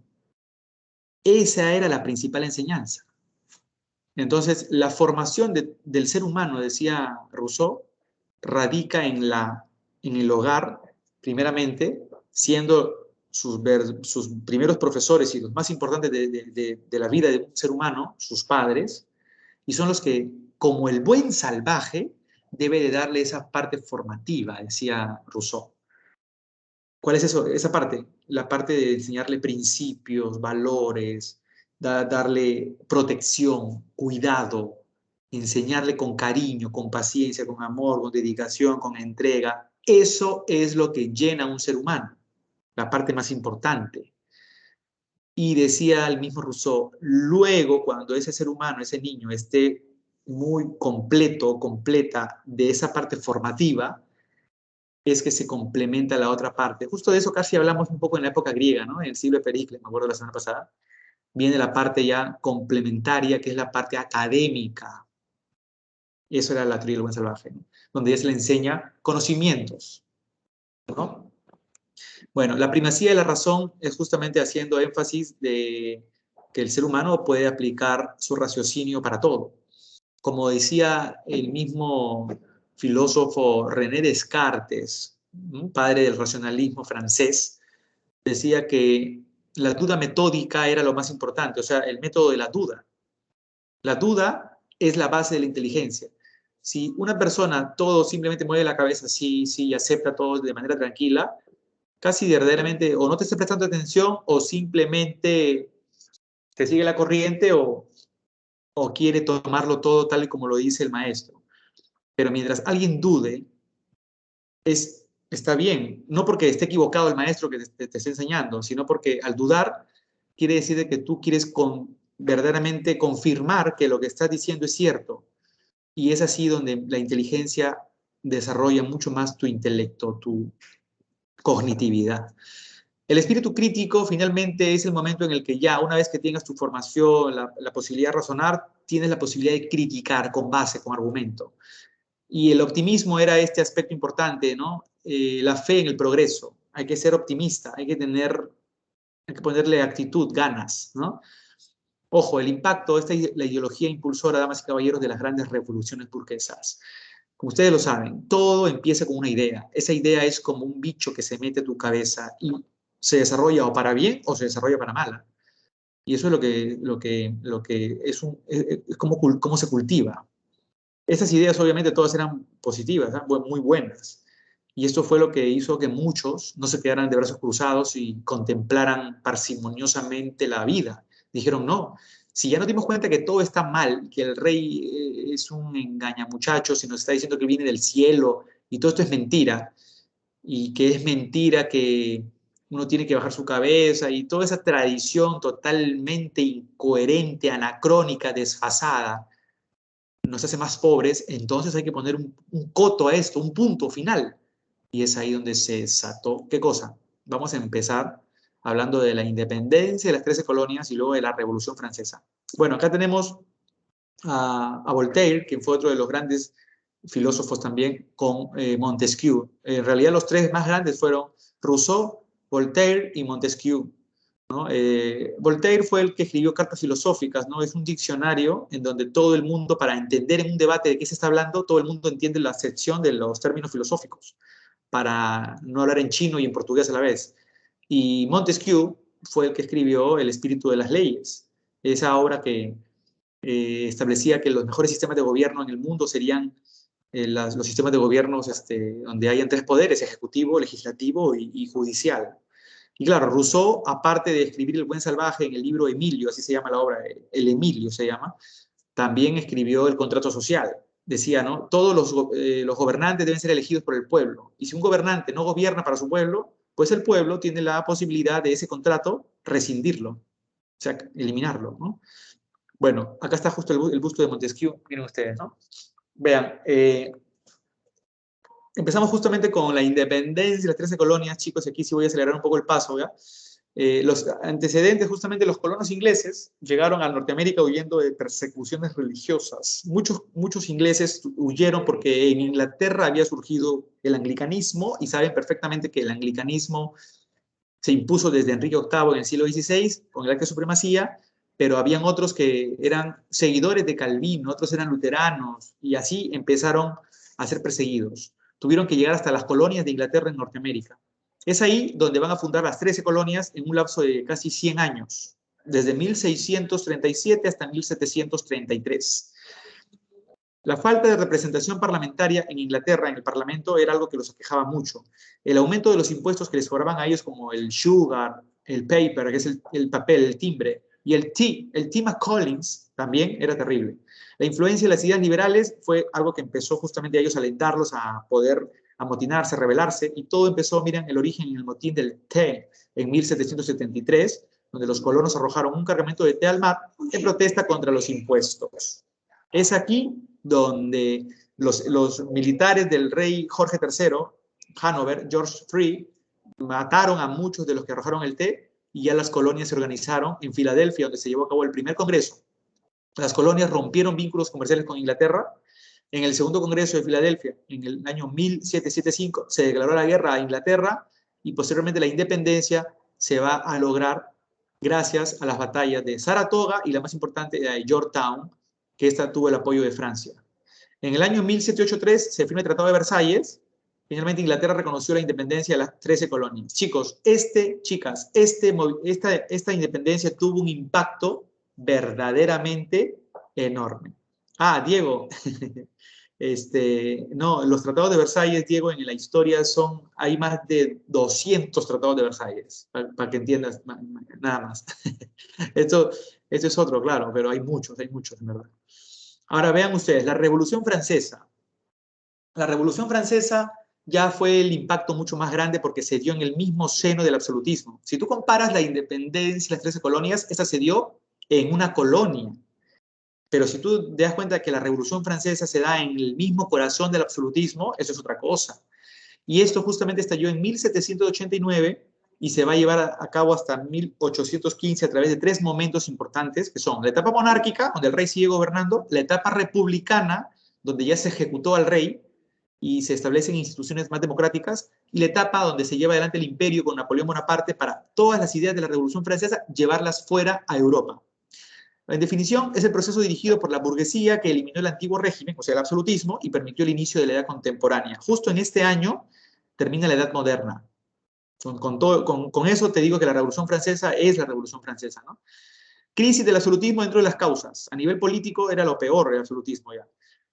Esa era la principal enseñanza. Entonces, la formación del ser humano, decía Rousseau, radica en el hogar, primeramente, siendo sus primeros profesores y los más importantes de la vida de un ser humano, sus padres, y son los que, como el buen salvaje, debe de darle esa parte formativa, decía Rousseau. ¿Cuál es eso? Esa parte, la parte de enseñarle principios, valores, darle protección, cuidado, enseñarle con cariño, con paciencia, con amor, con dedicación, con entrega. Eso es lo que llena a un ser humano, la parte más importante. Y decía el mismo Rousseau, luego cuando ese ser humano, ese niño, esté muy completo, completa de esa parte formativa, es que se complementa la otra parte. Justo de eso casi hablamos un poco en la época griega, ¿no? En el siglo de Pericles, me acuerdo la semana pasada. Viene la parte ya complementaria, que es la parte académica. Eso era la teoría del buen salvaje, ¿no? Donde ya se le enseña conocimientos, ¿no? Bueno, la primacía de la razón es justamente haciendo énfasis de que el ser humano puede aplicar su raciocinio para todo. Como decía el mismo filósofo René Descartes, padre del racionalismo francés, decía que la duda metódica era lo más importante, o sea, el método de la duda. La duda es la base de la inteligencia. Si una persona todo simplemente mueve la cabeza sí, sí, y acepta todo de manera tranquila, casi verdaderamente o no te está prestando atención o simplemente te sigue la corriente o quiere tomarlo todo tal y como lo dice el maestro. Pero mientras alguien dude, está bien, no porque esté equivocado el maestro que te esté enseñando, sino porque al dudar quiere decir que tú quieres verdaderamente confirmar que lo que estás diciendo es cierto. Y es así donde la inteligencia desarrolla mucho más tu intelecto, tu cognitividad. El espíritu crítico finalmente es el momento en el que ya una vez que tengas tu formación, la posibilidad de razonar, tienes la posibilidad de criticar con base, con argumento. Y el optimismo era este aspecto importante, ¿no? La fe en el progreso. Hay que ser optimista, hay que ponerle actitud, ganas, ¿no? Ojo, el impacto, la ideología impulsora, damas y caballeros, de las grandes revoluciones burguesas. Como ustedes lo saben, todo empieza con una idea. Esa idea es como un bicho que se mete a tu cabeza y se desarrolla o para bien o se desarrolla para mal. Y eso es lo que es cómo se cultiva. Estas ideas obviamente todas eran positivas, ¿eh? Muy buenas. Y esto fue lo que hizo que muchos no se quedaran de brazos cruzados y contemplaran parsimoniosamente la vida. Dijeron, no, si ya nos dimos cuenta que todo está mal, que el rey es un engañamuchachos y nos está diciendo que viene del cielo y todo esto es mentira, y que es mentira que uno tiene que bajar su cabeza y toda esa tradición totalmente incoherente, anacrónica, desfasada, nos hace más pobres, entonces hay que poner un coto a esto, un punto final. Y es ahí donde se desató. ¿Qué cosa? Vamos a empezar hablando de la independencia de las 13 colonias y luego de la Revolución Francesa. Bueno, acá tenemos a Voltaire, quien fue otro de los grandes filósofos también, con Montesquieu. En realidad los tres más grandes fueron Rousseau, Voltaire y Montesquieu, ¿no? Voltaire fue el que escribió Cartas Filosóficas, ¿no? Es un diccionario en donde todo el mundo, para entender en un debate de qué se está hablando, todo el mundo entiende la sección de los términos filosóficos, para no hablar en chino y en portugués a la vez. Y Montesquieu fue el que escribió El espíritu de las leyes, esa obra que establecía que los mejores sistemas de gobierno en el mundo serían los sistemas de gobiernos donde hayan tres poderes, ejecutivo, legislativo y judicial. Y claro, Rousseau, aparte de escribir El buen salvaje en el libro Emilio, así se llama la obra, el Emilio se llama, también escribió El contrato social. Decía, ¿no? Todos los gobernantes deben ser elegidos por el pueblo. Y si un gobernante no gobierna para su pueblo, pues el pueblo tiene la posibilidad de ese contrato rescindirlo, o sea, eliminarlo, ¿no? Bueno, acá está justo el busto de Montesquieu, miren ustedes, ¿no? Vean, empezamos justamente con la independencia de las 13 colonias, chicos, y aquí sí voy a acelerar un poco el paso, ¿ya? Los antecedentes, justamente los colonos ingleses llegaron a Norteamérica huyendo de persecuciones religiosas. Muchos ingleses huyeron porque en Inglaterra había surgido el anglicanismo y saben perfectamente que el anglicanismo se impuso desde Enrique VIII en el siglo XVI con el Acta de Supremacía, pero habían otros que eran seguidores de Calvino, otros eran luteranos y así empezaron a ser perseguidos. Tuvieron que llegar hasta las colonias de Inglaterra en Norteamérica. Es ahí donde van a fundar las 13 colonias en un lapso de casi 100 años, desde 1637 hasta 1733. La falta de representación parlamentaria en Inglaterra, en el Parlamento, era algo que los aquejaba mucho. El aumento de los impuestos que les cobraban a ellos, como el sugar, el paper, que es el papel, el timbre, y el T. McCollins, también era terrible. La influencia de las ideas liberales fue algo que empezó justamente a ellos a alentarlos a poder amotinarse, a rebelarse, y todo empezó, miren, el origen en el motín del té en 1773, donde los colonos arrojaron un cargamento de té al mar en protesta contra los impuestos. Es aquí donde los militares del rey Jorge III, Hanover, George III, mataron a muchos de los que arrojaron el té y ya las colonias se organizaron en Filadelfia, donde se llevó a cabo el primer congreso. Las colonias rompieron vínculos comerciales con Inglaterra. En el segundo congreso de Filadelfia, en el año 1775, se declaró la guerra a Inglaterra y posteriormente la independencia se va a lograr gracias a las batallas de Saratoga y la más importante de Yorktown, que esta tuvo el apoyo de Francia. En el año 1783 se firma el Tratado de Versalles. Finalmente Inglaterra reconoció la independencia de las 13 colonias. Chicos, esta independencia tuvo un impacto verdaderamente enorme. Ah, Diego, no, los tratados de Versalles, Diego, en la historia hay más de 200 tratados de Versalles, para que entiendas, nada más. Esto es otro, claro, pero hay muchos, en verdad. Ahora vean ustedes, la Revolución Francesa. La Revolución Francesa ya fue el impacto mucho más grande porque se dio en el mismo seno del absolutismo. Si tú comparas la independencia y las 13 colonias, esta se dio en una colonia. Pero si tú te das cuenta que la Revolución Francesa se da en el mismo corazón del absolutismo, eso es otra cosa. Y esto justamente estalló en 1789 y se va a llevar a cabo hasta 1815 a través de 3 momentos importantes, que son la etapa monárquica, donde el rey sigue gobernando, la etapa republicana, donde ya se ejecutó al rey y se establecen instituciones más democráticas, y la etapa donde se lleva adelante el imperio con Napoleón Bonaparte para todas las ideas de la Revolución Francesa llevarlas fuera a Europa. En definición, es el proceso dirigido por la burguesía que eliminó el antiguo régimen, o sea, el absolutismo, y permitió el inicio de la edad contemporánea. Justo en este año termina la edad moderna. Con eso te digo que la Revolución Francesa es la Revolución Francesa, ¿no? Crisis del absolutismo dentro de las causas. A nivel político era lo peor el absolutismo ya.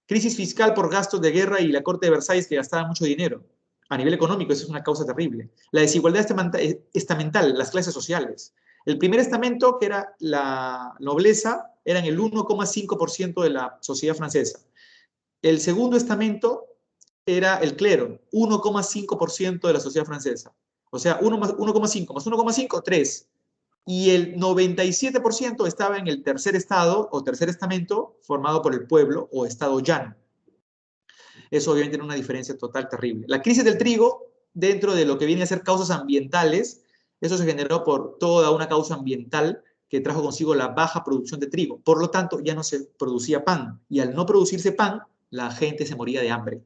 Crisis fiscal por gastos de guerra y la Corte de Versalles que gastaba mucho dinero. A nivel económico eso es una causa terrible. La desigualdad estamental, las clases sociales. El primer estamento, que era la nobleza, eran el 1,5% de la sociedad francesa. El segundo estamento era el clero, 1,5% de la sociedad francesa. O sea, 1,5 más 1,5, 3. Y el 97% estaba en el tercer estado o tercer estamento formado por el pueblo o estado llano. Eso obviamente era una diferencia total terrible. La crisis del trigo, dentro de lo que viene a ser causas ambientales, eso se generó por toda una causa ambiental que trajo consigo la baja producción de trigo. Por lo tanto, ya no se producía pan. Y al no producirse pan, la gente se moría de hambre.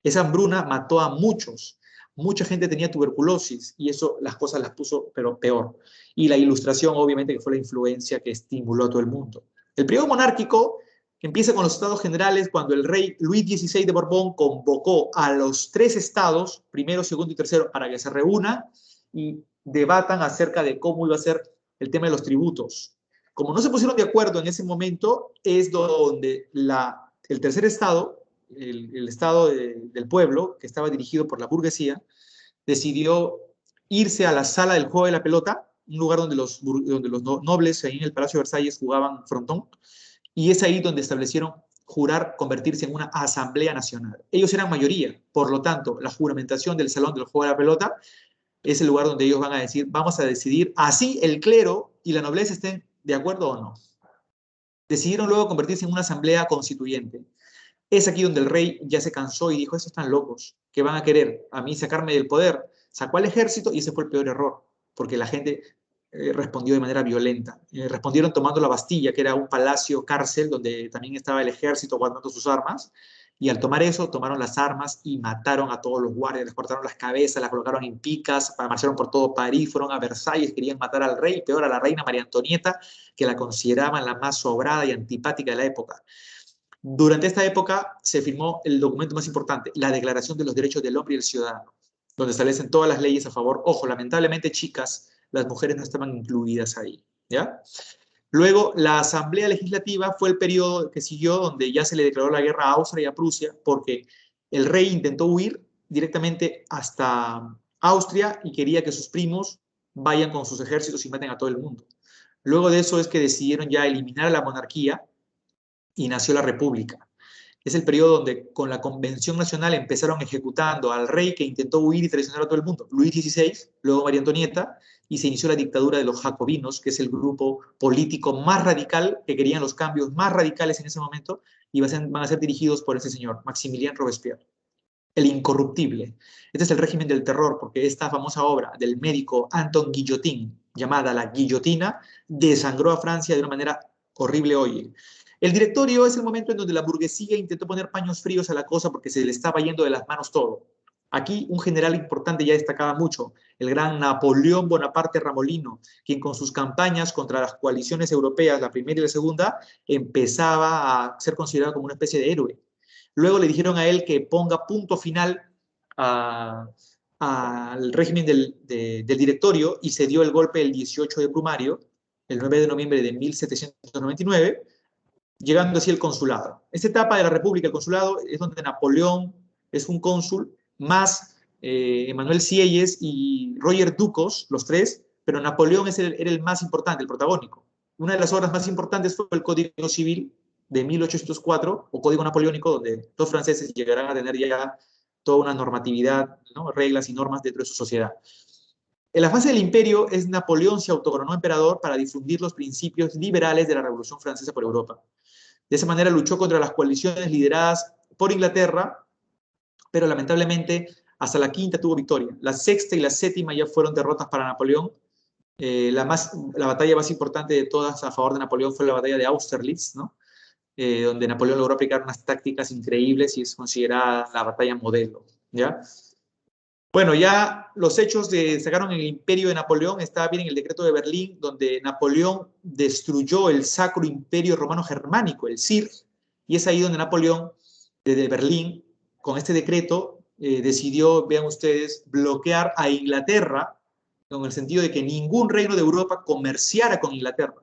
Esa hambruna mató a muchos. Mucha gente tenía tuberculosis y eso las cosas las puso pero peor. Y la ilustración, obviamente, que fue la influencia que estimuló a todo el mundo. El periodo monárquico empieza con los estados generales cuando el rey Luis XVI de Borbón convocó a los 3 estados, primero, segundo y tercero, para que se reúnan y debatan acerca de cómo iba a ser el tema de los tributos. Como no se pusieron de acuerdo en ese momento, es donde el tercer estado, el estado del pueblo, que estaba dirigido por la burguesía, decidió irse a la sala del juego de la pelota, un lugar donde los nobles ahí en el Palacio de Versalles jugaban frontón, y es ahí donde establecieron jurar convertirse en una asamblea nacional. Ellos eran mayoría, por lo tanto, la juramentación del Salón del Juego de la Pelota es el lugar donde ellos van a decir, vamos a decidir, así el clero y la nobleza estén de acuerdo o no. Decidieron luego convertirse en una asamblea constituyente. Es aquí donde el rey ya se cansó y dijo, estos están locos, ¿qué van a querer? A mí sacarme del poder. Sacó al ejército y ese fue el peor error, porque la gente respondió de manera violenta. Respondieron tomando la Bastilla, que era un palacio cárcel donde también estaba el ejército guardando sus armas, y al tomar eso, tomaron las armas y mataron a todos los guardias, les cortaron las cabezas, las colocaron en picas, marcharon por todo París, fueron a Versalles, querían matar al rey, peor a la reina María Antonieta, que la consideraban la más sobrada y antipática de la época. Durante esta época se firmó el documento más importante, la Declaración de los Derechos del Hombre y del Ciudadano, donde establecen todas las leyes a favor. Ojo, lamentablemente, chicas, las mujeres no estaban incluidas ahí, ¿ya? Luego, la Asamblea Legislativa fue el periodo que siguió donde ya se le declaró la guerra a Austria y a Prusia porque el rey intentó huir directamente hasta Austria y quería que sus primos vayan con sus ejércitos y maten a todo el mundo. Luego de eso es que decidieron ya eliminar a la monarquía y nació la República. Es el periodo donde con la Convención Nacional empezaron ejecutando al rey que intentó huir y traicionar a todo el mundo, Luis XVI, luego María Antonieta, y se inició la dictadura de los jacobinos, que es el grupo político más radical, que querían los cambios más radicales en ese momento, y van a ser dirigidos por ese señor, Maximilien Robespierre, el incorruptible. Este es el régimen del terror, porque esta famosa obra del médico Anton Guillotin, llamada La Guillotina, desangró a Francia de una manera horrible hoy. El directorio es el momento en donde la burguesía intentó poner paños fríos a la cosa porque se le estaba yendo de las manos todo. Aquí un general importante ya destacaba mucho, el gran Napoleón Bonaparte Ramolino, quien con sus campañas contra las coaliciones europeas, la primera y la segunda, empezaba a ser considerado como una especie de héroe. Luego le dijeron a él que ponga punto final al régimen del directorio y se dio el golpe el 18 de Brumario, el 9 de noviembre de 1799, llegando así el consulado. Esta etapa de la República, el consulado, es donde Napoleón es un cónsul, más Emmanuel Sieyes y Roger Ducos, los tres, pero Napoleón era el más importante, el protagónico. Una de las obras más importantes fue el Código Civil de 1804, o Código Napoleónico, donde los franceses llegarán a tener ya toda una normatividad, ¿no? Reglas y normas dentro de su sociedad. En la fase del imperio, Napoleón se autocoronó emperador para difundir los principios liberales de la Revolución Francesa por Europa. De esa manera luchó contra las coaliciones lideradas por Inglaterra, pero lamentablemente hasta la quinta tuvo victoria. La sexta y la séptima ya fueron derrotas para Napoleón. La batalla más importante de todas a favor de Napoleón fue la batalla de Austerlitz, ¿no? Donde Napoleón logró aplicar unas tácticas increíbles y es considerada la batalla modelo, ¿ya? Bueno, ya los hechos destacaron en el imperio de Napoleón, estaba bien en el decreto de Berlín, donde Napoleón destruyó el Sacro Imperio Romano Germánico, el CIR, y es ahí donde Napoleón, desde Berlín, con este decreto, decidió, vean ustedes, bloquear a Inglaterra, con el sentido de que ningún reino de Europa comerciara con Inglaterra.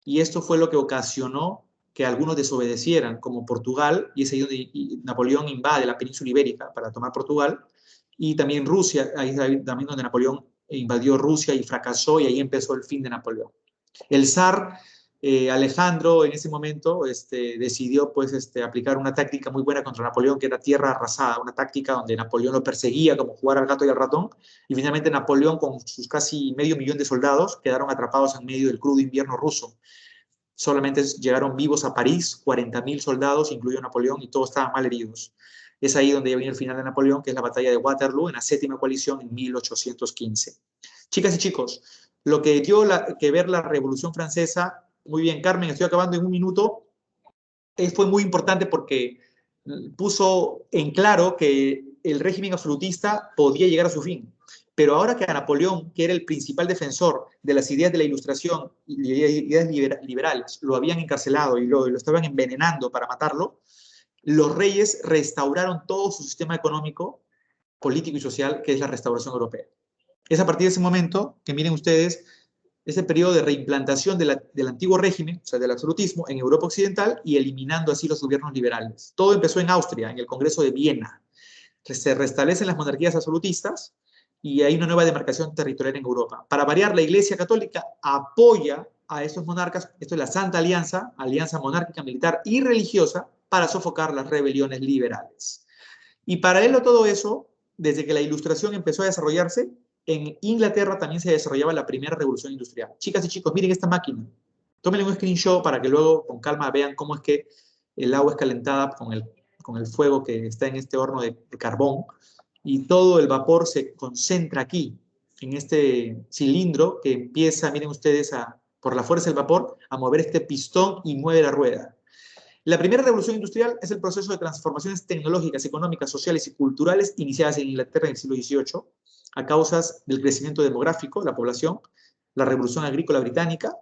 Y esto fue lo que ocasionó que algunos desobedecieran, como Portugal, y es ahí donde Napoleón invade la península ibérica para tomar Portugal, y también Rusia, ahí es también donde Napoleón invadió Rusia y fracasó, y ahí empezó el fin de Napoleón. El zar Alejandro en ese momento decidió pues, aplicar una táctica muy buena contra Napoleón, que era tierra arrasada, una táctica donde Napoleón lo perseguía como jugar al gato y al ratón, y finalmente Napoleón con sus casi 500.000 de soldados quedaron atrapados en medio del crudo invierno ruso. Solamente llegaron vivos a París 40.000 soldados, incluido Napoleón, y todos estaban mal heridos. Es ahí donde ya viene el final de Napoleón, que es la batalla de Waterloo, en la séptima coalición en 1815. Chicas y chicos, lo que dio que ver la Revolución Francesa, muy bien, Carmen, estoy acabando en un minuto, fue muy importante porque puso en claro que el régimen absolutista podía llegar a su fin. Pero ahora que a Napoleón, que era el principal defensor de las ideas de la Ilustración y ideas liberales, lo habían encarcelado y lo estaban envenenando para matarlo, los reyes restauraron todo su sistema económico, político y social, que es la restauración europea. Es a partir de ese momento que, miren ustedes, ese periodo de reimplantación del antiguo régimen, o sea, del absolutismo, en Europa Occidental y eliminando así los gobiernos liberales. Todo empezó en Austria, en el Congreso de Viena. Se restablecen las monarquías absolutistas y hay una nueva demarcación territorial en Europa. Para variar, la Iglesia Católica apoya a estos monarcas, esto es la Santa Alianza, alianza monárquica, militar y religiosa, para sofocar las rebeliones liberales. Y paralelo a todo eso, desde que la Ilustración empezó a desarrollarse, en Inglaterra también se desarrollaba la primera revolución industrial. Chicas y chicos, miren esta máquina. Tómenle un screenshot para que luego con calma vean cómo es que el agua es calentada con el fuego que está en este horno de carbón, y todo el vapor se concentra aquí, en este cilindro que empieza, miren ustedes, por la fuerza del vapor, a mover este pistón y mueve la rueda. La primera revolución industrial es el proceso de transformaciones tecnológicas, económicas, sociales y culturales iniciadas en Inglaterra en el siglo XVIII a causas del crecimiento demográfico de la población, la revolución agrícola británica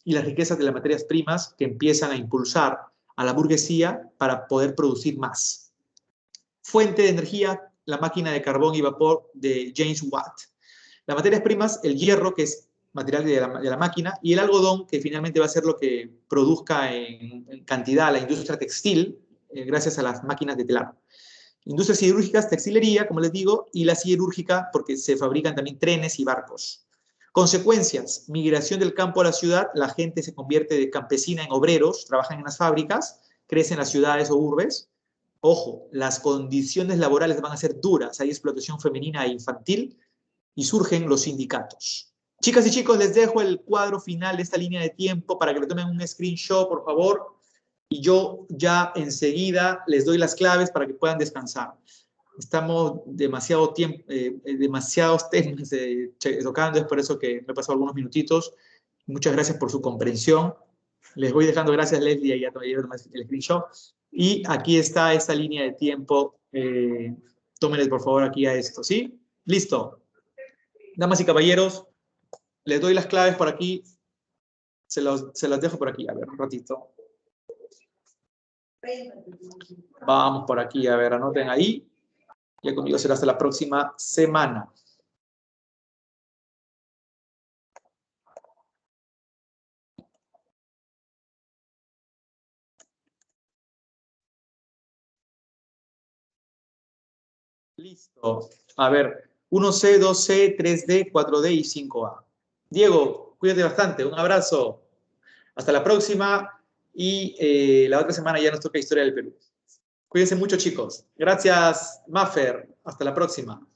y las riquezas de las materias primas que empiezan a impulsar a la burguesía para poder producir más. Fuente de energía, la máquina de carbón y vapor de James Watt. Las materias primas, el hierro, que es material de la máquina, y el algodón, que finalmente va a ser lo que produzca en cantidad la industria textil, gracias a las máquinas de telar. Industrias siderúrgicas, textilería, como les digo, y la siderúrgica, porque se fabrican también trenes y barcos. Consecuencias, migración del campo a la ciudad, la gente se convierte de campesina en obreros, trabajan en las fábricas, crecen en las ciudades o urbes. Ojo, las condiciones laborales van a ser duras, hay explotación femenina e infantil, y surgen los sindicatos. Chicas y chicos, les dejo el cuadro final de esta línea de tiempo para que le tomen un screenshot, por favor, y yo ya enseguida les doy las claves para que puedan descansar. Estamos demasiados temas tocando, es por eso que me he pasado algunos minutitos. Muchas gracias por su comprensión. Les voy dejando, gracias Leslie, ya tomé el screenshot. Y aquí está esta línea de tiempo. Tómenles por favor aquí a esto, ¿sí? Listo. Damas y caballeros, les doy las claves por aquí. Se las dejo por aquí, a ver, un ratito. Vamos por aquí, a ver, anoten ahí. Ya conmigo será hasta la próxima semana. Listo. A ver, 1C, 2C, 3D, 4D y 5A. Diego, cuídate bastante. Un abrazo. Hasta la próxima. Y la otra semana ya nos toca Historia del Perú. Cuídense mucho, chicos. Gracias, Maffer. Hasta la próxima.